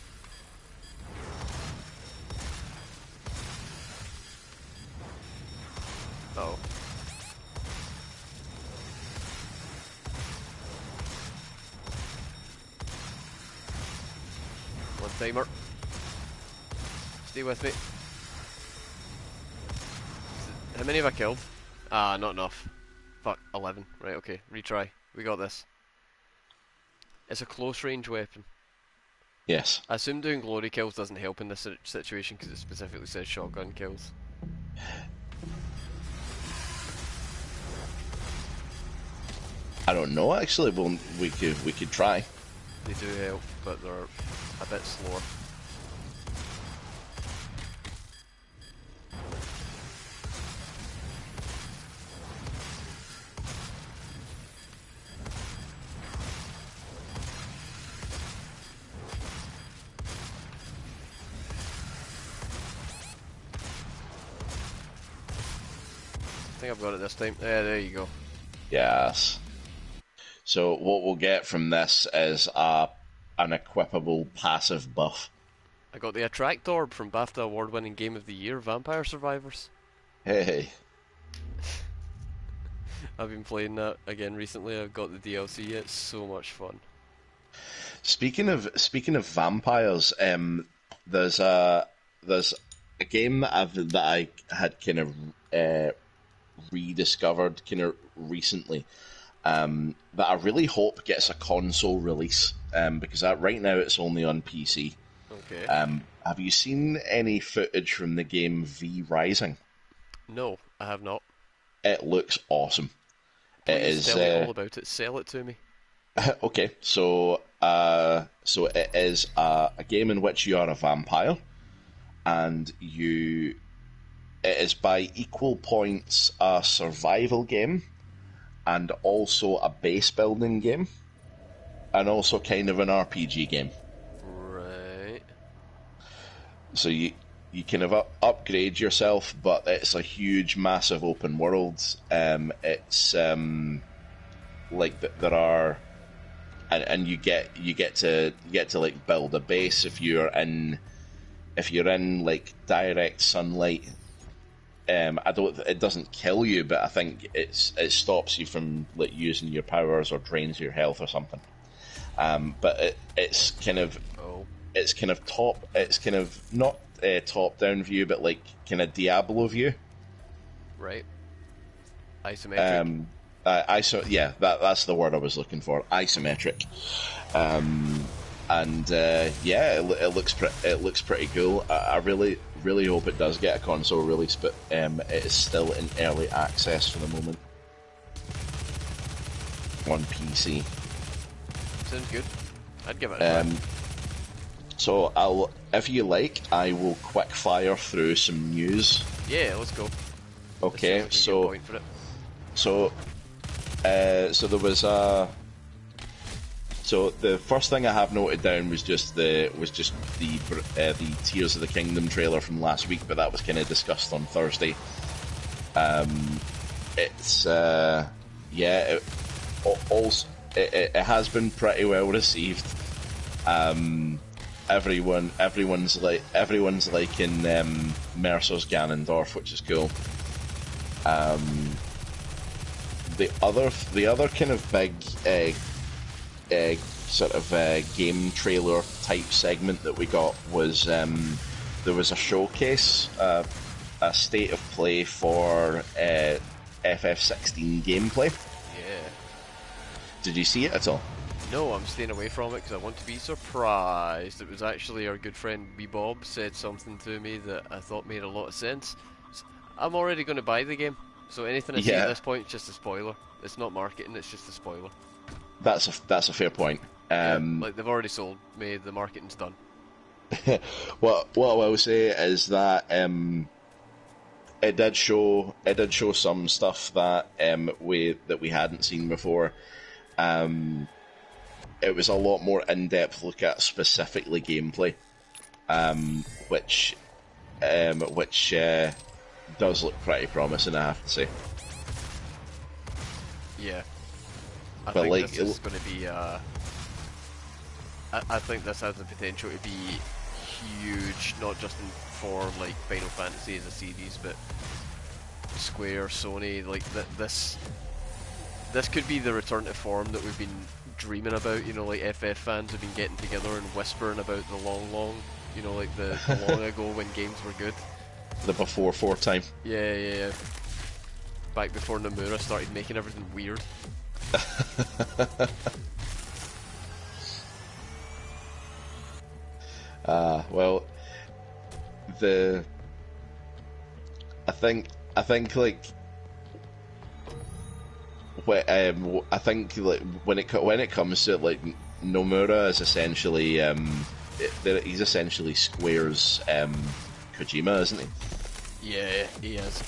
Uh oh. One timer. Stay with me. How many have I killed? Ah, not enough. Fuck, 11. Right, okay, retry. We got this. It's a close range weapon. Yes. I assume doing glory kills doesn't help in this situation because it specifically says shotgun kills. I don't know actually. We could try. They do help, but they're a bit slower. I think I've got it this time. Yeah, there you go. Yes. So what we'll get from this is an equipable passive buff. I got the Attract Orb from BAFTA award-winning Game of the Year, Vampire Survivors. Hey. I've been playing that again recently. I've got the DLC. It's so much fun. Speaking of vampires, there's a game that I had kind of rediscovered kind of recently, that I really hope gets a console release, because right now it's only on PC. Okay. Have you seen any footage from the game V Rising? No, I have not. It looks awesome. Please tell me all about it. Sell it to me. Okay, so it is a game in which you are a vampire, and it is by equal points a survival game, and also a base building game, and also kind of an RPG game. Right. So you kind of upgrade yourself, but it's a huge, massive open world. It's like there are, and you get to like build a base if you're in like direct sunlight. It doesn't kill you, but I think it stops you from like using your powers or drains your health or something. But it's kind of not top down view, but like kind of Diablo view. Right. Isometric. That's the word I was looking for. Isometric. It looks pretty cool. I really hope it does get a console release, but it is still in early access for the moment on PC. Sounds good. I'd give it a try. So if you like, I will quick fire through some news. Yeah, let's go. Okay, Let's see if we can get a point for it. So there was So the first thing I have noted down was just the Tears of the Kingdom trailer from last week, but that was kind of discussed on Thursday. It has been pretty well received. Everyone's liking Mercer's Ganondorf, which is cool. The other kind of big game trailer type segment that we got was there was a showcase, a state of play for FF16 gameplay. Yeah. Did you see it at all? No, I'm staying away from it because I want to be surprised. It was actually our good friend Wee Bob said something to me that I thought made a lot of sense. I'm already going to buy the game, so anything I see at Yeah. this point is just a spoiler. It's not marketing, it's just a spoiler. That's a fair point. Yeah, like they've already sold me, the marketing's done. What I will say is that it did show some stuff that we hadn't seen before. It was a lot more in-depth look at specifically gameplay, which does look pretty promising, I have to say. Yeah. I But think like, this is going to be, I think this has the potential to be huge, not just for like Final Fantasy as a series, but Square, Sony, like this could be the return to form that we've been dreaming about, you know, like FF fans have been getting together and whispering about the long, you know, like the long ago when games were good. the before 4 time. Yeah. Back before Nomura started making everything weird. Well, I think like I think like when it comes to like Nomura is essentially he's essentially Square's Kojima, isn't he? Yeah, he is.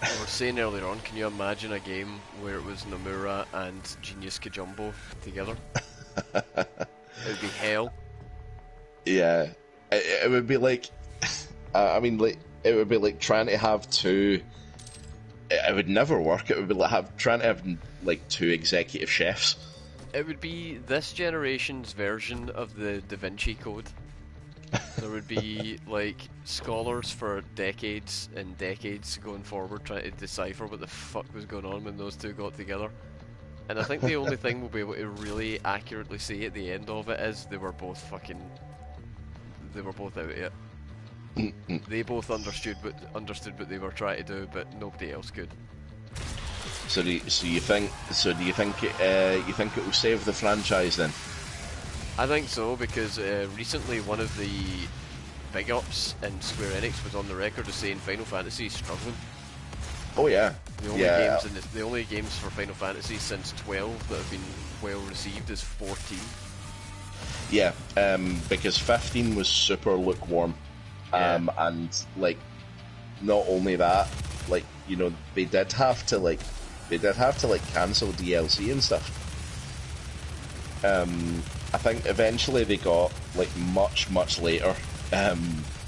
We were saying earlier on, can you imagine a game where it was Nomura and Genius Kajumbo together? It would be hell. Yeah, it would be like, I mean, like it would be like trying to have two. It would never work. It would be like trying to have like two executive chefs. It would be this generation's version of the Da Vinci Code. There would be like scholars for decades and decades going forward trying to decipher what the fuck was going on when those two got together. And I think the only thing we'll be able to really accurately say at the end of it is they were both out of it. They both understood what they were trying to do, but nobody else could. Do you think it will save the franchise then? I think so, because recently one of the big ups in Square Enix was on the record as saying Final Fantasy is struggling. Oh yeah, The only games for Final Fantasy since 12 that have been well received is 14. Yeah, because 15 was super lukewarm, and like not only that, like you know they did have to cancel DLC and stuff. I think eventually they got like much later,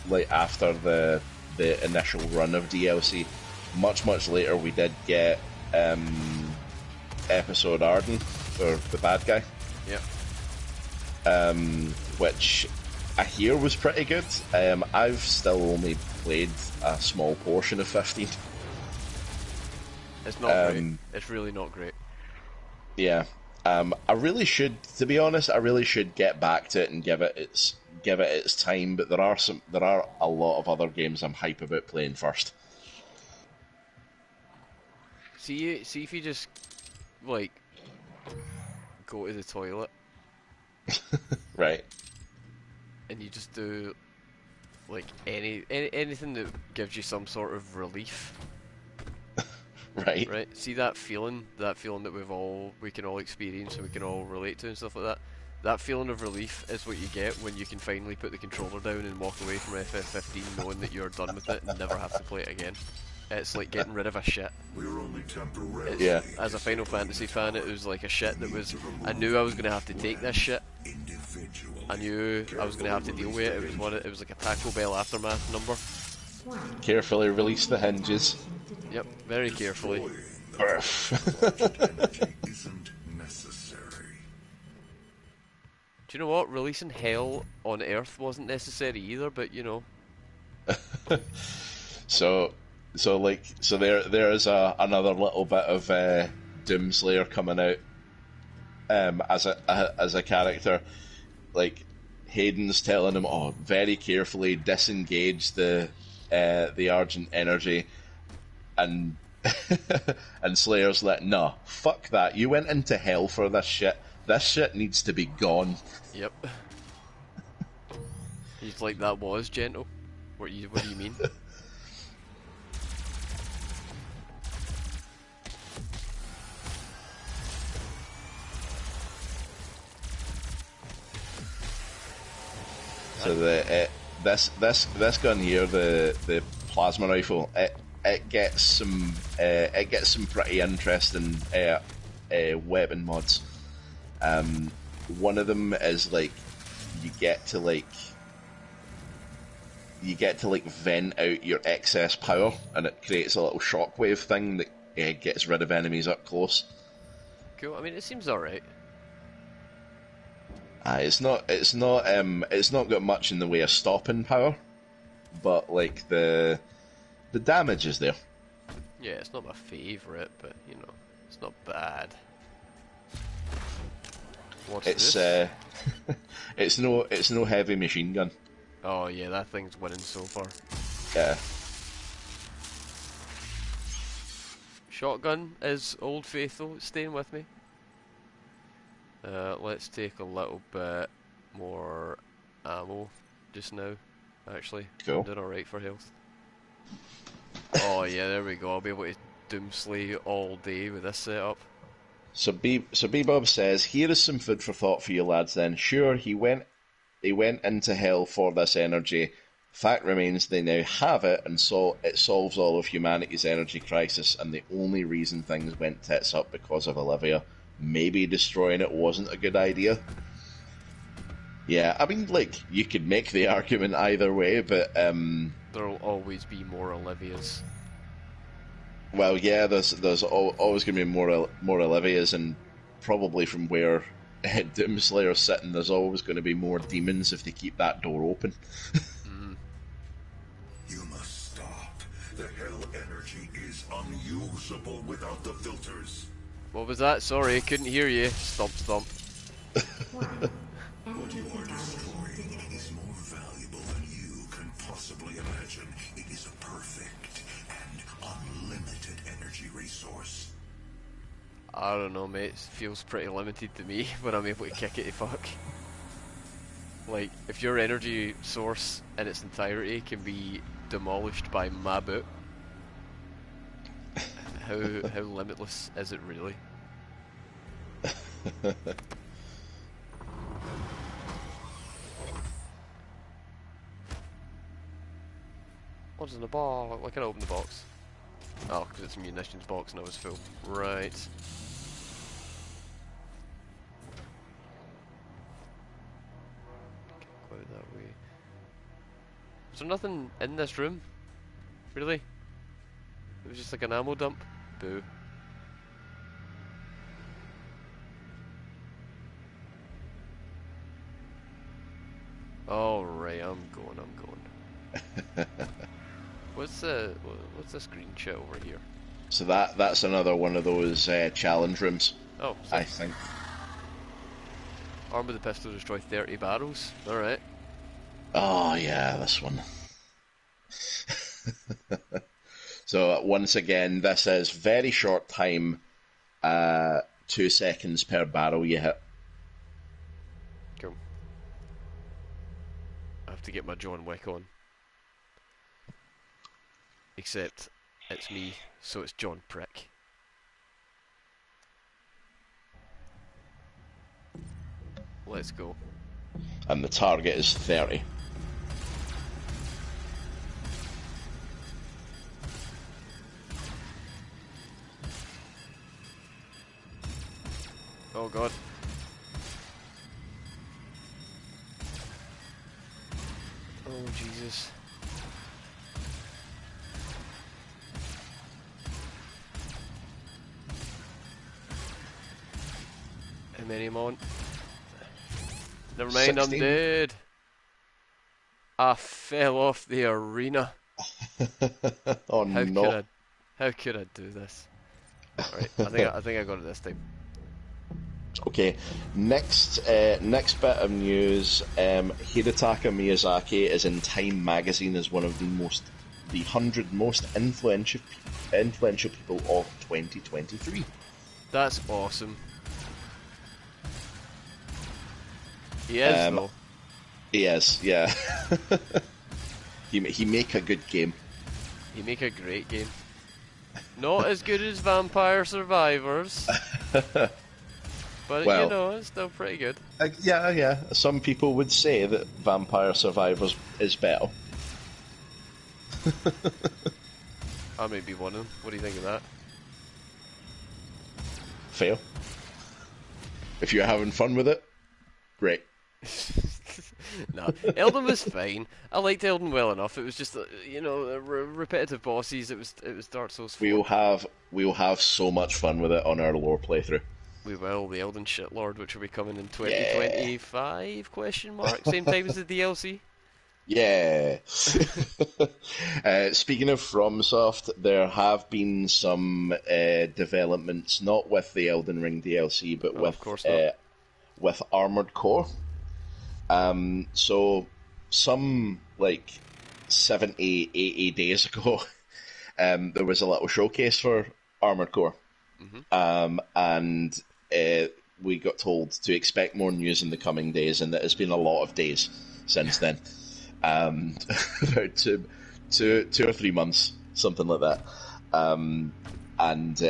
like after the initial run of DLC, much later we did get episode Arden for the bad guy. Yeah. Which I hear was pretty good. I've still only played a small portion of 15. It's not great. It's really not great. Yeah. I really should, to be honest, get back to it and give it its time. But there are a lot of other games I'm hype about playing first. See if you just like go to the toilet, Right. and you just do like anything that gives you some sort of relief. Right. Right? See that feeling that we can all experience and we can all relate to and stuff like that. That feeling of relief is what you get when you can finally put the controller down and walk away from FF15 knowing that you're done with it and never have to play it again. It's like getting rid of a shit. We're only temporarily. Yeah. As a Final Fantasy fan, it was like a shit that was... I knew I was going to have to take this shit. I knew I was going to have to deal with it. It was like a Taco Bell Aftermath number. Carefully release the hinges. Yep, very carefully. Isn't necessary. Do you know what? Releasing hell on Earth wasn't necessary either, but you know. So there is another little bit of Doomslayer coming out as a character. Like Hayden's telling him, "Oh, very carefully disengage the Argent energy," and and Slayer's like, "No, fuck that. You went into hell for this shit. This shit needs to be gone. Yep. He's like, that was gentle. What do you mean? So this gun here, the plasma rifle, it gets some pretty interesting weapon mods. One of them is like you get to vent out your excess power, and it creates a little shockwave thing that gets rid of enemies up close. Cool. I mean, it seems alright. It's not got much in the way of stopping power, but like the damage is there. Yeah, it's not my favourite, but you know, it's not bad. What's this? It's no heavy machine gun. Oh yeah, that thing's winning so far. Yeah. Shotgun is Old Faithful, it's staying with me. Let's take a little bit more ammo just now, actually. Cool. I'm doing alright for health. Oh yeah, there we go, I'll be able to doomslay all day with this setup. So Bebop says, here is some food for thought for you lads then. Sure, he went into hell for this energy. Fact remains they now have it, and so it solves all of humanity's energy crisis, and the only reason things went tits up because of Olivia. Maybe destroying it wasn't a good idea. Yeah, I mean, like, you could make the argument either way, but there'll always be more Olivias. Well, yeah, there's always going to be more Olivias, and probably from where Doomslayer's sitting, there's always going to be more demons if they keep that door open. You must stop. The hell energy is unusable without the filters. What was that? Sorry, couldn't hear you. Stomp, stomp. What you are destroying is more valuable than you can possibly imagine. It is a perfect and unlimited energy resource. I don't know, mate. It feels pretty limited to me when I'm able to kick it to fuck. Like, if your energy source in its entirety can be demolished by my boot, how limitless is it really? What's in the box? Why can't I open the box? Oh, because it's a munitions box and I was full. Right. Can't go out that way. Is there nothing in this room? Really? It was just like an ammo dump? Boo. Alright, I'm going. What's this green shit over here? So that's another one of those challenge rooms. Oh, I think. Arm with the pistol destroy 30 barrels. Alright. Oh yeah, this one. So once again, this is very short time, 2 seconds per barrel you hit. Cool. I have to get my John Wick on. Except it's me, so it's John Prick. Let's go. And the target is 30. Oh god. Oh Jesus. How many am I on? Never mind, 16. I'm dead. I fell off the arena. Oh no. How could I do this? Alright, I think I got it this time. Okay, next bit of news. Hidetaka Miyazaki is in Time magazine as one of the 100 most influential people of 2023. That's awesome. He is Um, though. he is, yeah. He make a good game. He make a great game. Not as good as Vampire Survivors, but you Well, know, it's still pretty good. yeah. Some people would say that Vampire Survivors is better. I may be one of them. What do you think of that? Fair. If you're having fun with it, great. Nah, Elden was fine. I liked Elden well enough. It was just, you know, repetitive bosses. It was Dark Souls 4. We'll have so much fun with it on our lore playthrough. We will, the Elden Shitlord, which will be coming in Yeah. 2025, question mark, same time as the DLC. Yeah. Speaking of FromSoft, there have been some developments, not with the Elden Ring DLC, but Oh, of course not. with Armored Core. So some like 70, 80 days ago, there was a little showcase for Armored Core, and we got told to expect more news in the coming days, and it has been a lot of days since then. About two or 3 months, something like that, and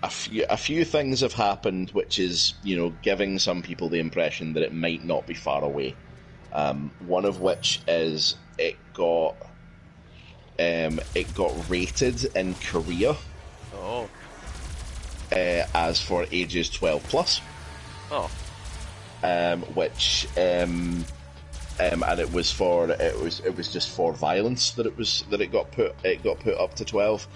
a few things have happened, which is, you know, giving some people the impression that it might not be far away. One of which is it got rated in Korea Oh. as for ages 12 plus, Oh. which and it was just for violence that it got put up to 12.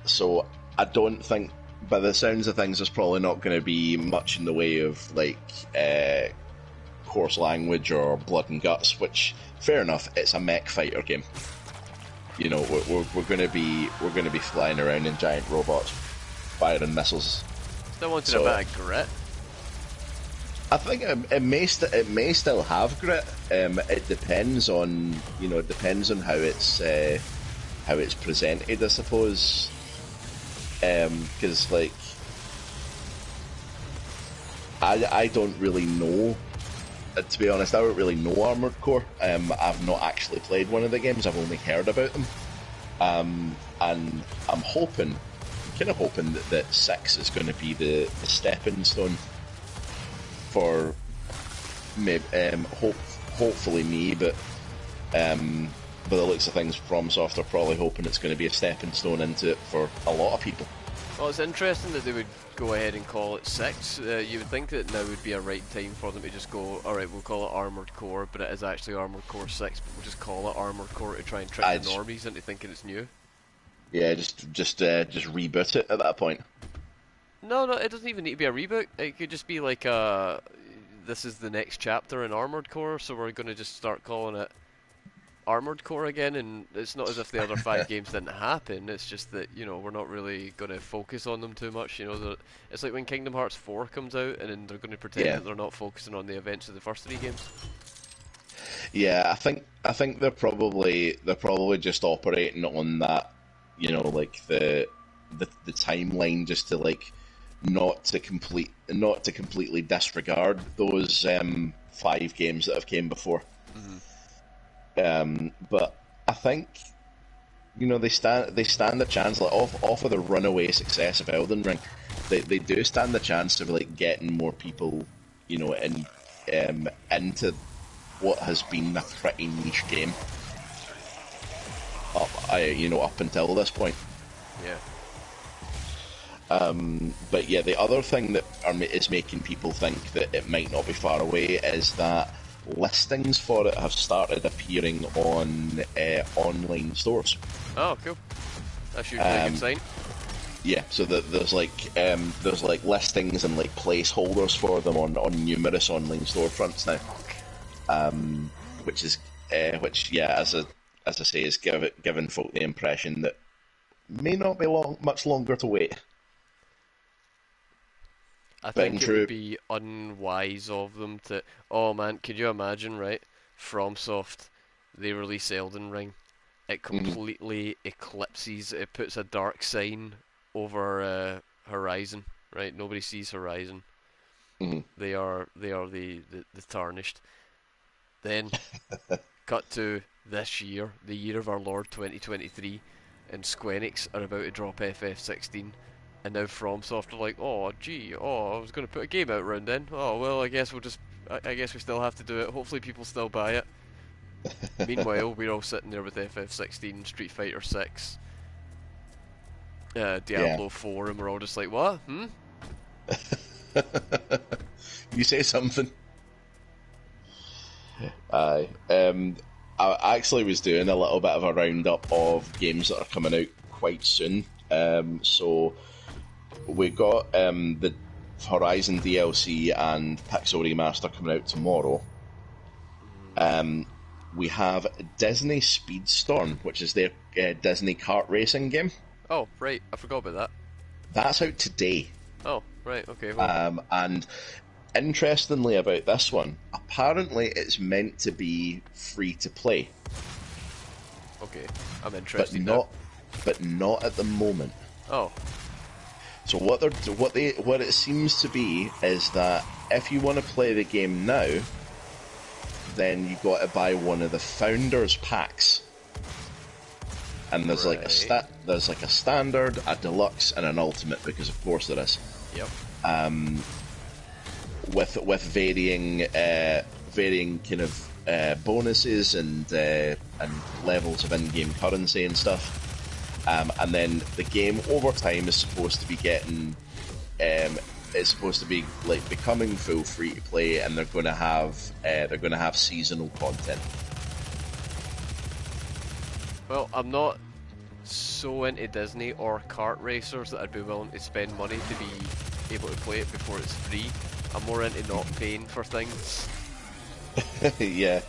So I don't think, by the sounds of things, there's probably not going to be much in the way of like coarse language or blood and guts. Which, fair enough, it's a mech fighter game. You know, we're going to be flying around in giant robots, firing missiles. Still wanted a bit of grit. I think it may still have grit. It depends on how it's presented, I suppose. Because like I don't really know. To be honest, I don't really know Armored Core. I've not actually played one of the games. I've only heard about them. And I'm hoping that 6 is going to be the stepping stone for maybe hopefully me, but by the looks of things, FromSoft are probably hoping it's going to be a stepping stone into it for a lot of people. Well, it's interesting that they would go ahead and call it 6. You would think that now would be a right time for them to just go, alright, we'll call it Armored Core, but it is actually Armored Core 6, but we'll just call it Armored Core to try and trick the normies into thinking it's new. Yeah, just reboot it at that point. No, it doesn't even need to be a reboot. It could just be like this is the next chapter in Armored Core, so we're going to just start calling it Armored Core again, and it's not as if the other 5 games didn't happen, it's just that, you know, we're not really going to focus on them too much, you know. It's like when Kingdom Hearts 4 comes out, and then they're going to pretend that they're not focusing on the events of the first 3 games. Yeah, I think they're probably just operating on that, you know, like the timeline, just to like not to completely disregard those 5 games that have came before. But I think, you know, they stand a chance, like off of the runaway success of Elden Ring, they do stand a chance of like getting more people, you know, into what has been a pretty niche game up until this point. Yeah. But yeah, the other thing that is making people think that it might not be far away is that listings for it have started appearing on online stores. Oh, cool. That's usually a good sign. Yeah, so there's like listings and like placeholders for them on numerous online storefronts now, which as I say, is giving folk the impression that may not be much longer to wait. I think it would be unwise of them to... Oh man, could you imagine, right? FromSoft, they release Elden Ring. It completely eclipses, it puts a dark sign over Horizon, right? Nobody sees Horizon. They are the tarnished. Then cut to this year, the year of our Lord 2023, and Squenix are about to drop FF16, and now FromSoft are like, oh gee, I was going to put a game out around then. Oh well, I guess I guess we still have to do it. Hopefully people still buy it. Meanwhile, we're all sitting there with FF16, Street Fighter 6, Diablo 4, and we're all just like, what? You say something. Aye. I actually was doing a little bit of a roundup of games that are coming out quite soon. So we got the Horizon DLC and Pixel Remaster coming out tomorrow. We have Disney Speedstorm, which is their Disney kart racing game. Oh, right, I forgot about that. That's out today. Oh, right, okay. Well. And interestingly about this one, apparently it's meant to be free to play. Okay, I'm interested now. But not at the moment. Oh. So what it seems to be is that if you want to play the game now, then you got to buy one of the Founders packs. And there's like a standard, a deluxe, and an ultimate, because of course there is. Yep. With varying kind of bonuses and levels of in-game currency and stuff. And then the game over time is supposed to be getting, it's supposed to be like becoming full free to play, and they're going to have seasonal content. Well, I'm not so into Disney or kart racers that I'd be willing to spend money to be able to play it before it's free. I'm more into not paying for things. Yeah.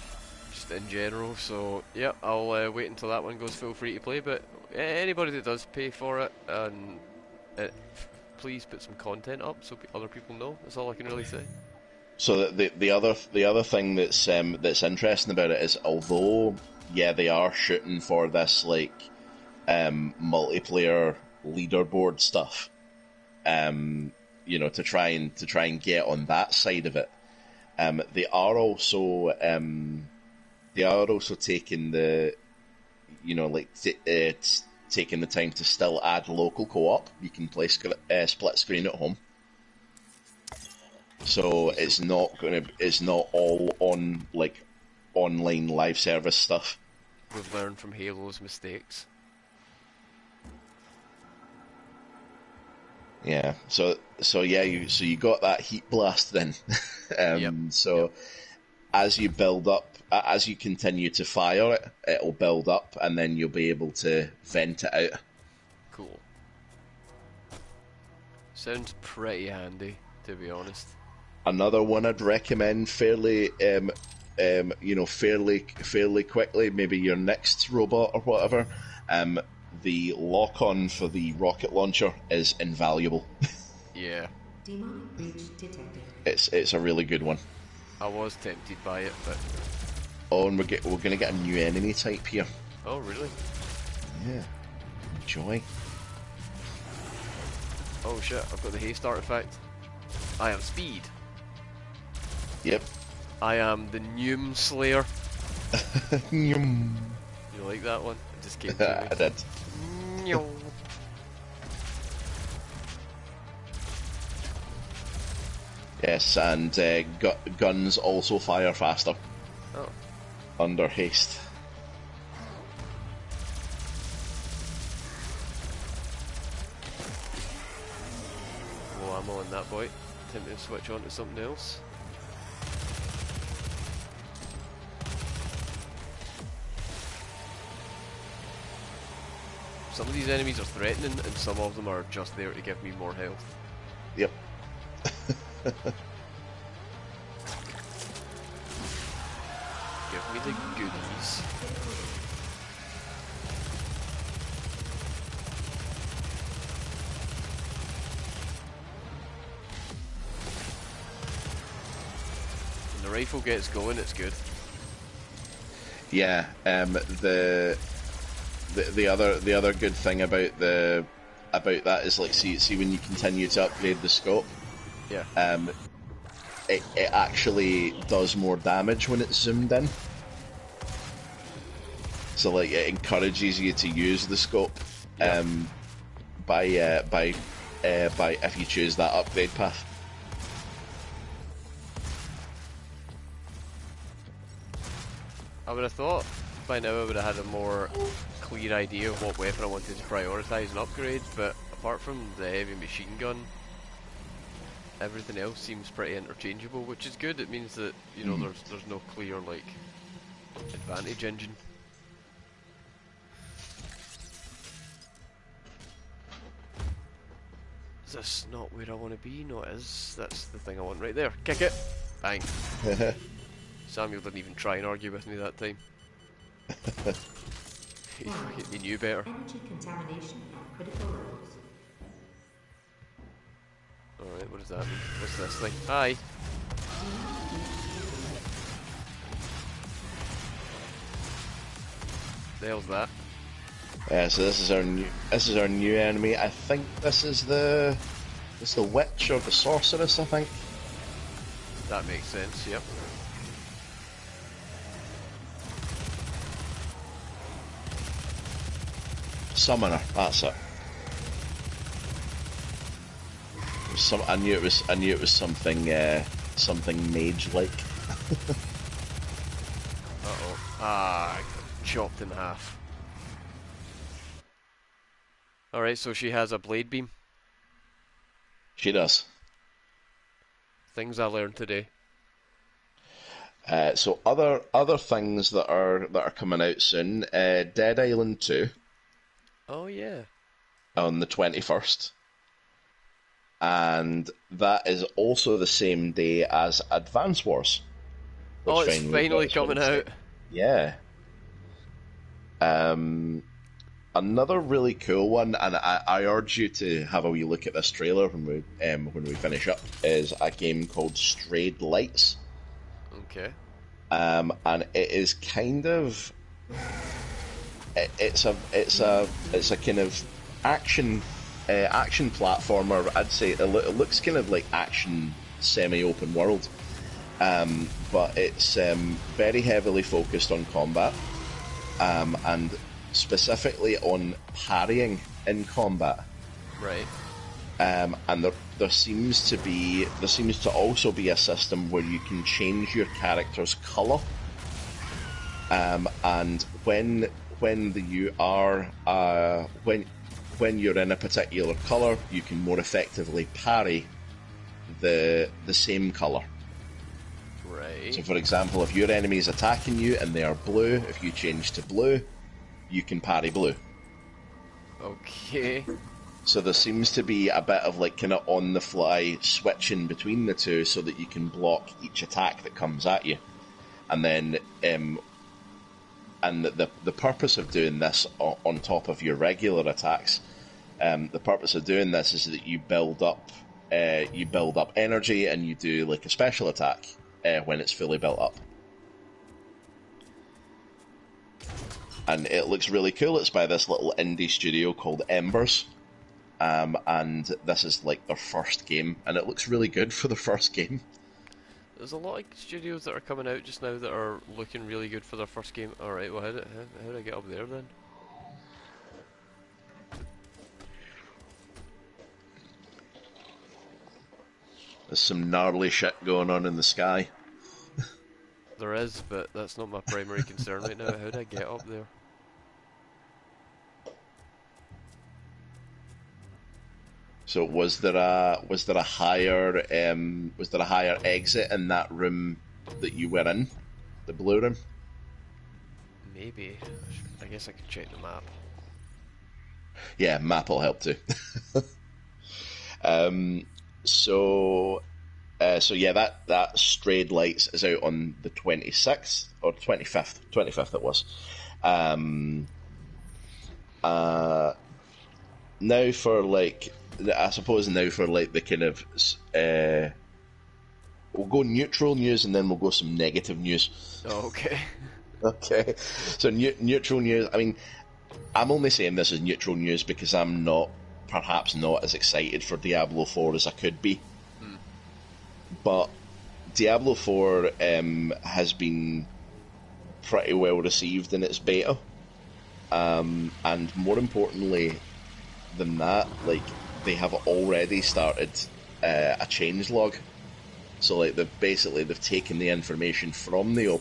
Just in general, so yeah, I'll wait until that one goes full free to play, but anybody that does pay for it, and please put some content up so other people know. That's all I can really say. So the other thing that's interesting about it is, although they are shooting for this like multiplayer leaderboard stuff, to try and get on that side of it, they are also taking the taking the time to still add local co-op. You can play split screen at home. So it's not all on like online live service stuff. We've learned from Halo's mistakes. Yeah. So you got that heat blast then. As you build up, as you continue to fire it, it'll build up, and then you'll be able to vent it out. Cool. Sounds pretty handy, to be honest. Another one I'd recommend fairly quickly, maybe your next robot or whatever. The lock-on for the rocket launcher is invaluable. Yeah. Demonic breach detected. It's a really good one. I was tempted by it, but... Oh, and we're going to get a new enemy type here. Oh, really? Yeah. Enjoy. Oh shit, I've got the haste artifact. I am speed. Yep. I am the Neum Slayer. Neum. You like that one? It just came to me. I did. Neum. Yes, and guns also fire faster. Oh. Under haste. Low ammo on that boy. Time to switch on to something else. Some of these enemies are threatening, and some of them are just there to give me more health. Yep. Give me the goodies. When the rifle gets going, it's good. Yeah. The other good thing about that is, like, see when you continue to upgrade the scope. Yeah. it actually does more damage when it's zoomed in. So like it encourages you to use the scope by if you choose that upgrade path. I would have thought by now I would have had a more clear idea of what weapon I wanted to prioritise and upgrade, but apart from the heavy machine gun, everything else seems pretty interchangeable, which is good. It means that, you know, there's no clear, like, advantage engine. Is this not where I want to be? No, it is. That's the thing I want right there. Kick it! Bang. Samuel didn't even try and argue with me that time. He knew better. Energy contamination at critical levels. Alright, what does that mean? What's this thing? Hi! The hell's that? So this is our new enemy. I think this is the witch or the sorceress, I think. That makes sense, yep. Summoner, that's it. I knew it was something mage-like. Uh-oh. Ah, I got chopped in half. Alright, so she has a blade beam. She does. Things I learned today. So other things that are coming out soon. Dead Island 2 Oh yeah. on the 21st. And that is also the same day as Advance Wars. Oh, it's finally coming out. Yeah. Another really cool one, and I urge you to have a wee look at this trailer when we finish up, is a game called Strayed Lights. Okay. And it is kind of it's a kind of action platformer. I'd say it looks kind of like action semi-open world, but it's very heavily focused on combat, and specifically on parrying in combat. Right. And there seems to also be a system where you can change your character's colour, and when you're in a particular colour, you can more effectively parry the same colour. Right. So, for example, if your enemy is attacking you and they are blue, if you change to blue, you can parry blue. Okay. So there seems to be a bit of like kind of on the fly switching between the two so that you can block each attack that comes at you. And then and the purpose of doing this on top of your regular attacks, the purpose of doing this is that you build up energy and you do like a special attack when it's fully built up. And it looks really cool. It's by this little indie studio called Embers. And this is like their first game, and it looks really good for the first game. There's a lot of studios that are coming out just now that are looking really good for their first game. Alright, well how did I get up there then? There's some gnarly shit going on in the sky. There is, but that's not my primary concern right now. How did I get up there? So was there a higher exit in that room that you were in, the blue room? Maybe. I guess I could check the map. Yeah, map will help too. So yeah, that Strayed Lights is out on the 26th or 25th. 25th it was. Now for like. I suppose now for like the kind of we'll go neutral news and then we'll go some negative news. Oh, okay. Okay, so neutral news. I mean, I'm only saying this as neutral news because I'm perhaps not as excited for Diablo 4 as I could be. But Diablo 4 has been pretty well received in its beta, and more importantly than that, like, they have already started a changelog. So like they've taken the information from the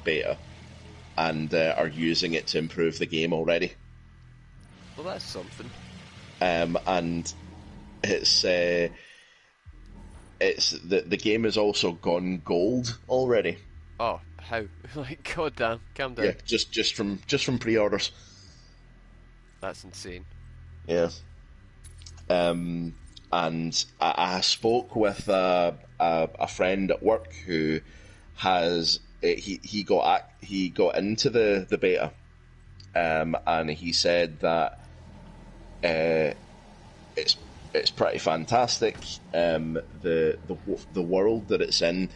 beta and are using it to improve the game already. Well, that's something. And the game has also gone gold already. Oh, how? Like, goddamn, calm down. Yeah, just from pre-orders. That's insane. Yeah. And I spoke with a friend at work who has he got into the beta, and he said that it's pretty fantastic. The world that it's in,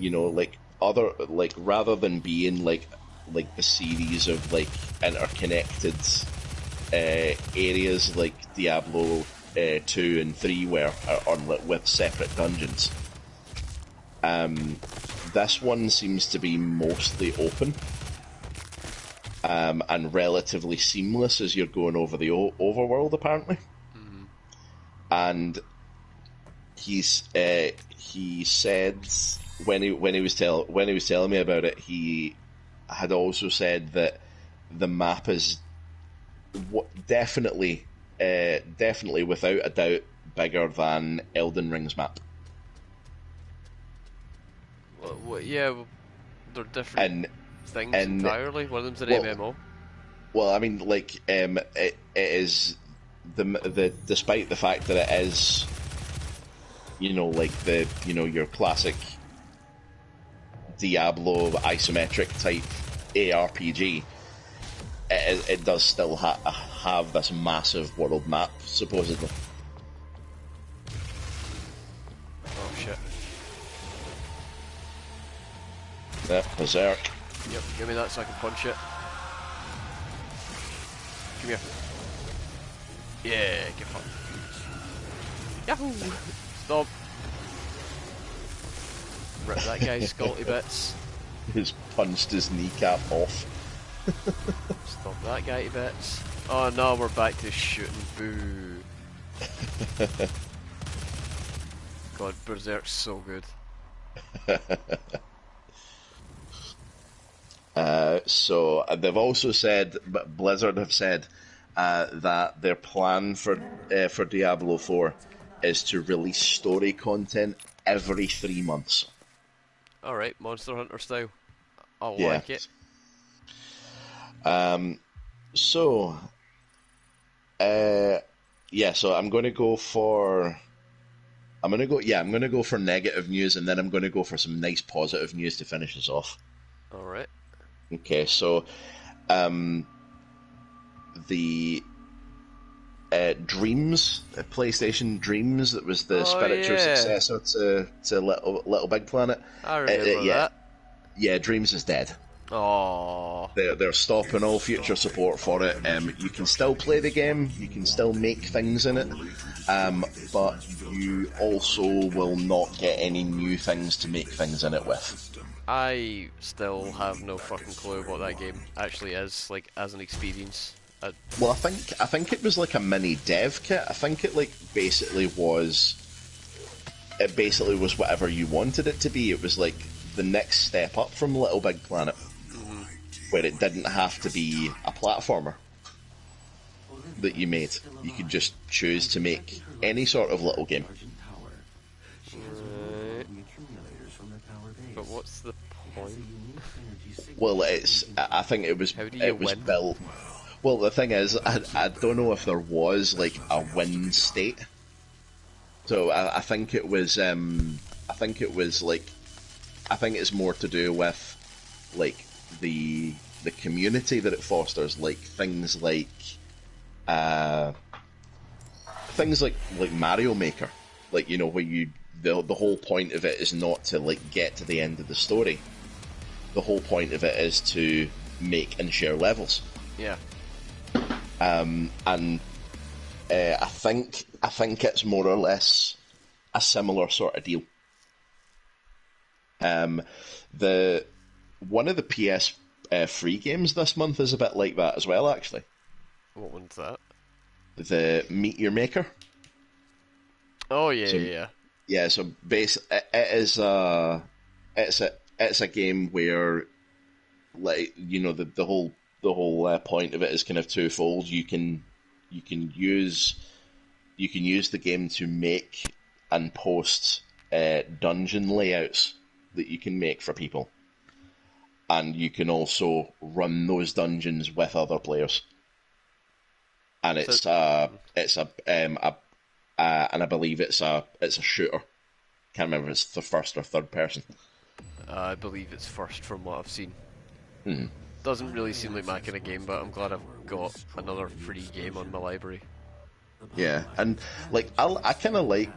you know, rather than being like the series of like interconnected areas like Diablo 2 and 3 were with separate dungeons. This one seems to be mostly open and relatively seamless as you're going over the overworld, apparently. Mm-hmm. And he said when he was telling me about it, he had also said that the map is definitely without a doubt bigger than Elden Ring's map. Yeah, they're different things entirely. One of them's an MMO. Well, I mean, like, it is the despite the fact that it is, you know, like your classic Diablo isometric type ARPG. It does still have this massive world map, supposedly. Oh shit. Yeah, berserk. Yep, give me that so I can punch it. Come here. Yeah, get fucked. Yahoo! Stop. Rip that guy's skull to bits. He's punched his kneecap off. Stop that guy to bits. Oh no, we're back to shooting. Boo. God, Berserk's so good. So they've also said, but Blizzard have said that their plan for Diablo 4 is to release story content every 3 months. Alright, Monster Hunter style. I Yeah. like it. So I'm going to go for negative news, and then I'm going to go for some nice positive news to finish us off. Alright. Okay, so the Dreams, PlayStation Dreams, that was the spiritual successor to Little Big Planet. I remember that. Yeah, Dreams is dead. Aww. They're stopping all future support for it. You can still play the game, you can still make things in it, but you also will not get any new things to make things in it with. I still have no fucking clue what that game actually is, like, as an experience. Well, I think it was like a mini dev kit. I think it basically was whatever you wanted it to be. It was like the next step up from Little Big Planet, where it didn't have to be a platformer that you made. You could just choose to make any sort of little game. But what's the point? Well, I think it was win? built. Well, the thing is, I don't know if there was like a win state. So I think it was it's more to do with like the community that it fosters, like things like Mario Maker, like, you know, where the whole point of it is not to like get to the end of the story. The whole point of it is to make and share levels. Yeah. I think it's more or less a similar sort of deal. The one of the PS free games this month is a bit like that as well. Actually, What one's that? the Meet Your Maker. Oh yeah, So yeah, yeah. yeah, so it is it's a game where, like, you know, the whole point of it is kind of twofold. You can use the game to make and post dungeon layouts that you can make for people, and you can also run those dungeons with other players. And it's and I believe it's a shooter. Can't remember if it's the first or third person. I believe it's first from what I've seen. Doesn't really seem like my kind of game, but I'm glad I've got another free game on my library. Yeah, and like I kind of like.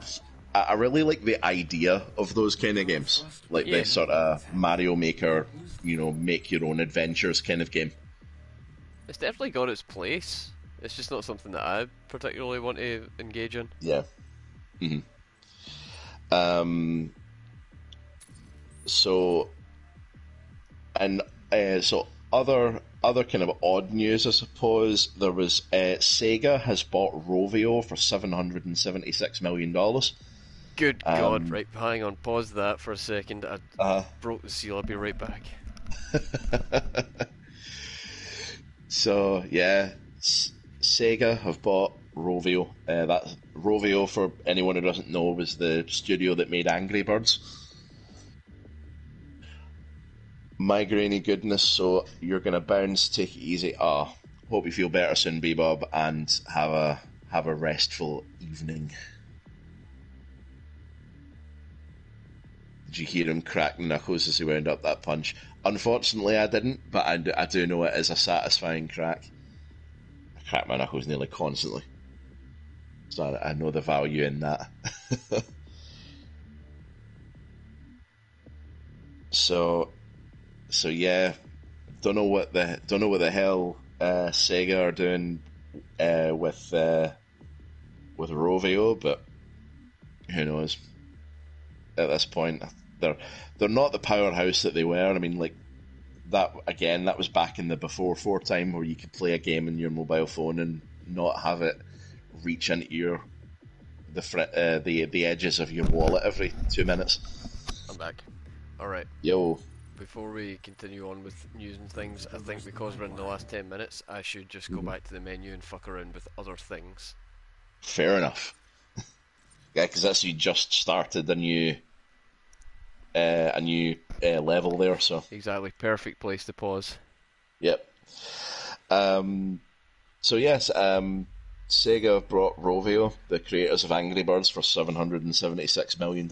I really like the idea of those kind of games, like Yeah. the sort of Mario Maker, make your own adventures kind of game. It's definitely got its place. It's just not something that I particularly want to engage in. Yeah. So, and so other kind of odd news, I suppose. There was Sega has bought Rovio for $776 million. Good God, right, hang on, pause that for a second. I broke the seal, I'll be right back. So yeah, Sega have bought Rovio. That Rovio, for anyone who doesn't know, was the studio that made Angry Birds. Migrainey goodness, so you're gonna bounce, take it easy. Hope you feel better soon, Bebob, and have a restful evening. Did you hear him crack knuckles as he wound up that punch? Unfortunately, I didn't, but I do know it is a satisfying crack. I crack my knuckles nearly constantly, so I know the value in that. So yeah, don't know what the hell Sega are doing with Rovio, but who knows? At this point, they're not the powerhouse that they were. I mean, like that again. That was back in the before 4 time where you could play a game in your mobile phone and not have it reach into the edges of your wallet every 2 minutes. I'm back. Alright. Yo. Before we continue on with news and things, I think because we're in the last 10 minutes, I should just go back to the menu and fuck around with other things. Fair enough. Yeah, because that's you just started a new level there, so Exactly, perfect place to pause. yep. So yes, Sega have brought Rovio, the creators of Angry Birds, for $776 million.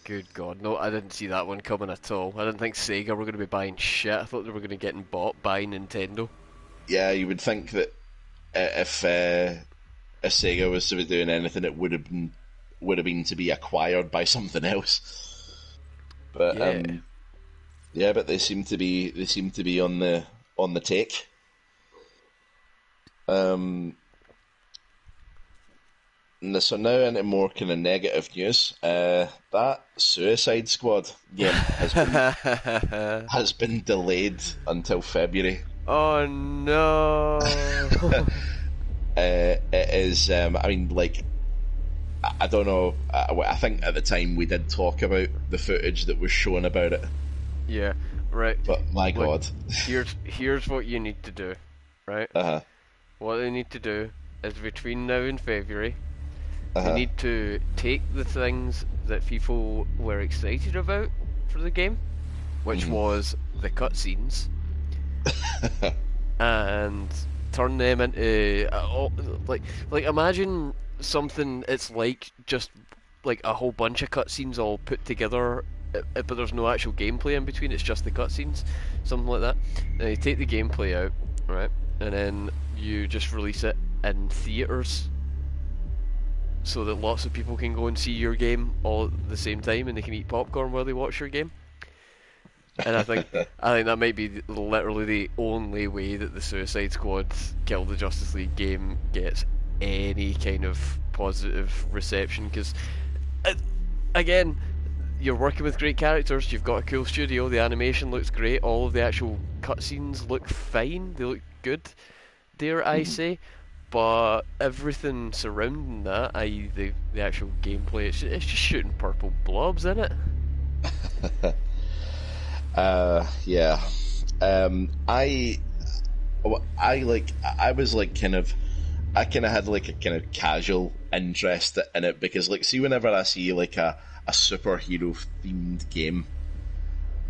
Good God, no, I didn't see that one coming at all. I didn't think Sega were going to be buying shit. I thought they were going to get bought by Nintendo. Yeah, you would think that if Sega was to be doing anything, it would have been to be acquired by something else. But Yeah. but they seem to be on the take. So now into more kind of negative news. That Suicide Squad game has been delayed until February. Oh no! It is. I mean, like, I don't know. I think at the time we did talk about the footage that was shown about it. Yeah, right. But my Look, God. here's what you need to do, right? What they need to do is between now and February, they need to take the things that people were excited about for the game, which was the cutscenes, and turn them into like imagine something. It's like just like a whole bunch of cutscenes all put together, but there's no actual gameplay in between. It's just the cutscenes, something like that. Now you take the gameplay out, right, and then you just release it in theaters, so that lots of people can go and see your game all at the same time, and they can eat popcorn while they watch your game. And I think that might be literally the only way that the Suicide Squad Kill the Justice League game gets any kind of positive reception, because again, you're working with great characters, you've got a cool studio, the animation looks great, all of the actual cutscenes look fine, they look good, dare I say, but everything surrounding that, i.e. the actual gameplay, it's just shooting purple blobs, isn't it? Yeah. I was like I kind of had like a kind of casual interest in it because, like, see, whenever I see like a superhero themed game,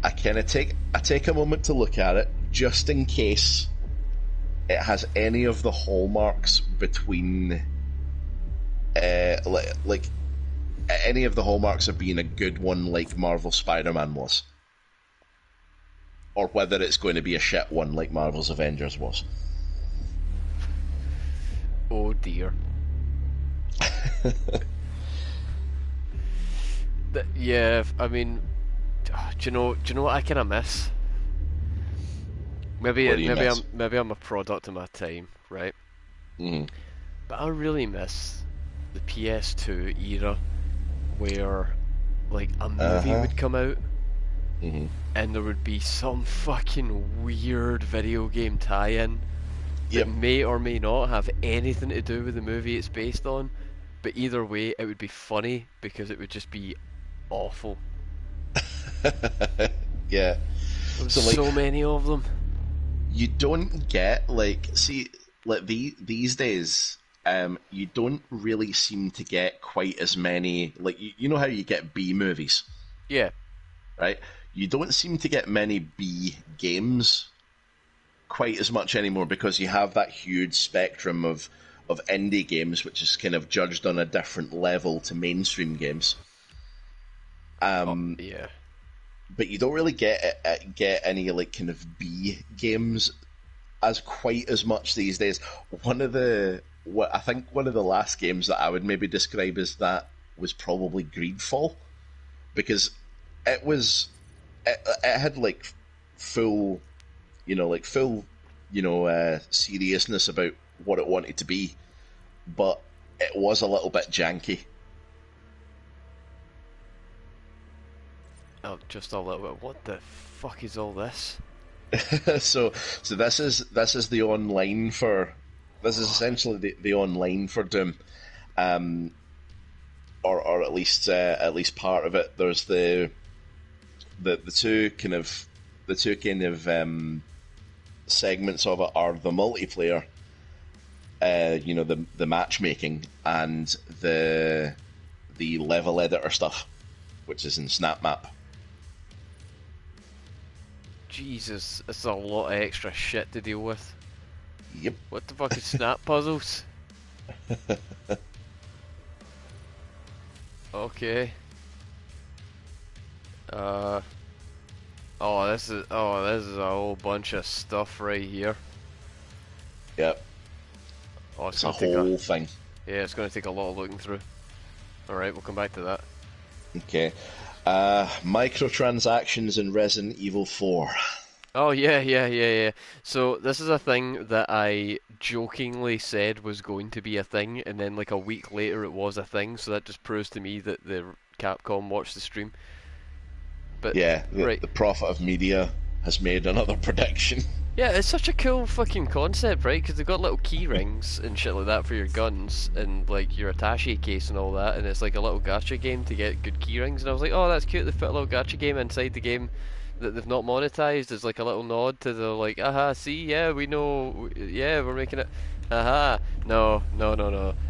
I kind of take a moment to look at it just in case it has any of the hallmarks between, like any of the hallmarks of being a good one, like Marvel Spider-Man was, or whether it's going to be a shit one like Marvel's Avengers was. Oh dear. Yeah, I mean, do you know what I kind of miss? Maybe I'm a product of my time, right? Mm-hmm. But I really miss the PS2 era, where like a movie would come out, and there would be some fucking weird video game tie-in that may or may not have anything to do with the movie it's based on, but either way it would be funny because it would just be awful. Yeah. There's so many of them. You don't get, like, see, like these days, you don't really seem to get quite as many, like, you know how you get B movies? Yeah. Right? You don't seem to get many B games quite as much anymore because you have that huge spectrum of indie games, which is kind of judged on a different level to mainstream games. Yeah. But you don't really get any like kind of B games as quite as much these days. I think one of the last games that I would maybe describe as that was probably Greedfall, because it had like full seriousness about what it wanted to be, but it was a little bit janky. Oh, just a little bit. What the fuck is all this? so this is the online for. This is essentially the online for Doom, or at least part of it. There's the two kind of segments of it are the multiplayer, the matchmaking, and the level editor stuff, which is in SnapMap. Jesus, it's a lot of extra shit to deal with. Yep. What the fuck is snap puzzles? Okay. This is a whole bunch of stuff right here. Yep. Oh, it's a whole thing. Yeah, it's going to take a lot of looking through. Alright, we'll come back to that. Okay. Microtransactions in Resident Evil 4. Oh, yeah. So, this is a thing that I jokingly said was going to be a thing, and then like a week later it was a thing, so that just proves to me that the Capcom watched the stream. But yeah, right. The prophet of media has made another prediction. Yeah, it's such a cool fucking concept, right? Because they've got little key rings and shit like that for your guns, and like your attaché case and all that, and it's like a little gacha game to get good key rings. And I was like, oh, that's cute. They've put a little gacha game inside the game that they've not monetized as like a little nod to the like, aha, see, yeah, we know, yeah, we're making it. Aha, no.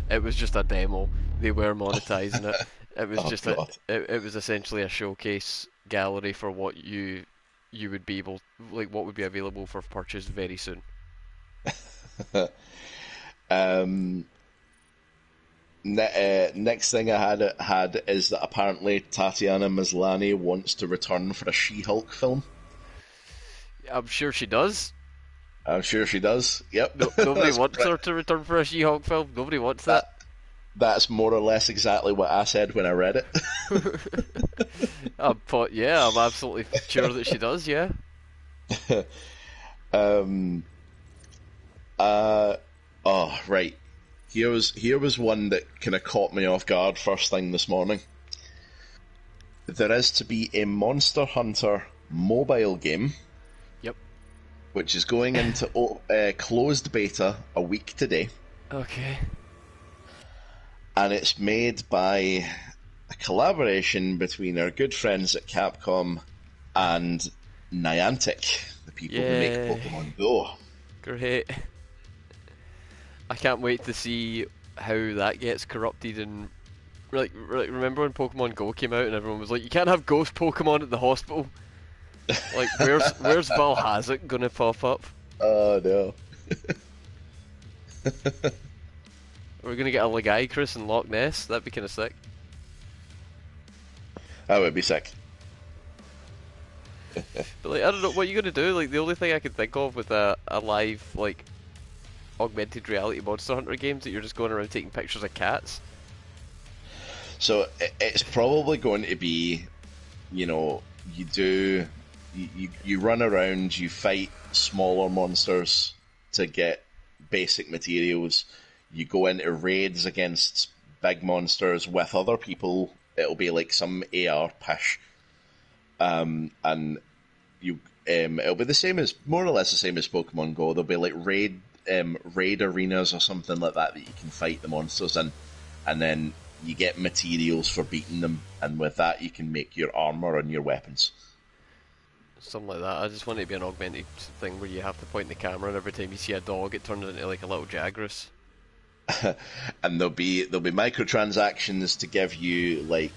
It was just a demo. They were monetizing it. It was it was essentially a showcase gallery for what you would be able, like, what would be available for purchase very soon. Next thing I had is that apparently Tatiana Maslany wants to return for a She-Hulk film. I'm sure she does. I'm sure she does. Yep. Nobody wants her to return for a She-Hulk film. Nobody wants that. That's more or less exactly what I said when I read it. I'm absolutely sure that she does, yeah. Right. Here was one that kind of caught me off guard first thing this morning. there is to be a Monster Hunter mobile game, Yep. which is going into closed beta a week today, Okay. and it's made by a collaboration between our good friends at Capcom and Niantic, the people who make Yay. Pokemon Go. Great. I can't wait to see how that gets corrupted and remember when Pokemon Go came out and everyone was like, you can't have ghost Pokemon at the hospital? Like, where's Valhazak gonna pop up? Oh no. We're gonna get a Legiacris in Loch Ness? That'd be kinda sick. That would be sick. But like, I don't know, what are you gonna do? Like, the only thing I could think of with a live, like, augmented reality Monster Hunter games that you're just going around taking pictures of cats. So it's probably going to be, you run around, you fight smaller monsters to get basic materials. You go into raids against big monsters with other people. It'll be like some AR pish, and it'll be the same as more or less the same as Pokemon Go. There'll be like raid arenas or something like that you can fight the monsters in, and then you get materials for beating them, and with that you can make your armor and your weapons. Something like that. I just want it to be an augmented thing where you have to point the camera and every time you see a dog it turns into like a little Jagras. And there'll be microtransactions to give you like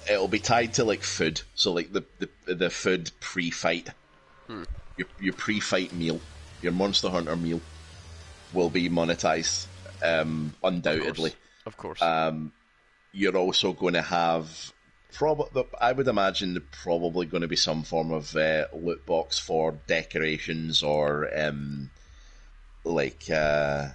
it'll be tied to like food. So like the food pre-fight, your pre-fight meal, your Monster Hunter meal will be monetized, undoubtedly. Of course. You're also going to have I would imagine there's probably going to be some form of loot box for decorations or like kind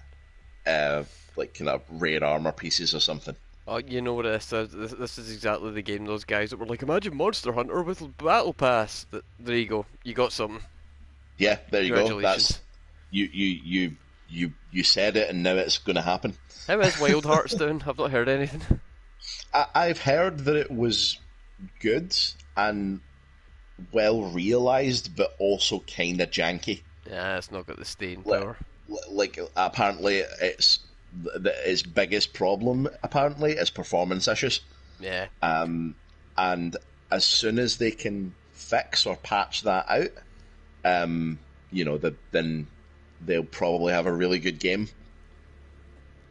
of rare armor pieces or something. Oh, you know what this is? This is exactly the game those guys that were like, imagine Monster Hunter with Battle Pass. There you go. You got something. Yeah, there you go. Congratulations. That's you said it, and now it's going to happen. How is Wild Hearts doing? I've not heard anything. I've heard that it was good and well realized, but also kind of janky. Yeah, it's not got the staying power. Like apparently, its biggest problem apparently is performance issues. Yeah. And as soon as they can fix or patch that out, then they'll probably have a really good game.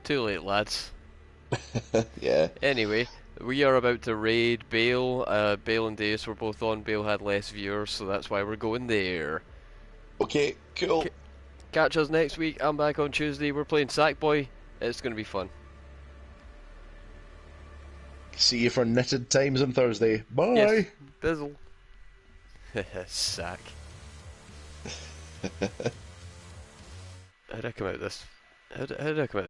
Too late, lads. Yeah. Anyway, we are about to raid Bale. Bale and Deus were both on. Bale had less viewers, so that's why we're going there. Okay, cool. Catch us next week. I'm back on Tuesday. We're playing Sackboy. It's going to be fun. See you for Knitted Times on Thursday. Bye. Yes, Bizzle. Sack. How did I come out this? How did I come out?